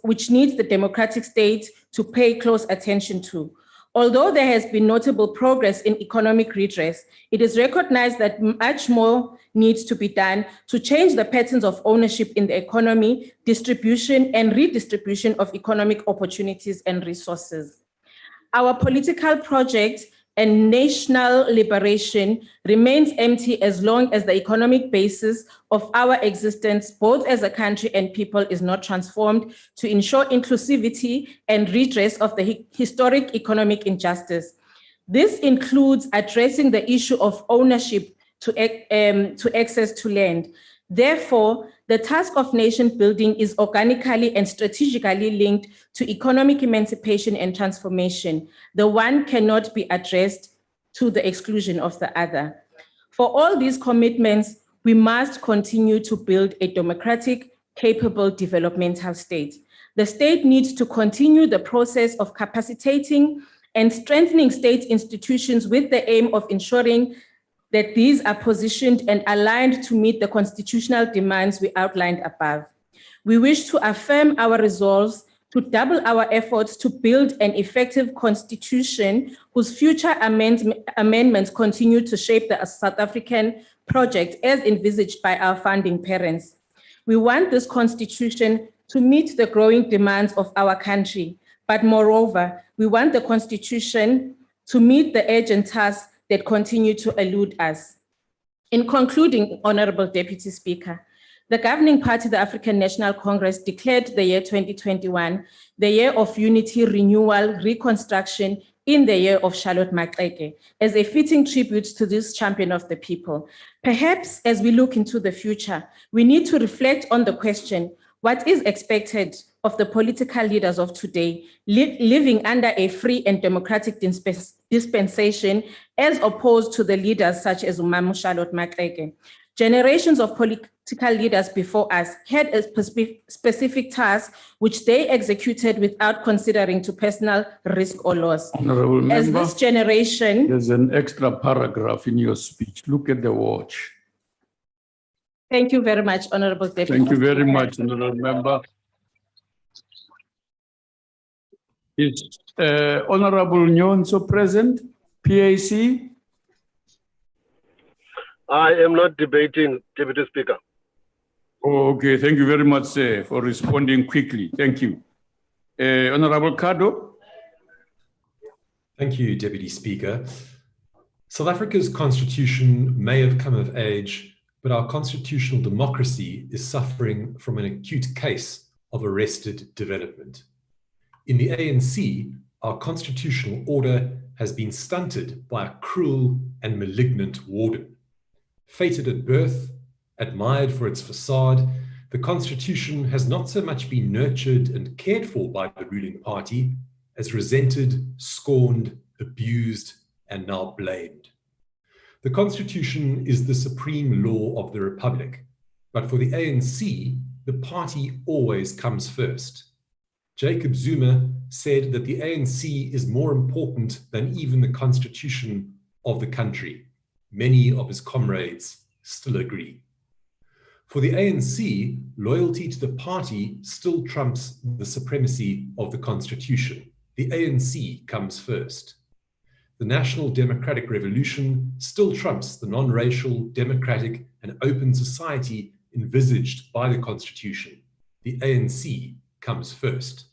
which needs the democratic state to pay close attention to. Although there has been notable progress in economic redress, it is recognized that much more needs to be done to change the patterns of ownership in the economy, distribution and redistribution of economic opportunities and resources. Our political project and national liberation remains empty as long as the economic basis of our existence, both as a country and people, is not transformed to ensure inclusivity and redress of the historic economic injustice. This includes addressing the issue of ownership to access to land. Therefore, the task of nation building is organically and strategically linked to economic emancipation and transformation. The one cannot be addressed to the exclusion of the other. For all these commitments, we must continue to build a democratic, capable developmental state. The state needs to continue the process of capacitating and strengthening state institutions with the aim of ensuring that these are positioned and aligned to meet the constitutional demands we outlined above. We wish to affirm our resolves to double our efforts to build an effective constitution whose future amendments continue to shape the South African project as envisaged by our founding parents. We want this constitution to meet the growing demands of our country, but moreover, we want the constitution to meet the urgent tasks that continue to elude us. In concluding, Honorable Deputy Speaker, the governing party, the African National Congress, declared the year 2021 the year of unity, renewal, reconstruction in the year of Charlotte Maxeke as a fitting tribute to this champion of the people. Perhaps as we look into the future, we need to reflect on the question, what is expected of the political leaders of today, living under a free and democratic dispensation, as opposed to the leaders such as Umamu Charlotte Maxeke? Generations of political leaders before us had a specific task which they executed without considering to personal risk or loss. Honorable As Member, this generation, there's an extra paragraph in your speech. Look at the watch. thank you very much, Honorable Deputy. Thank you very much, Honorable Member. Is Honorable Nyonso present? PAC? I am not debating, Deputy Speaker. Okay, thank you very much, sir, for responding quickly. Thank you. Honorable Kado? Thank you, Deputy Speaker. South Africa's constitution may have come of age, but our constitutional democracy is suffering from an acute case of arrested development. In the ANC, our constitutional order has been stunted by a cruel and malignant warden. Fated at birth, admired for its facade, the constitution has not so much been nurtured and cared for by the ruling party as resented, scorned, abused, and now blamed. The constitution is the supreme law of the republic, but for the ANC, the party always comes first. Jacob Zuma said that the ANC is more important than even the constitution of the country. Many of his comrades still agree. For the ANC, loyalty to the party still trumps the supremacy of the constitution. The ANC comes first. The National Democratic Revolution still trumps the non-racial, democratic, and open society envisaged by the constitution. The ANC comes first.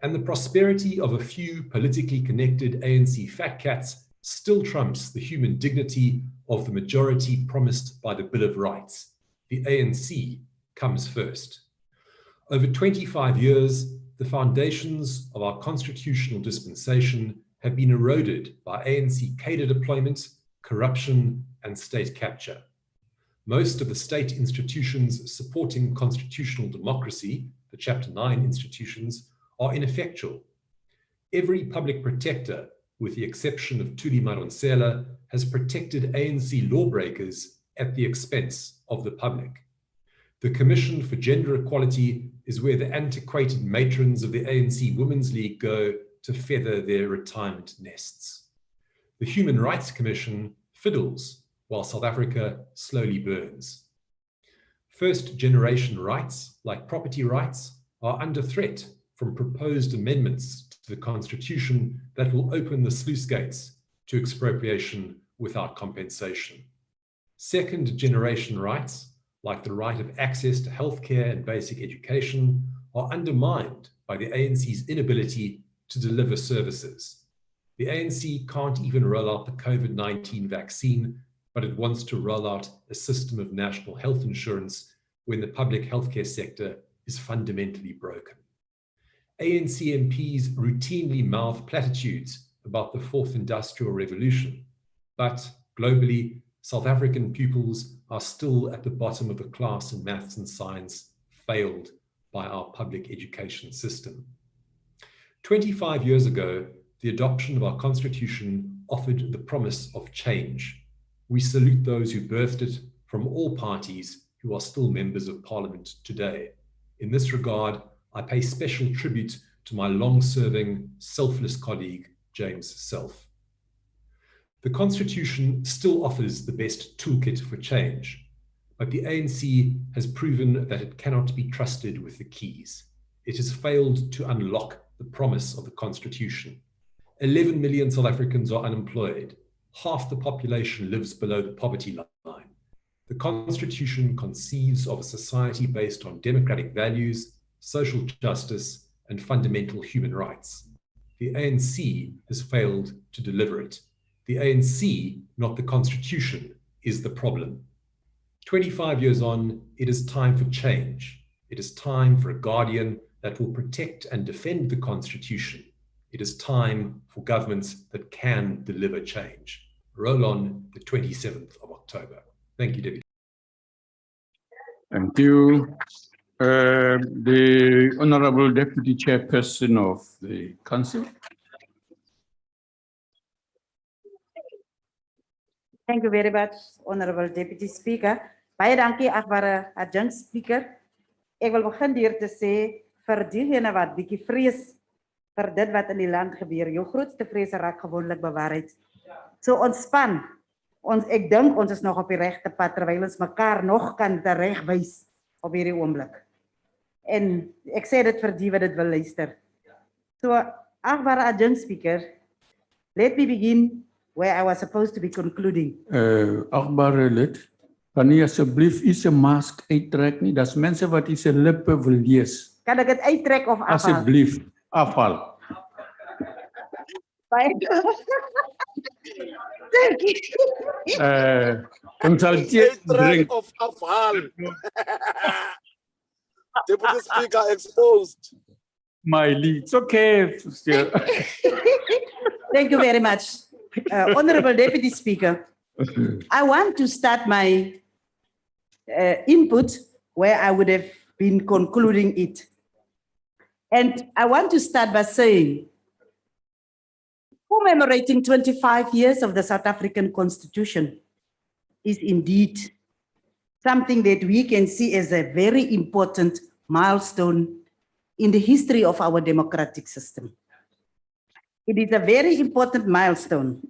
And the prosperity of a few politically connected ANC fat cats still trumps the human dignity of the majority promised by the Bill of Rights. The ANC comes first. Over 25 years, the foundations of our constitutional dispensation have been eroded by ANC cadre deployment, corruption, and state capture. Most of the state institutions supporting constitutional democracy, the Chapter 9 institutions, are ineffectual. Every public protector, with the exception of Thuli Madonsela, has protected ANC lawbreakers at the expense of the public. The Commission for Gender Equality is where the antiquated matrons of the ANC Women's League go to feather their retirement nests. The Human Rights Commission fiddles while South Africa slowly burns. First-generation rights, like property rights, are under threat from proposed amendments to the Constitution that will open the sluice gates to expropriation without compensation. Second-generation rights, like the right of access to healthcare and basic education, are undermined by the ANC's inability to deliver services. The ANC can't even roll out the COVID-19 vaccine, but it wants to roll out a system of national health insurance when the public healthcare sector is fundamentally broken. ANC MPs routinely mouth platitudes about the fourth industrial revolution, but globally, South African pupils are still at the bottom of the class in maths and science, failed by our public education system. 25 years ago, the adoption of our constitution offered the promise of change. We salute those who birthed it from all parties who are still members of parliament today. In this regard, I pay special tribute to my long-serving, selfless colleague, James Self. The Constitution still offers the best toolkit for change, but the ANC has proven that it cannot be trusted with the keys. It has failed to unlock the promise of the Constitution. 11 million South Africans are unemployed. Half the population lives below the poverty line. The Constitution conceives of a society based on democratic values, social justice, and fundamental human rights. The ANC has failed to deliver it. The ANC, not the Constitution, is the problem. 25 years on, it is time for change. It is time for a guardian that will protect and defend the Constitution. It is time for governments that can deliver change. Roll on the 27th of October. Thank you, Deputy. Thank you. The Honorable Deputy Chairperson of the Council. Thank you very much, Honorable Deputy Speaker. Baie dankie, agbare adjunct speaker. Ek wil begin deur te sê vir diegene wat bietjie vrees vir dit wat in die land gebeur. Jou grootste vrese raak gewoonlik bewaarheid. So ontspan. Ek dink ons is nog op die regte pad terwyl ons mekaar nog kan teregwys op hierdie oomblik. En ek sê dit vir die wat dit wil luister. So, agbare adjunct speaker, let me begin where I was supposed to be concluding. Agbare lid, kan jy asseblief u se mask uittrek nie? Daar's mense wat u se lippe wil lees. Kan ek dit uittrek of afhaal? Asseblief, afhaal. Thank you. Drink. Of Afal. Deputy Speaker exposed. Miley, it's okay. Still. Thank you very much. Honorable Deputy Speaker, I want to start my input where I would have been concluding it. And I want to start by saying, commemorating 25 years of the South African Constitution is indeed something that we can see as a very important milestone in the history of our democratic system. It is a very important milestone.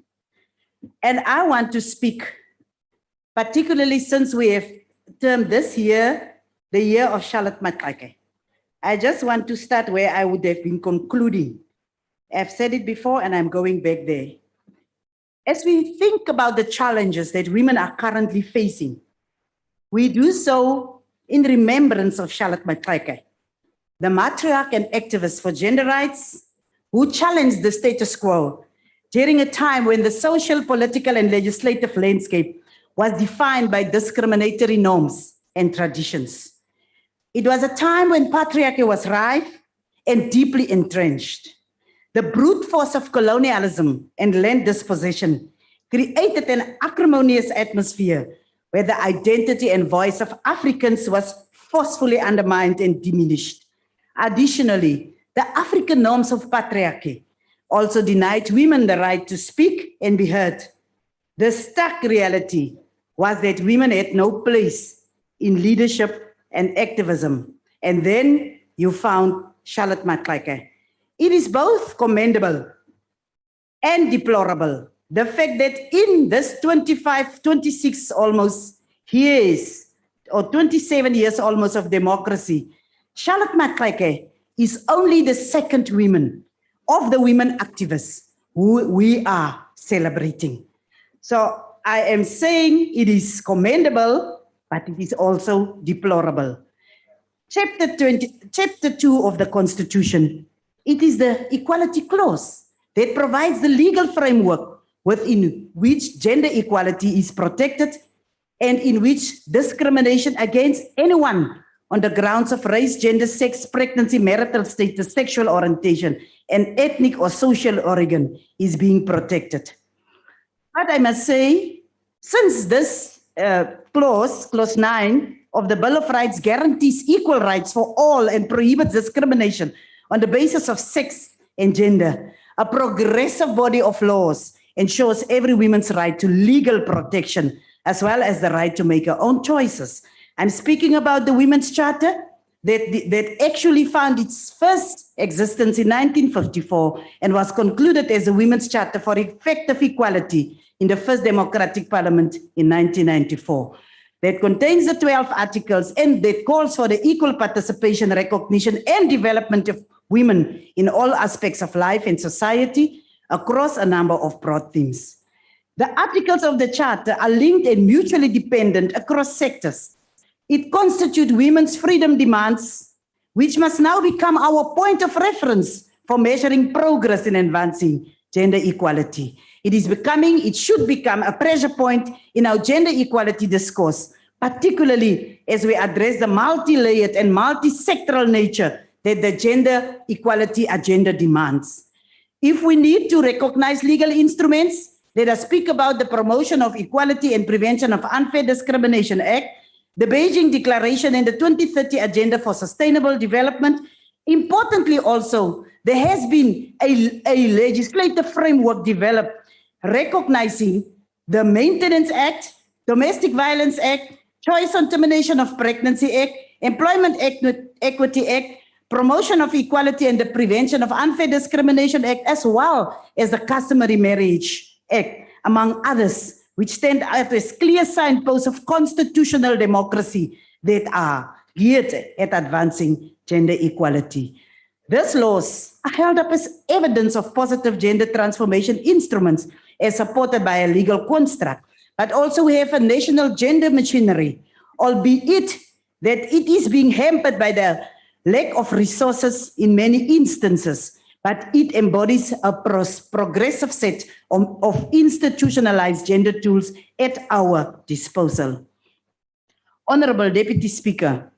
And I want to speak, particularly since we have termed this year the year of Charlotte Maxeke. I just want to start where I would have been concluding. I've said it before and I'm going back there. As we think about the challenges that women are currently facing, we do so in remembrance of Charlotte Maxeke, the matriarch and activist for gender rights, who challenged the status quo during a time when the social, political, and legislative landscape was defined by discriminatory norms and traditions. It was a time when patriarchy was rife and deeply entrenched. The brute force of colonialism and land dispossession created an acrimonious atmosphere where the identity and voice of Africans was forcefully undermined and diminished. Additionally, the African norms of patriarchy also denied women the right to speak and be heard. The stark reality was that women had no place in leadership and activism. And then you found Charlotte Maxeke. It is both commendable and deplorable. The fact that in this 26 almost years, or 27 years almost of democracy, Charlotte Maxeke is only the second woman of the women activists who we are celebrating. So I am saying it is commendable, but it is also deplorable. Chapter 2 of the Constitution, it is the equality clause that provides the legal framework within which gender equality is protected and in which discrimination against anyone on the grounds of race, gender, sex, pregnancy, marital status, sexual orientation, and ethnic or social origin is being protected. But I must say, since this clause 9 of the Bill of Rights guarantees equal rights for all and prohibits discrimination on the basis of sex and gender, a progressive body of laws ensures every woman's right to legal protection as well as the right to make her own choices. I'm speaking about the Women's Charter that actually found its first existence in 1954 and was concluded as a Women's Charter for Effective Equality in the first Democratic Parliament in 1994. That contains the 12 articles and that calls for the equal participation, recognition, and development of women in all aspects of life and society across a number of broad themes. The articles of the Charter are linked and mutually dependent across sectors. It constitutes women's freedom demands, which must now become our point of reference for measuring progress in advancing gender equality. It should become a pressure point in our gender equality discourse, particularly as we address the multi-layered and multi-sectoral nature that the gender equality agenda demands. If we need to recognize legal instruments, let us speak about the Promotion of Equality and Prevention of Unfair Discrimination Act, the Beijing Declaration, and the 2030 Agenda for Sustainable Development. Importantly also, there has been a legislative framework developed recognizing the Maintenance Act, Domestic Violence Act, Choice on Termination of Pregnancy Act, Employment Equity Act, Promotion of Equality and the Prevention of Unfair Discrimination Act, as well as the Customary Marriage Act, among others, which stand out as clear signposts of constitutional democracy that are geared at advancing gender equality. These laws are held up as evidence of positive gender transformation instruments as supported by a legal construct, but also we have a national gender machinery, albeit that it is being hampered by the lack of resources in many instances, but it embodies a progressive set of institutionalized gender tools at our disposal. Honorable Deputy Speaker,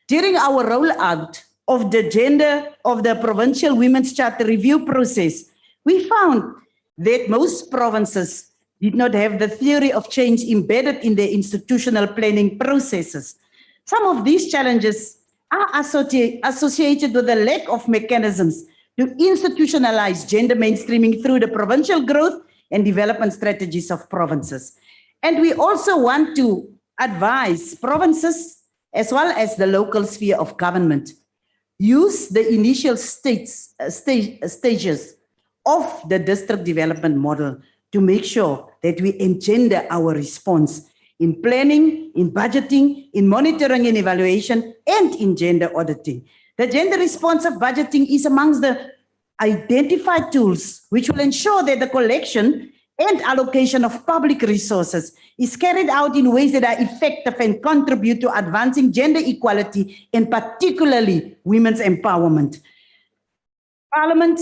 during our rollout of the Provincial Women's Charter review process, we found that most provinces did not have the theory of change embedded in their institutional planning processes. Some of these challenges are associated with the lack of mechanisms to institutionalize gender mainstreaming through the provincial growth and development strategies of provinces. And we also want to advise provinces as well as the local sphere of government use the initial stages of the district development model to make sure that we engender our response in planning, in budgeting, in monitoring and evaluation, and in gender auditing. The gender responsive budgeting is amongst the identified tools which will ensure that the collection and allocation of public resources is carried out in ways that are effective and contribute to advancing gender equality and particularly women's empowerment. Parliament,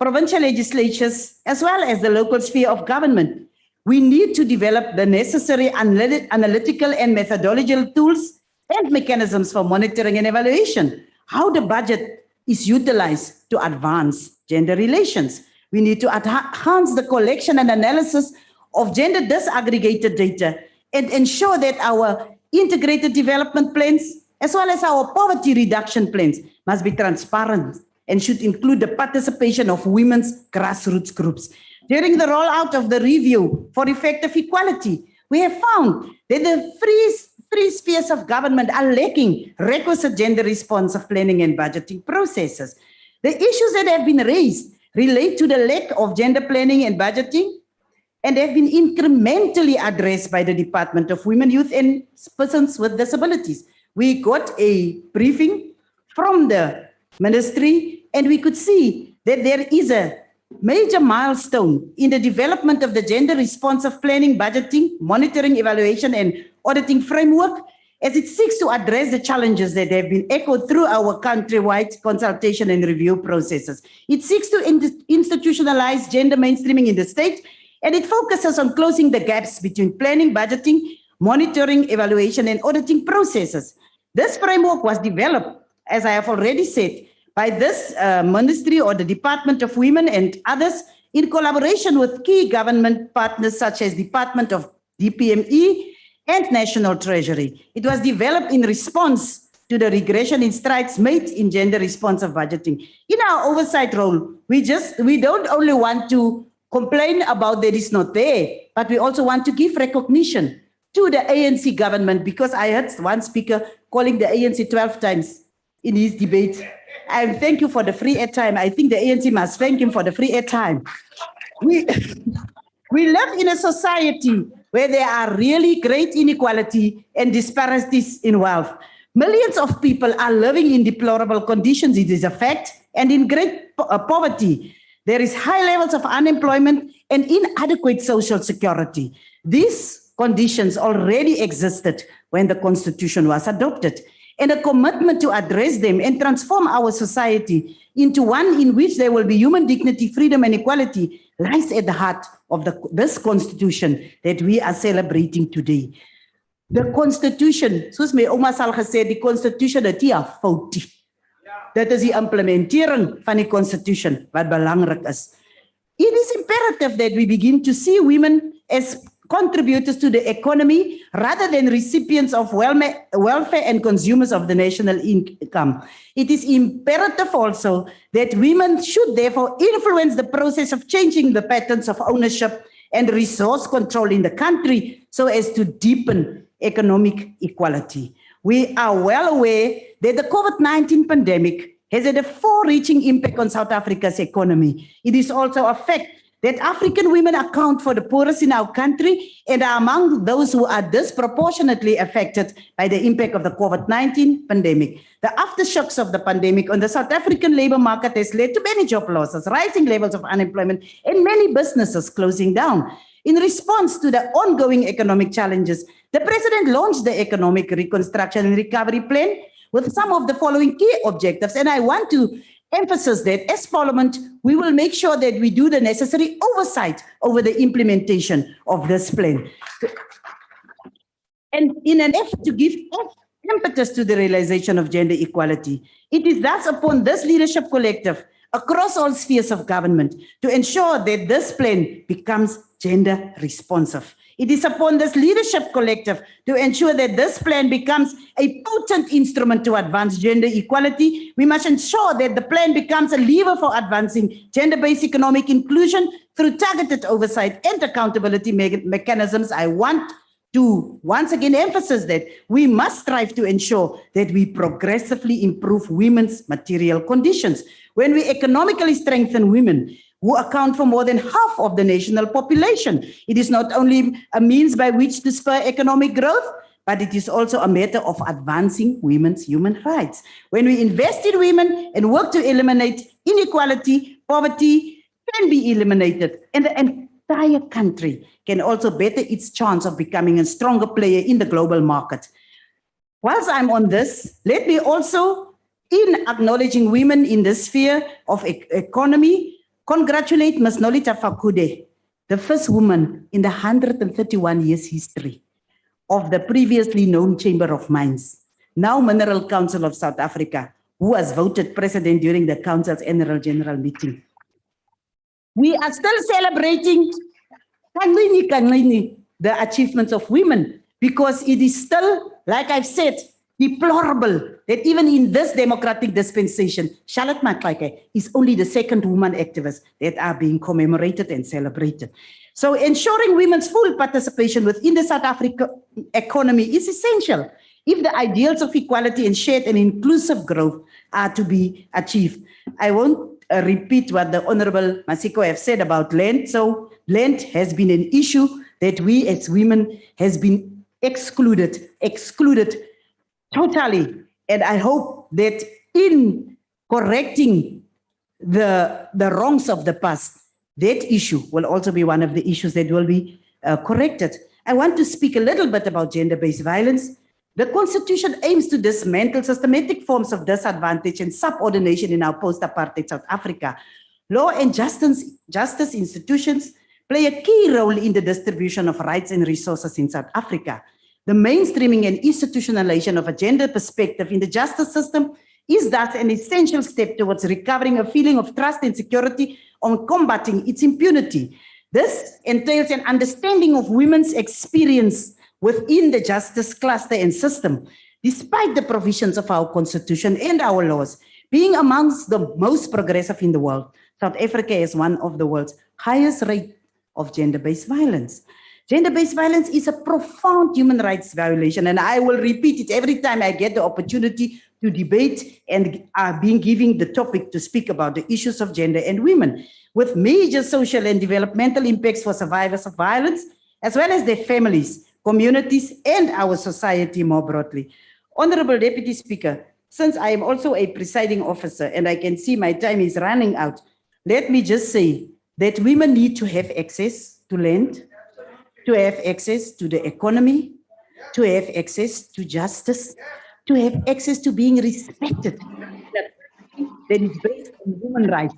provincial legislatures, as well as the local sphere of government, we need to develop the necessary analytical and methodological tools and mechanisms for monitoring and evaluation, how the budget is utilized to advance gender relations. We need to enhance the collection and analysis of gender disaggregated data and ensure that our integrated development plans, as well as our poverty reduction plans, must be transparent and should include the participation of women's grassroots groups. During the rollout of the review for effective equality, we have found that the three spheres of government are lacking requisite gender responsive planning and budgeting processes. The issues that have been raised relate to the lack of gender planning and budgeting and have been incrementally addressed by the Department of Women, Youth and Persons with Disabilities. We got a briefing from the ministry and we could see that there is a major milestone in the development of the gender responsive planning, budgeting, monitoring, evaluation and auditing framework as it seeks to address the challenges that have been echoed through our countrywide consultation and review processes. It seeks to institutionalize gender mainstreaming in the state, and it focuses on closing the gaps between planning, budgeting, monitoring, evaluation, and auditing processes. This framework was developed, as I have already said, by this ministry or the Department of Women and others in collaboration with key government partners such as Department of DPME and National Treasury. It was developed in response to the regression in strides made in gender responsive budgeting. In our oversight role, we don't only want to complain about that it's not there, but we also want to give recognition to the ANC government, because I heard one speaker calling the ANC 12 times in his debate. And thank you for the free airtime. I think the ANC must thank him for the free airtime. We live in a society where there are really great inequality and disparities in wealth. Millions of people are living in deplorable conditions, it is a fact, and in great poverty. There is high levels of unemployment and inadequate social security. These conditions already existed when the Constitution was adopted, and a commitment to address them and transform our society into one in which there will be human dignity, freedom, and equality lies at the heart of this Constitution that we are celebrating today. The Constitution, soos my oma sal gesê, die Constitution het nie 'n fout nie. Dit is die implementering van die Constitution wat belangrik is. It is imperative that we begin to see women as contributors to the economy rather than recipients of welfare and consumers of the national income. It is imperative also that women should therefore influence the process of changing the patterns of ownership and resource control in the country so as to deepen economic equality. We are well aware that the COVID-19 pandemic has had a far-reaching impact on South Africa's economy. It is also a fact that African women account for the poorest in our country and are among those who are disproportionately affected by the impact of the COVID-19 pandemic. The aftershocks of the pandemic on the South African labor market has led to many job losses, rising levels of unemployment, and many businesses closing down. In response to the ongoing economic challenges, the President launched the Economic Reconstruction and Recovery Plan with some of the following key objectives, and I want to emphasis that as Parliament, we will make sure that we do the necessary oversight over the implementation of this plan. And in an effort to give impetus to the realization of gender equality, it is thus upon this leadership collective across all spheres of government to ensure that this plan becomes gender responsive. It is upon this leadership collective to ensure that this plan becomes a potent instrument to advance gender equality. We must ensure that the plan becomes a lever for advancing gender-based economic inclusion through targeted oversight and accountability mechanisms. I want to once again emphasize that we must strive to ensure that we progressively improve women's material conditions. When we economically strengthen women, who account for more than half of the national population, it is not only a means by which to spur economic growth, but it is also a matter of advancing women's human rights. When we invest in women and work to eliminate inequality, poverty can be eliminated, and the entire country can also better its chance of becoming a stronger player in the global market. Whilst I'm on this, let me also, in acknowledging women in the sphere of economy, congratulate Ms. Nolita Fakude, the first woman in the 131 years history of the previously known Chamber of Mines, now Mineral Council of South Africa, who was voted president during the council's annual general meeting. We are still celebrating the achievements of women because it is still, like I've said, deplorable that even in this democratic dispensation, Charlotte Maxeke is only the second woman activist that are being commemorated and celebrated. So ensuring women's full participation within the South African economy is essential if the ideals of equality and shared and inclusive growth are to be achieved. I won't repeat what the Honorable Masiko have said about land. So land has been an issue that we as women has been excluded totally. And I hope that in correcting the wrongs of the past, that issue will also be one of the issues that will be corrected. I want to speak a little bit about gender-based violence. The Constitution aims to dismantle systematic forms of disadvantage and subordination in our post-apartheid South Africa. Law and justice institutions play a key role in the distribution of rights and resources in South Africa. The mainstreaming and institutionalization of a gender perspective in the justice system is thus an essential step towards recovering a feeling of trust and security on combating its impunity. This entails an understanding of women's experience within the justice cluster and system. Despite the provisions of our constitution and our laws being amongst the most progressive in the world, South Africa has one of the world's highest rate of gender-based violence. Gender-based violence is a profound human rights violation, and I will repeat it every time I get the opportunity to debate and are being given the topic to speak about the issues of gender and women, with major social and developmental impacts for survivors of violence, as well as their families, communities, and our society more broadly. Honorable Deputy Speaker, since I am also a presiding officer and I can see my time is running out, let me just say that women need to have access to land, to have access to the economy, to have access to justice, to have access to being respected. That is based on human rights.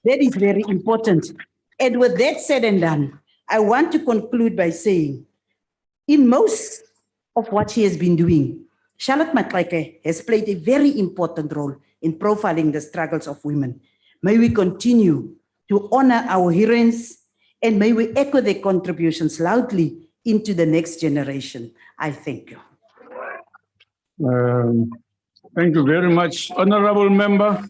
That is very important. And with that said and done, I want to conclude by saying, in most of what she has been doing, Charlotte Maxeke has played a very important role in profiling the struggles of women. May we continue to honor our heroines, and may we echo their contributions loudly into the next generation. I thank you. Thank you very much, Honorable Member.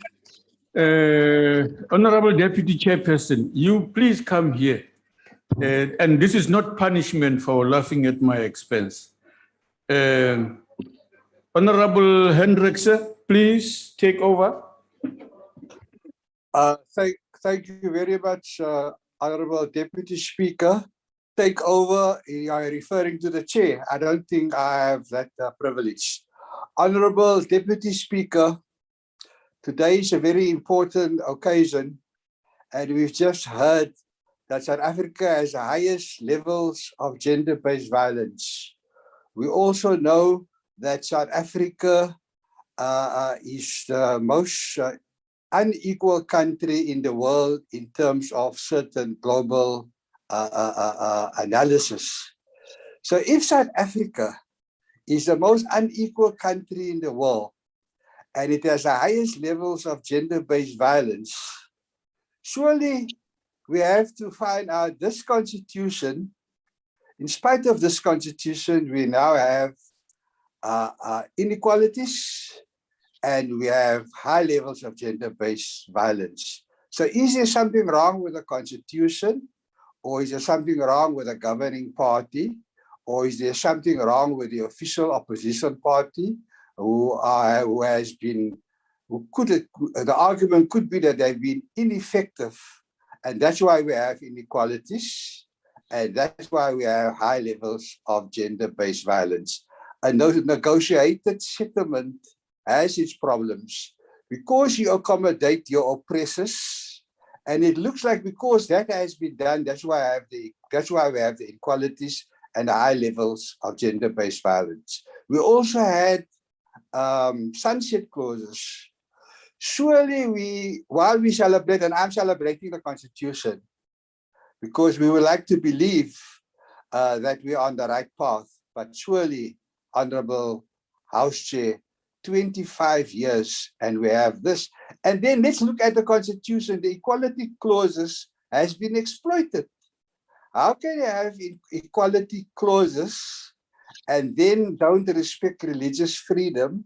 Honorable Deputy Chairperson, you please come here. And this is not punishment for laughing at my expense. Honorable Hendricks, please take over. Thank you very much, Honorable Deputy Speaker. Take over, you are referring to the chair. I don't think I have that privilege. Honorable Deputy Speaker, today is a very important occasion, and we've just heard that South Africa has the highest levels of gender-based violence. We also know that South Africa is the most unequal country in the world in terms of certain global analysis. So if South Africa is the most unequal country in the world, and it has the highest levels of gender-based violence, surely we have to find out this constitution. In spite of this constitution, we now have inequalities, and we have high levels of gender-based violence. So is there something wrong with the constitution? Or is there something wrong with the governing party? Or is there something wrong with the official opposition party the argument could be that they've been ineffective, and that's why we have inequalities, and that's why we have high levels of gender-based violence. A negotiated settlement has its problems because you accommodate your oppressors, and it looks like because that has been done, that's why we have the inequalities and the high levels of gender-based violence. We also had sunset clauses. Surely while we celebrate, and I'm celebrating the Constitution, because we would like to believe that we are on the right path, but surely, Honorable House Chair, 25 years and we have this. And then let's look at the Constitution. The equality clauses has been exploited. How can you have equality clauses and then don't respect religious freedom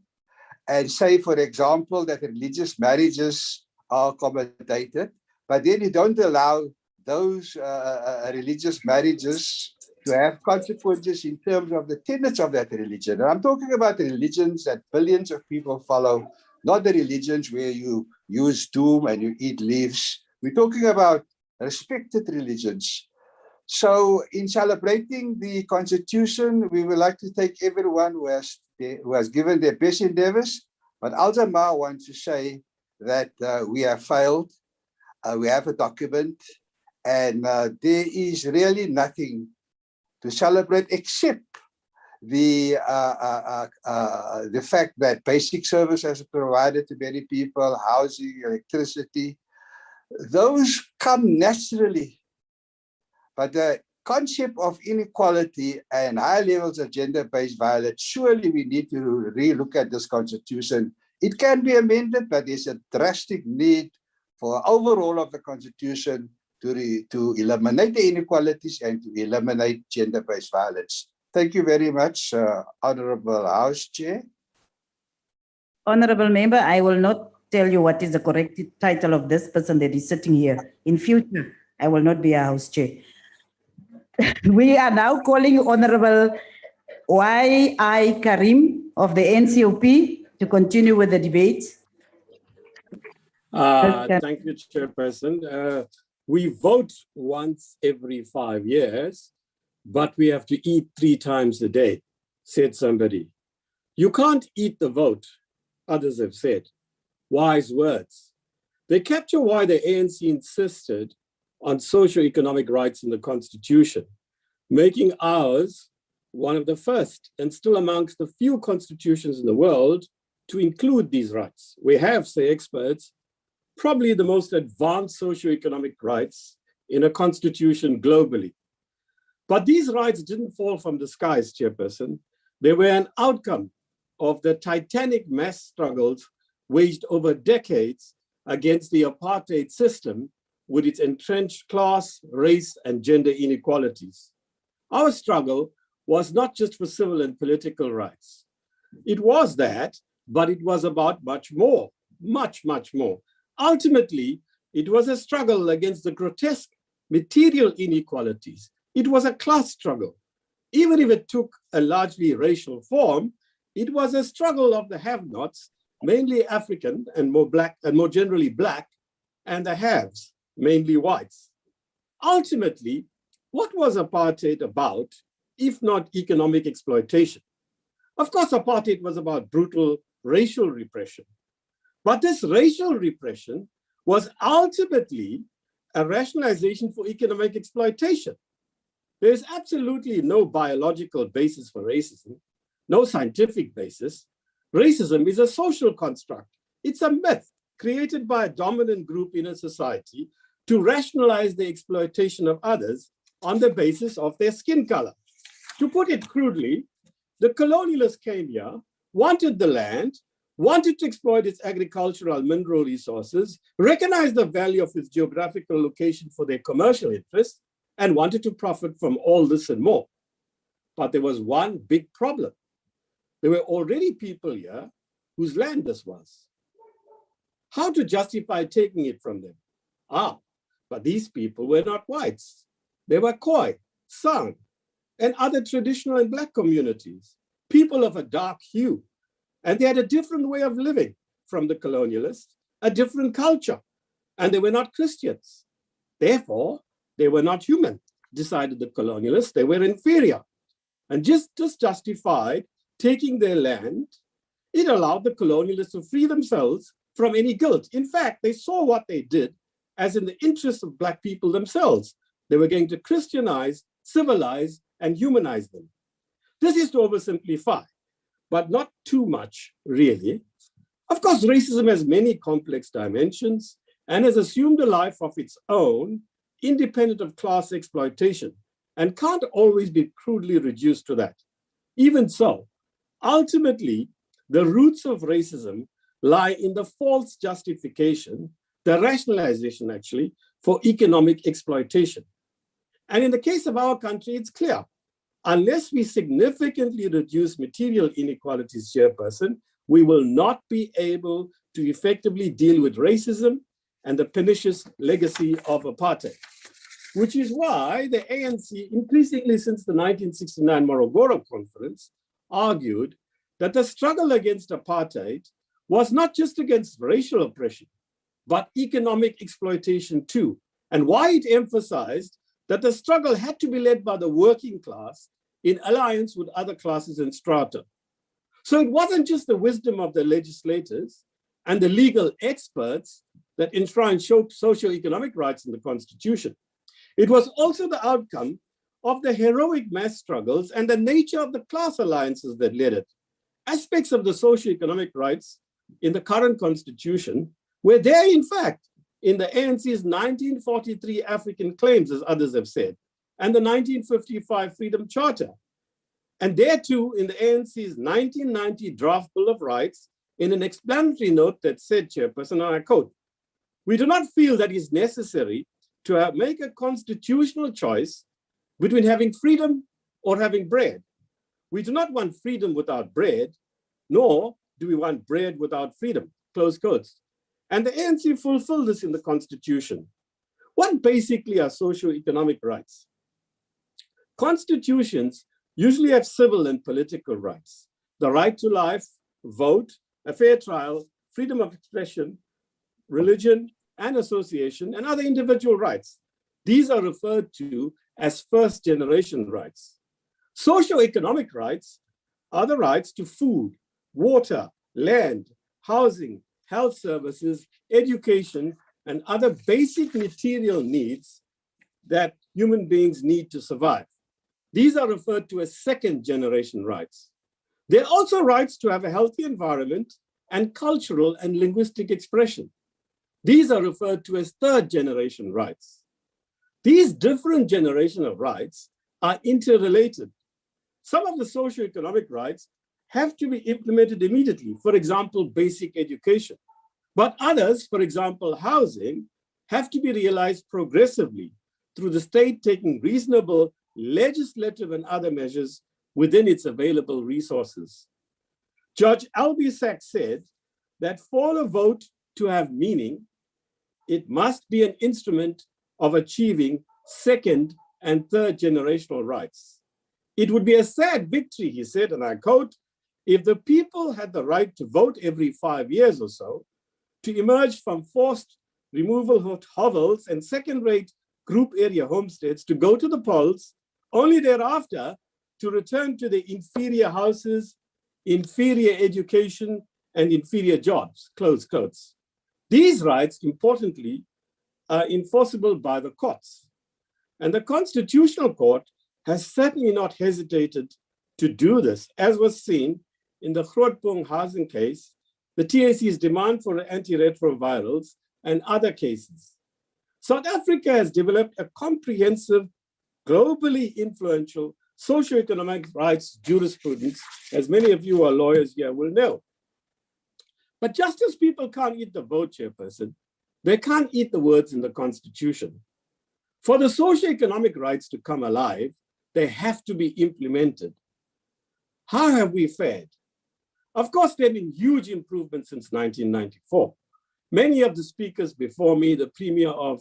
and say, for example, that religious marriages are accommodated, but then you don't allow those religious marriages to have consequences in terms of the tenets of that religion. And I'm talking about the religions that billions of people follow, not the religions where you use doom and you eat leaves. We're talking about respected religions. So in celebrating the Constitution, we would like to thank everyone who has given their best endeavors. But Alzama wants to say that we have failed. We have a document, and there is really nothing to celebrate except the fact that basic services are provided to many people, housing, electricity. Those come naturally. But the concept of inequality and high levels of gender-based violence, surely we need to re-look at this Constitution. It can be amended, but there's a drastic need for overall of the Constitution to eliminate the inequalities and to eliminate gender-based violence. Thank you very much, Honorable House Chair. Honorable Member, I will not tell you what is the correct title of this person that is sitting here. In future, I will not be a House Chair. We are now calling Honorable Y.I. Karim of the NCOP to continue with the debate. Thank you, Chairperson. We vote once every 5 years, but we have to eat 3 times a day, said somebody. You can't eat the vote, others have said. Wise words. They capture why the ANC insisted on socio-economic rights in the Constitution, making ours one of the first and still amongst the few constitutions in the world to include these rights. We have, say experts, probably the most advanced socio-economic rights in a constitution globally. But these rights didn't fall from the skies, Chairperson. They were an outcome of the titanic mass struggles waged over decades against the apartheid system with its entrenched class, race, and gender inequalities. Our struggle was not just for civil and political rights. It was that, but it was about much more, much, much more. Ultimately, it was a struggle against the grotesque material inequalities. It was a class struggle. Even if it took a largely racial form, it was a struggle of the have-nots, mainly African and more black, and more generally black, and the haves, mainly whites. Ultimately, what was apartheid about, if not economic exploitation? Of course, apartheid was about brutal racial repression. But this racial repression was ultimately a rationalization for economic exploitation. There is absolutely no biological basis for racism, no scientific basis. Racism is a social construct. It's a myth created by a dominant group in a society to rationalize the exploitation of others on the basis of their skin color. To put it crudely, the colonialists came here, wanted the land, wanted to exploit its agricultural mineral resources, recognized the value of its geographical location for their commercial interests, and wanted to profit from all this and more. But there was one big problem. There were already people here whose land this was. How to justify taking it from them? But these people were not whites. They were Khoi, San, and other traditional and Black communities, people of a dark hue. And they had a different way of living from the colonialists, a different culture, and they were not Christians. Therefore, they were not human, decided the colonialists. They were inferior. And just justified taking their land, it allowed the colonialists to free themselves from any guilt. In fact, they saw what they did as in the interest of Black people themselves. They were going to Christianize, civilize, and humanize them. This is to oversimplify, but not too much, really. Of course, racism has many complex dimensions and has assumed a life of its own, independent of class exploitation, and can't always be crudely reduced to that. Even so, ultimately, the roots of racism lie in the false justification, the rationalization actually, for economic exploitation. And in the case of our country, it's clear. Unless we significantly reduce material inequalities, Chairperson, we will not be able to effectively deal with racism and the pernicious legacy of apartheid. Which is why the ANC, increasingly since the 1969 Morogoro Conference, argued that the struggle against apartheid was not just against racial oppression, but economic exploitation too, and why it emphasized that the struggle had to be led by the working class in alliance with other classes and strata. So it wasn't just the wisdom of the legislators and the legal experts that enshrined socio-economic rights in the Constitution. It was also the outcome of the heroic mass struggles and the nature of the class alliances that led it. Aspects of the socio-economic rights in the current Constitution were there, in fact, in the ANC's 1943 African claims, as others have said, and the 1955 Freedom Charter. And there too, in the ANC's 1990 Draft Bill of Rights, in an explanatory note that said, Chairperson, and I quote, "We do not feel that it is necessary to make a constitutional choice between having freedom or having bread. We do not want freedom without bread, nor do we want bread without freedom," close quotes. And the ANC fulfilled this in the Constitution. What basically are socio-economic rights? Constitutions usually have civil and political rights. The right to life, vote, a fair trial, freedom of expression, religion and association, and other individual rights. These are referred to as first-generation rights. Socio-economic rights are the rights to food, water, land, housing, health services, education, and other basic material needs that human beings need to survive. These are referred to as second-generation rights. There are also rights to have a healthy environment and cultural and linguistic expression. These are referred to as third-generation rights. These different generations of rights are interrelated. Some of the socioeconomic rights have to be implemented immediately, for example, basic education. But others, for example, housing, have to be realized progressively through the state taking reasonable legislative and other measures within its available resources. Judge Albisac said that for a vote to have meaning, it must be an instrument of achieving second and third generational rights. It would be a sad victory, he said, and I quote, if the people had the right to vote every 5 years or so, to emerge from forced removal hovels and second-rate group area homesteads, to go to the polls, only thereafter to return to the inferior houses, inferior education, and inferior jobs, close quotes. These rights, importantly, are enforceable by the courts. And the Constitutional Court has certainly not hesitated to do this, as was seen in the Grootboom housing case the TAC's demand for antiretrovirals, and other cases. South Africa has developed a comprehensive, globally influential socioeconomic rights jurisprudence, as many of you who are lawyers here will know. But just as people can't eat the vote, Chairperson, they can't eat the words in the Constitution. For the socioeconomic rights to come alive, they have to be implemented. How have we fared? Of course, there have been huge improvements since 1994. Many of the speakers before me, the Premier of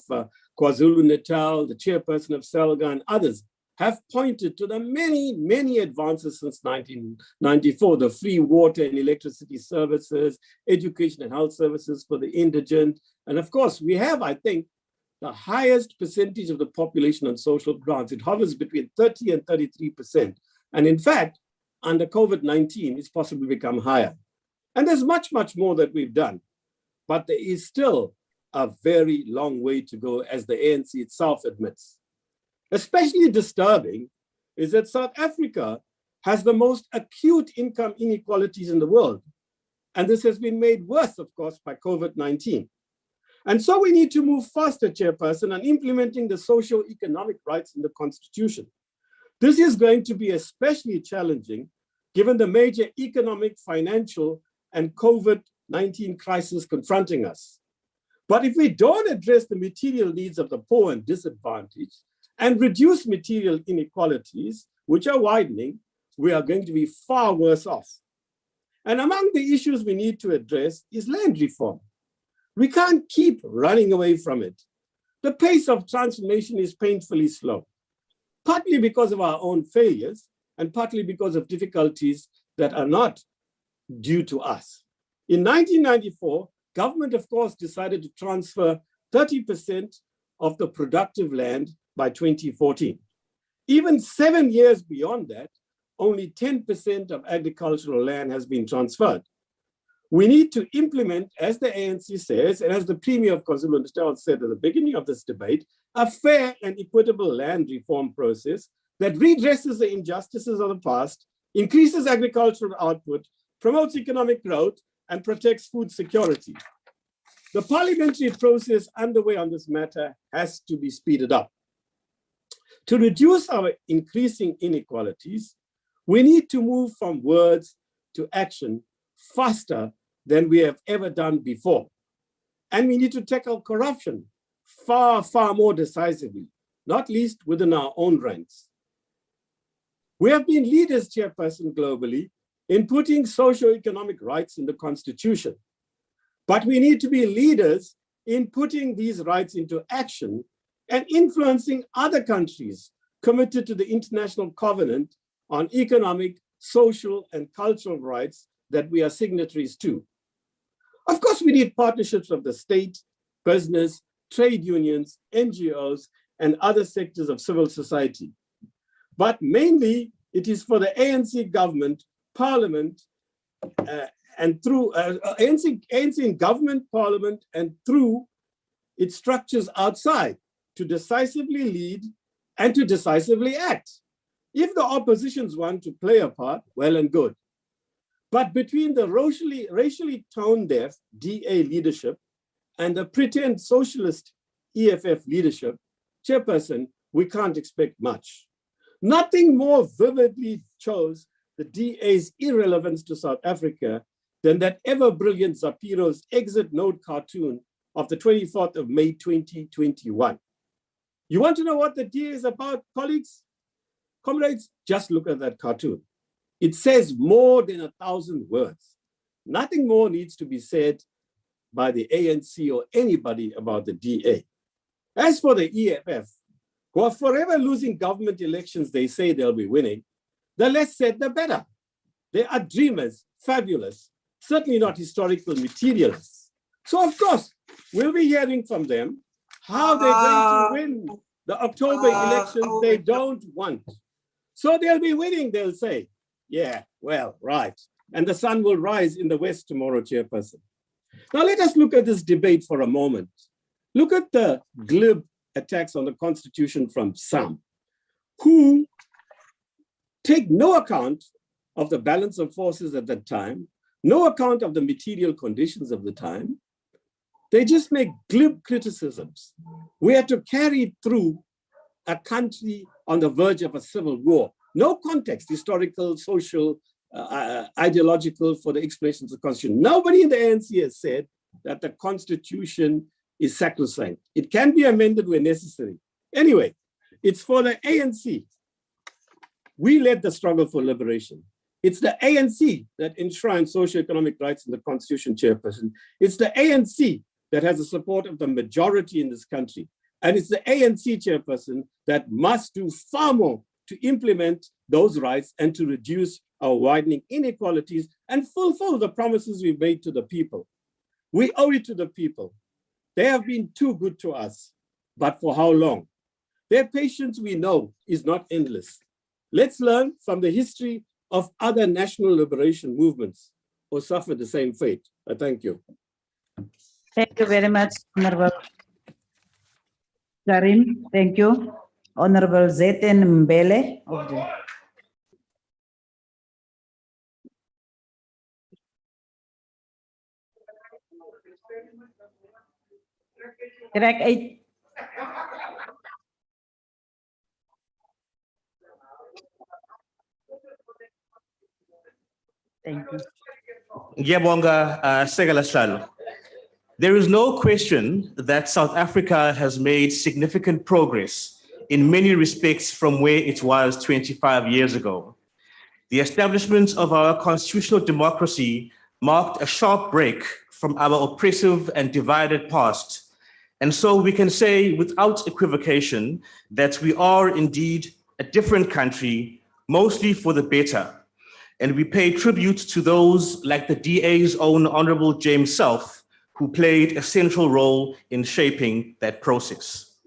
KwaZulu-Natal, the Chairperson of SELGA, and others have pointed to the many, many advances since 1994, the free water and electricity services, education and health services for the indigent. And of course, we have, I think, the highest percentage of the population on social grants. It hovers between 30 and 33%. And in fact, under COVID-19, it's possibly become higher. And there's much, much more that we've done. But there is still a very long way to go, as the ANC itself admits. Especially disturbing is that South Africa has the most acute income inequalities in the world. And this has been made worse, of course, by COVID-19. And so we need to move faster, Chairperson, on implementing the socio-economic rights in the Constitution. This is going to be especially challenging given the major economic, financial, and COVID-19 crisis confronting us. But if we don't address the material needs of the poor and disadvantaged and reduce material inequalities, which are widening, we are going to be far worse off. And among the issues we need to address is land reform. We can't keep running away from it. The pace of transformation is painfully slow, partly because of our own failures and partly because of difficulties that are not due to us. In 1994, government, of course, decided to transfer 30% of the productive land by 2014. Even 7 years beyond that, only 10% of agricultural land has been transferred. We need to implement, as the ANC says, and as the Premier of KwaZulu-Natal said at the beginning of this debate, a fair and equitable land reform process that redresses the injustices of the past, increases agricultural output, promotes economic growth, and protects food security. The parliamentary process underway on this matter has to be speeded up. To reduce our increasing inequalities, we need to move from words to action faster than we have ever done before. And we need to tackle corruption far, far more decisively, not least within our own ranks. We have been leaders, Chairperson, globally in putting socioeconomic rights in the Constitution. But we need to be leaders in putting these rights into action and influencing other countries committed to the International Covenant on Economic, Social, and Cultural Rights that we are signatories to. Of course, we need partnerships of the state, business, trade unions, NGOs, and other sectors of civil society. But mainly, it is for the ANC government, parliament, and through ANC in government, parliament, and through its structures outside to decisively lead and to decisively act. If the oppositions want to play a part, well and good. But between the racially tone-deaf DA leadership and the pretend socialist EFF leadership, Chairperson, we can't expect much. Nothing more vividly shows the DA's irrelevance to South Africa than that ever-brilliant Zapiro's exit note cartoon of the 24th of May, 2021. You want to know what the DA is about, colleagues? Comrades, just look at that cartoon. It says more than 1,000 words. Nothing more needs to be said by the ANC or anybody about the DA. As for the EFF, who are forever losing government elections, they say they'll be winning, the less said, the better. They are dreamers, fabulous, certainly not historical materialists. So of course, we'll be hearing from them how they're going to win the October elections they don't want. So they'll be winning, they'll say. Yeah, well, right. And the sun will rise in the west tomorrow, Chairperson. Now let us look at this debate for a moment. Look at the glib attacks on the Constitution from some who take no account of the balance of forces at that time, no account of the material conditions of the time. They just make glib criticisms. We had to carry through a country on the verge of a civil war. No context, historical, social, ideological for the explanations of the Constitution. Nobody in the ANC has said that the Constitution is sacrosanct. It can be amended where necessary. Anyway, it's for the ANC. We led the struggle for liberation. It's the ANC that enshrines socioeconomic rights in the Constitution, Chairperson. It's the ANC that has the support of the majority in this country. And it's the ANC, Chairperson, that must do far more to implement those rights and to reduce our widening inequalities and fulfill the promises we made to the people. We owe it to the people. They have been too good to us, but for how long? Their patience, we know, is not endless. Let's learn from the history of other national liberation movements or suffer the same fate. I thank you. Thank you very much, Honorable Karim. Thank you. Honorable Zeten Mbele. Direct 8. Thank you. Ngiyabonga, Sekela Sihlalo. There is no question that South Africa has made significant progress in many respects from where it was 25 years ago. The establishment of our constitutional democracy marked a sharp break from our oppressive and divided past. And so we can say without equivocation that we are indeed a different country, mostly for the better. And we pay tribute to those like the DA's own Honorable James Self, who played a central role in shaping that process.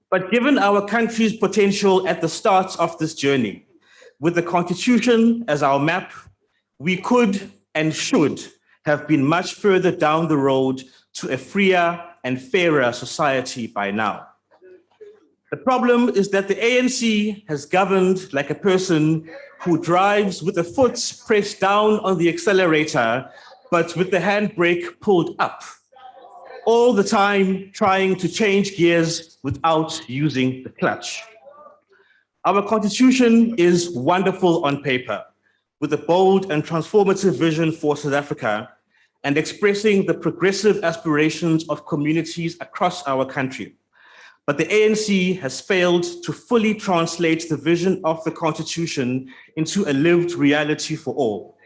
But given our country's potential at the start of this journey, with the Constitution as our map, we could and should have been much further down the road to a freer and fairer society by now. The problem is that the ANC has governed like a person who drives with the foot pressed down on the accelerator, but with the handbrake pulled up, all the time trying to change gears without using the clutch. Our Constitution is wonderful on paper, with a bold and transformative vision for South Africa and expressing the progressive aspirations of communities across our country. But the ANC has failed to fully translate the vision of the Constitution into a lived reality for all.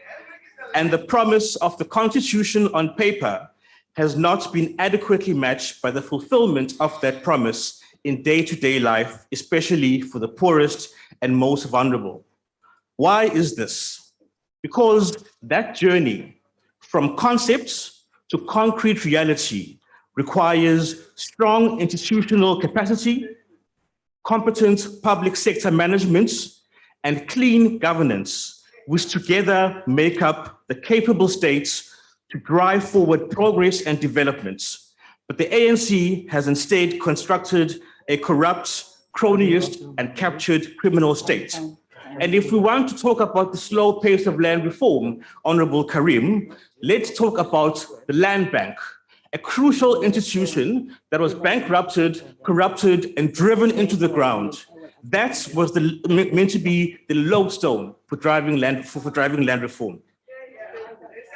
And the promise of the Constitution on paper has not been adequately matched by the fulfillment of that promise in day-to-day life, especially for the poorest and most vulnerable. Why is this? Because that journey from concepts to concrete reality requires strong institutional capacity, competent public sector management, and clean governance, which together make up the capable states to drive forward progress and development. But the ANC has instead constructed a corrupt, cronyist, and captured criminal state. And if we want to talk about the slow pace of land reform, Honorable Karim, let's talk about the Land Bank, a crucial institution that was bankrupted, corrupted, and driven into the ground. That was meant to be the lodestone for driving land reform.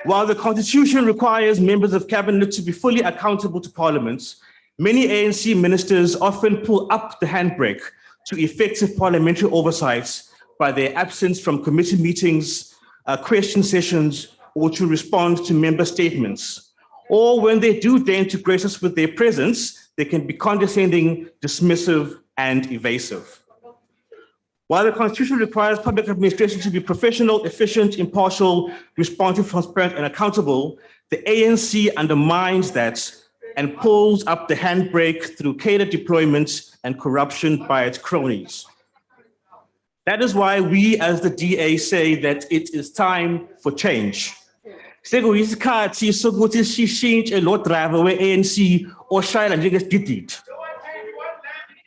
While the Constitution requires members of cabinet to be fully accountable to Parliament, many ANC ministers often pull up the handbrake to effective parliamentary oversight by their absence from committee meetings, question sessions, or to respond to member statements. Or when they do deign to grace us with their presence, they can be condescending, dismissive, and evasive. While the Constitution requires public administration to be professional, efficient, impartial, responsive, transparent, and accountable, the ANC undermines that and pulls up the handbrake through catered deployment and corruption by its cronies. That is why we as the DA say that it is time for change. Sekuyisikhathi sokuthi sishintshe lo driver we-ANC oshayela njengesidididi.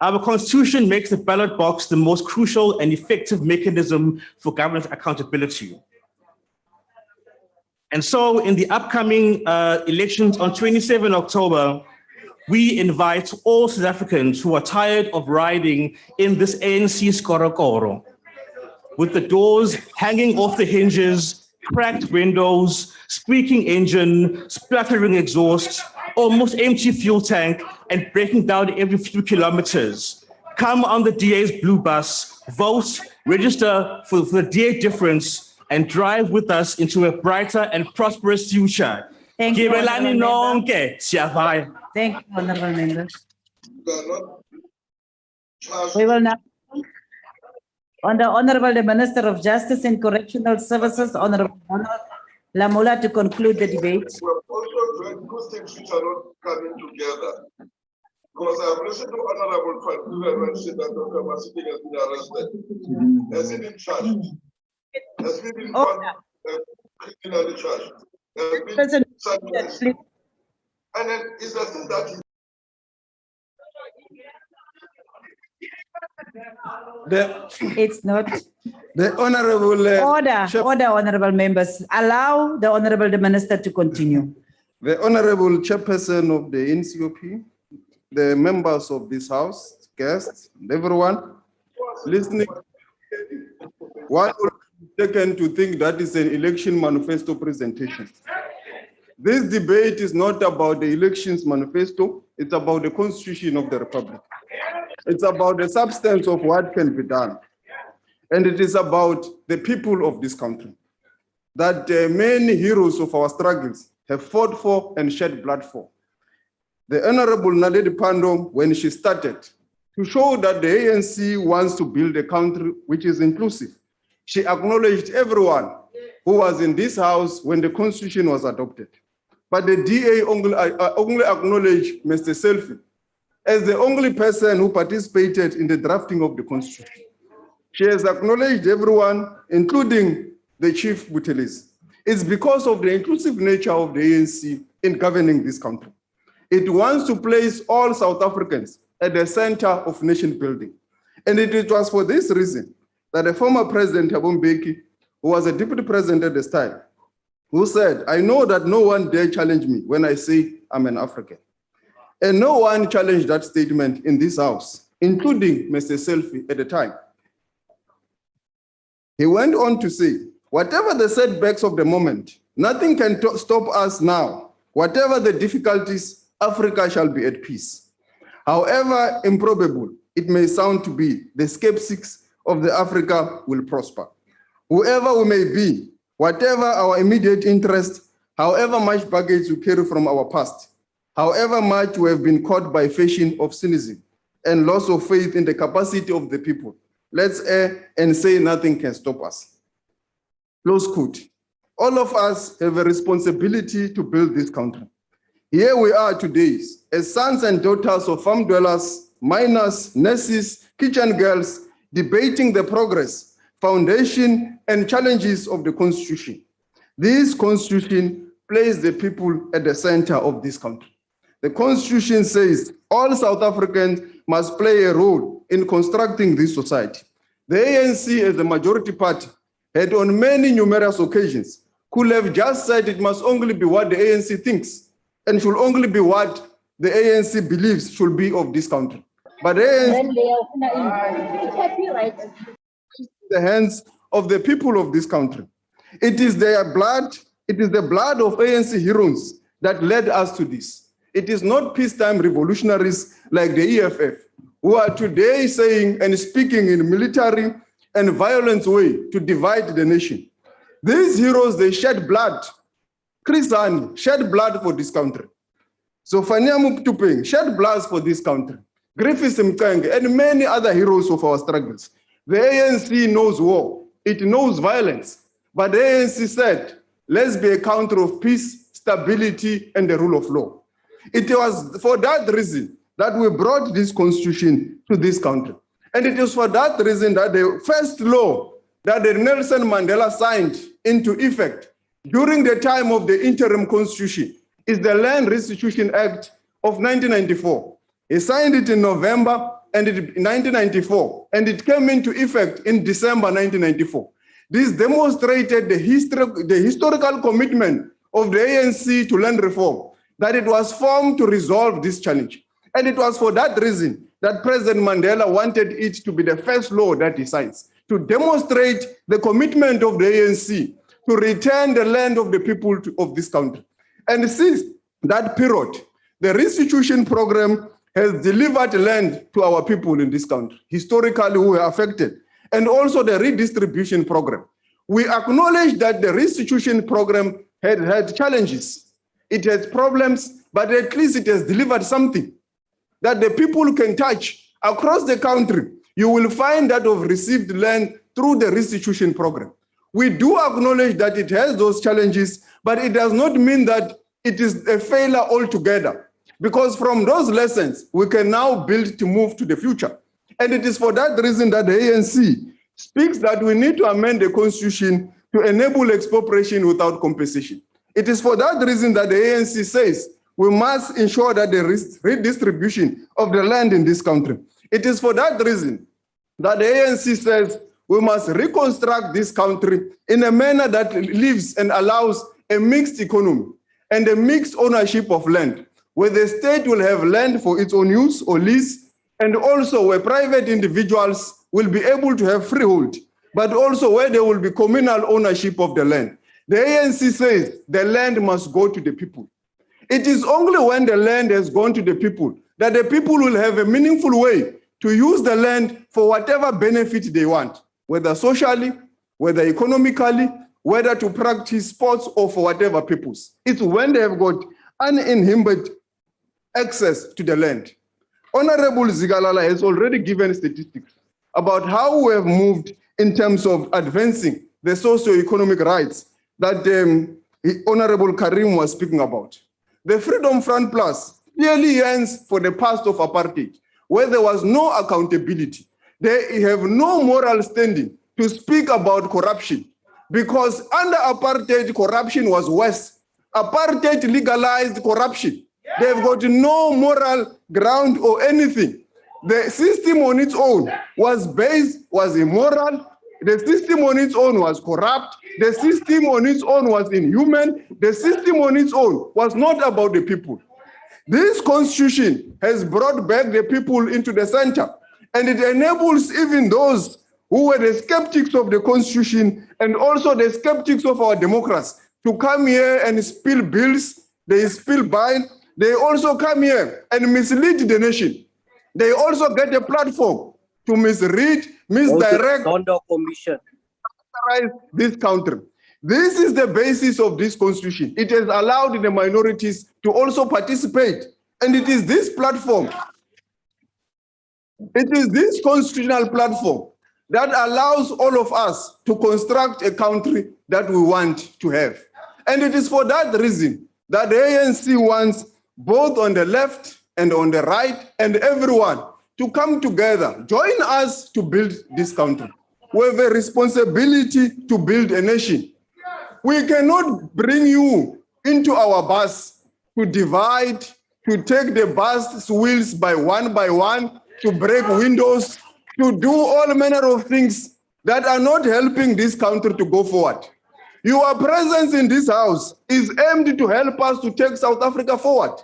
Our Constitution makes the ballot box the most crucial and effective mechanism for government accountability. And so in the upcoming elections on 27 October, we invite all South Africans who are tired of riding in this ANC skorokoro, with the doors hanging off the hinges, cracked windows, squeaking engine, spluttering exhaust, almost empty fuel tank, and breaking down every few kilometers. Come on the DA's blue bus, vote, register for the DA difference, and drive with us into a brighter and prosperous future. Thank you, Gibelani Honourable Member. nonke, siyavaya. Thank you, Honourable Member. We will now on the Honourable the Minister of Justice and Correctional Services, Honourable Donald Lamola, to conclude the debate. We have also joined two things which are not coming together. Because I have listened to Honourable Kwadula when she said that Dr. Masiki has been arrested. Has he been charged? Has he been criminally charged? Has been sentenced? And then is the thing that It's not. The Honourable Order, Honourable Members. Allow the Honourable the Minister to continue. The Honourable Chairperson of the NCOP, the members of this House, guests, and everyone listening, one would be taken to think that is an election manifesto presentation. This debate is not about the elections manifesto, it's about the Constitution of the Republic. It's about the substance of what can be done. And it is about the people of this country, that many heroes of our struggles have fought for and shed blood for. The Honorable Naledi Pandor, when she started to show that the ANC wants to build a country which is inclusive, she acknowledged everyone who was in this house when the Constitution was adopted. But the DA only acknowledged Mr. Selfie as the only person who participated in the drafting of the Constitution. She has acknowledged everyone, including the Chief Buthelezi. It's because of the inclusive nature of the ANC in governing this country. It wants to place all South Africans at the center of nation building. And it was for this reason that the former President Thabo Mbeki, who was a deputy president at this time, who said, I know that no one dare challenge me when I say I'm an African. And no one challenged that statement in this house, including Mr. Selfie at the time. He went on to say, whatever the setbacks of the moment, nothing can stop us now. Whatever the difficulties, Africa shall be at peace. However improbable it may sound to be, the skeptics of the Africa will prosper. Whoever we may be, whatever our immediate interest, however much baggage we carry from our past, however much we have been caught by fashion of cynicism and loss of faith in the capacity of the people, let's err and say nothing can stop us. Close quote. All of us have a responsibility to build this country. Here we are today, as sons and daughters of farm dwellers, miners, nurses, kitchen girls, debating the progress, foundation, and challenges of the Constitution. This Constitution places the people at the center of this country. The Constitution says all South Africans must play a role in constructing this society. The ANC, as the majority party, had on many numerous occasions could have just said it must only be what the ANC thinks and should only be what the ANC believes should be of this country. But the ANC is in the hands of the people of this country. It is their blood, it is the blood of ANC heroes that led us to this. It is not peacetime revolutionaries like the EFF, who are today saying and speaking in military and violent way to divide the nation. These heroes, they shed blood. Chris Hani shed blood for this country. So Fania Muptupeng shed blood for this country. Griffiths Mkenge and many other heroes of our struggles. The ANC knows war. It knows violence. But the ANC said, let's be a country of peace, stability, and the rule of law. It was for that reason that we brought this Constitution to this country. And it is for that reason that the first law that the Nelson Mandela signed into effect during the time of the interim Constitution is the Land Restitution Act of 1994. He signed it in November 1994, and it came into effect in December 1994. This demonstrated the historical commitment of the ANC to land reform, that it was formed to resolve this challenge. And it was for that reason that President Mandela wanted it to be the first law that he signs, to demonstrate the commitment of the ANC to return the land of the people of this country. And since that period, the restitution program has delivered land to our people in this country, historically who were affected, and also the redistribution program. We acknowledge that the restitution program had challenges. It has problems, but at least it has delivered something that the people can touch across the country. You will find that have received land through the restitution program. We do acknowledge that it has those challenges, but it does not mean that it is a failure altogether, because from those lessons, we can now build to move to the future. And it is for that reason that the ANC speaks that we need to amend the constitution to enable expropriation without compensation. It is for that reason that the ANC says we must ensure that there is redistribution of the land in this country. It is for that reason that the ANC says we must reconstruct this country in a manner that lives and allows a mixed economy and a mixed ownership of land, where the state will have land for its own use or lease, and also where private individuals will be able to have freehold, but also where there will be communal ownership of the land. The ANC says the land must go to the people. It is only when the land has gone to the people that the people will have a meaningful way to use the land for whatever benefit they want, whether socially, whether economically, whether to practice sports or for whatever purpose. It's when they have got uninhibited access to the land. Honorable Zigalala has already given statistics about how we have moved in terms of advancing the socio-economic rights that Honorable Karim was speaking about. The Freedom Front Plus clearly yearns for the past of apartheid, where there was no accountability. They have no moral standing to speak about corruption, because under apartheid, corruption was worse. Apartheid legalized corruption. They've got no moral ground or anything. The system on its own was immoral. The system on its own was corrupt. The system on its own was inhuman. The system on its own was not about the people. This constitution has brought back the people into the center, and it enables even those who were the skeptics of the constitution and also the skeptics of our democracy to come here and spill bills. They spill bill. They also come here and mislead the nation. They also get a platform to misread, misdirect, commission. this country. This is the basis of this constitution. It has allowed the minorities to also participate. And it is this platform, it is this constitutional platform that allows all of us to construct a country that we want to have. And it is for that reason that the ANC wants both on the left and on the right and everyone to come together, join us to build this country. We have a responsibility to build a nation. We cannot bring you into our bus to divide, to take the bus wheels by one, to break windows, to do all manner of things that are not helping this country to go forward. Your presence in this house is aimed to help us to take South Africa forward.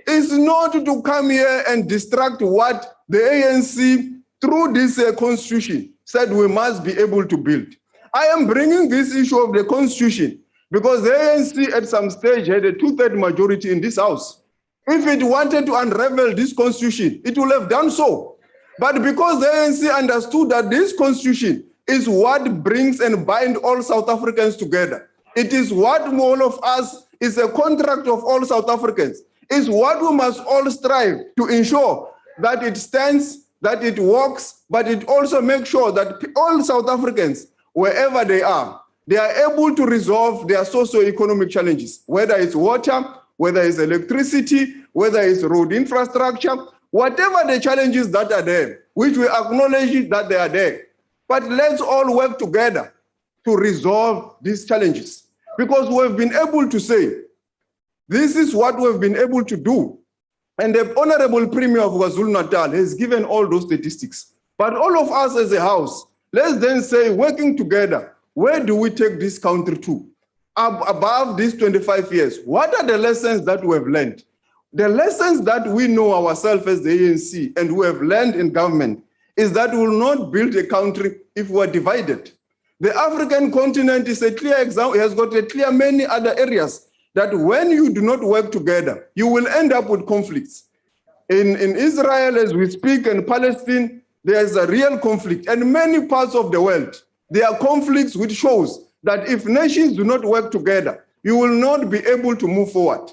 It's not to come here and distract what the ANC, through this constitution, said we must be able to build. I am bringing this issue of the constitution because the ANC at some stage had a 2/3 majority in this house. If it wanted to unravel this constitution, it would have done so. But because the ANC understood that this constitution is what brings and binds all South Africans together, it is what all of us is a contract of all South Africans, is what we must all strive to ensure that it stands, that it works, but it also makes sure that all South Africans, wherever they are able to resolve their socio-economic challenges, whether it's water, whether it's electricity, whether it's road infrastructure, whatever the challenges that are there, which we acknowledge that they are there. But let's all work together to resolve these challenges, because we've been able to say, this is what we've been able to do. And the Honorable Premier of KwaZulu-Natal has given all those statistics. But all of us as a house, let's then say, working together, where do we take this country to? Above these 25 years, what are the lessons that we have learned? The lessons that we know ourselves as the ANC and we have learned in government is that we will not build a country if we are divided. The African continent is a clear example, it has got a clear many other areas that when you do not work together, you will end up with conflicts. In Israel, as we speak, and Palestine, there is a real conflict. And many parts of the world, there are conflicts which shows that if nations do not work together, you will not be able to move forward.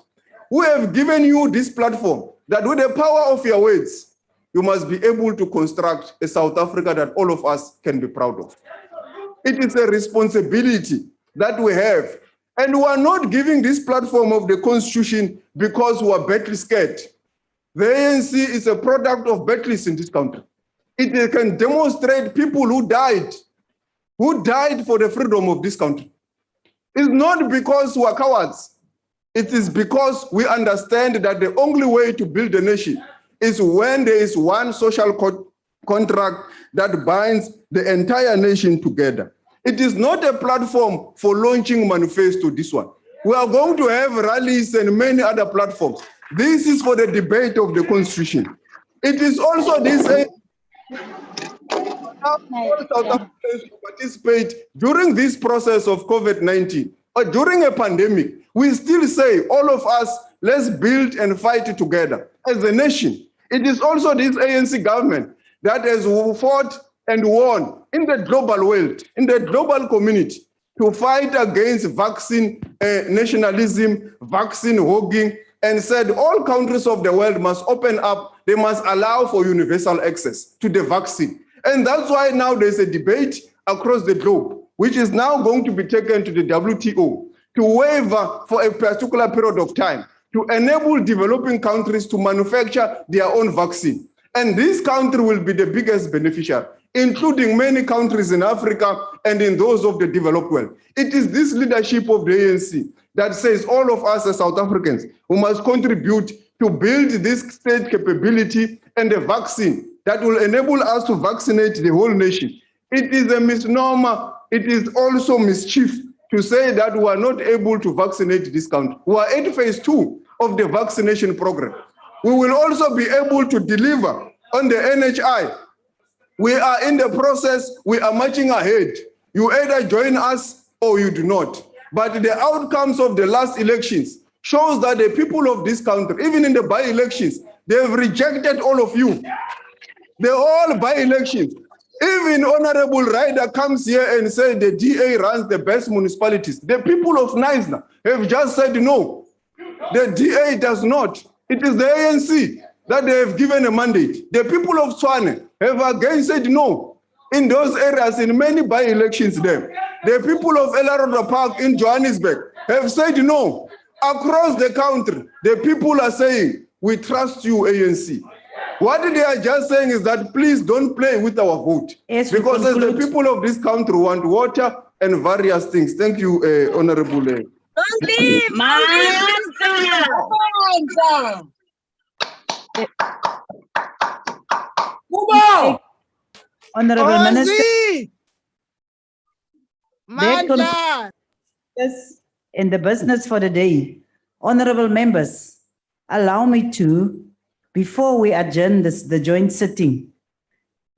We have given you this platform that with the power of your words, you must be able to construct a South Africa that all of us can be proud of. It is a responsibility that we have. And we are not giving this platform of the Constitution because we are battle scared. The ANC is a product of battles in this country. It can demonstrate people who died for the freedom of this country. It's not because we are cowards. It is because we understand that the only way to build a nation is when there is one social contract that binds the entire nation together. It is not a platform for launching manifesto, this one. We are going to have rallies and many other platforms. This is for the debate of the Constitution. It is also this all South Africans to participate during this process of COVID-19 or during a pandemic. We still say, all of us, let's build and fight together as a nation. It is also this ANC government that has fought and won in the global world, in the global community, to fight against vaccine nationalism, vaccine hogging, and said all countries of the world must open up, they must allow for universal access to the vaccine. And that's why now there's a debate across the globe, which is now going to be taken to the WTO to waiver for a particular period of time to enable developing countries to manufacture their own vaccine. And this country will be the biggest beneficiary, including many countries in Africa and in those of the developed world. It is this leadership of the ANC that says all of us as South Africans who must contribute to build this state capability and a vaccine that will enable us to vaccinate the whole nation. It is a misnomer. It is also mischief to say that we are not able to vaccinate this country. We are at phase 2 of the vaccination program. We will also be able to deliver on the NHI. We are in the process. We are marching ahead. You either join us or you do not. But the outcomes of the last elections shows that the people of this country, even in the by-elections, they have rejected all of you. They're all by-elections. Even Honorable Ryder comes here and says the DA runs the best municipalities. The people of Knysna have just said no. The DA does not. It is the ANC that they have given a mandate. The people of Tshwane have again said no. In those areas, in many by-elections there. The people of Elaroda Park in Johannesburg have said no. Across the country, the people are saying, we trust you, ANC. What they are just saying is that please don't play with our vote. Yes, because as the people of this country want water and various things. Thank you, Honorable. Honorable Minister. That Mandla. concludes in the business for the day. Honorable members, allow me to, before we adjourn the joint sitting,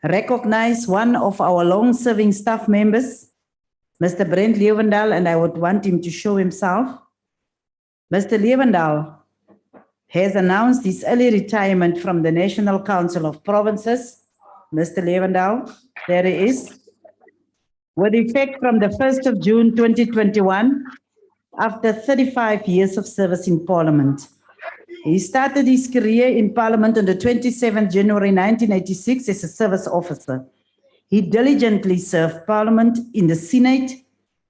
recognize one of our long-serving staff members, Mr. Brent Leeuwendaal, and I would want him to show himself. Mr. Leeuwendaal has announced his early retirement from the National Council of Provinces. Mr. Leeuwendaal, there he is. With effect from the 1st of June 2021, after 35 years of service in Parliament. He started his career in Parliament on the 27th January 1986 as a service officer. He diligently served Parliament in the Senate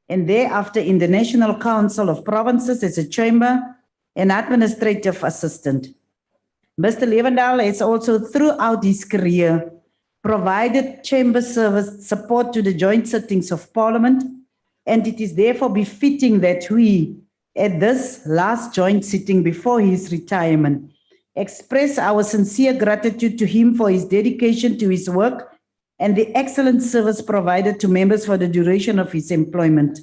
and thereafter in the National Council of Provinces as a chamber and administrative assistant. Mr. Leeuwendaal has also throughout his career provided chamber service support to the joint sittings of Parliament, and it is therefore befitting that we, at this last joint sitting before his retirement, express our sincere gratitude to him for his dedication to his work and the excellent service provided to members for the duration of his employment.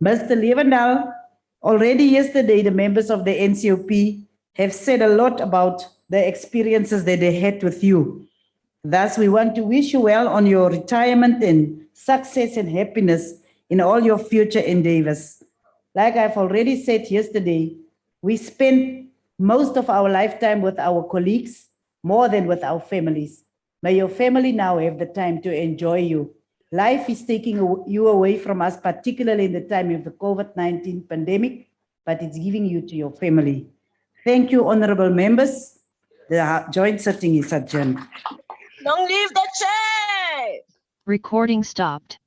Mr. Levendal, already yesterday, the members of the NCOP have said a lot about the experiences that they had with you. Thus, we want to wish you well on your retirement and success and happiness in all your future endeavors. Like I've already said yesterday, we spend most of our lifetime with our colleagues more than with our families. May your family now have the time to enjoy you. Life is taking you away from us, particularly in the time of the COVID-19 pandemic, but it's giving you to your family. Thank you, honorable members. The joint sitting is adjourned. Long live the chair! Recording stopped.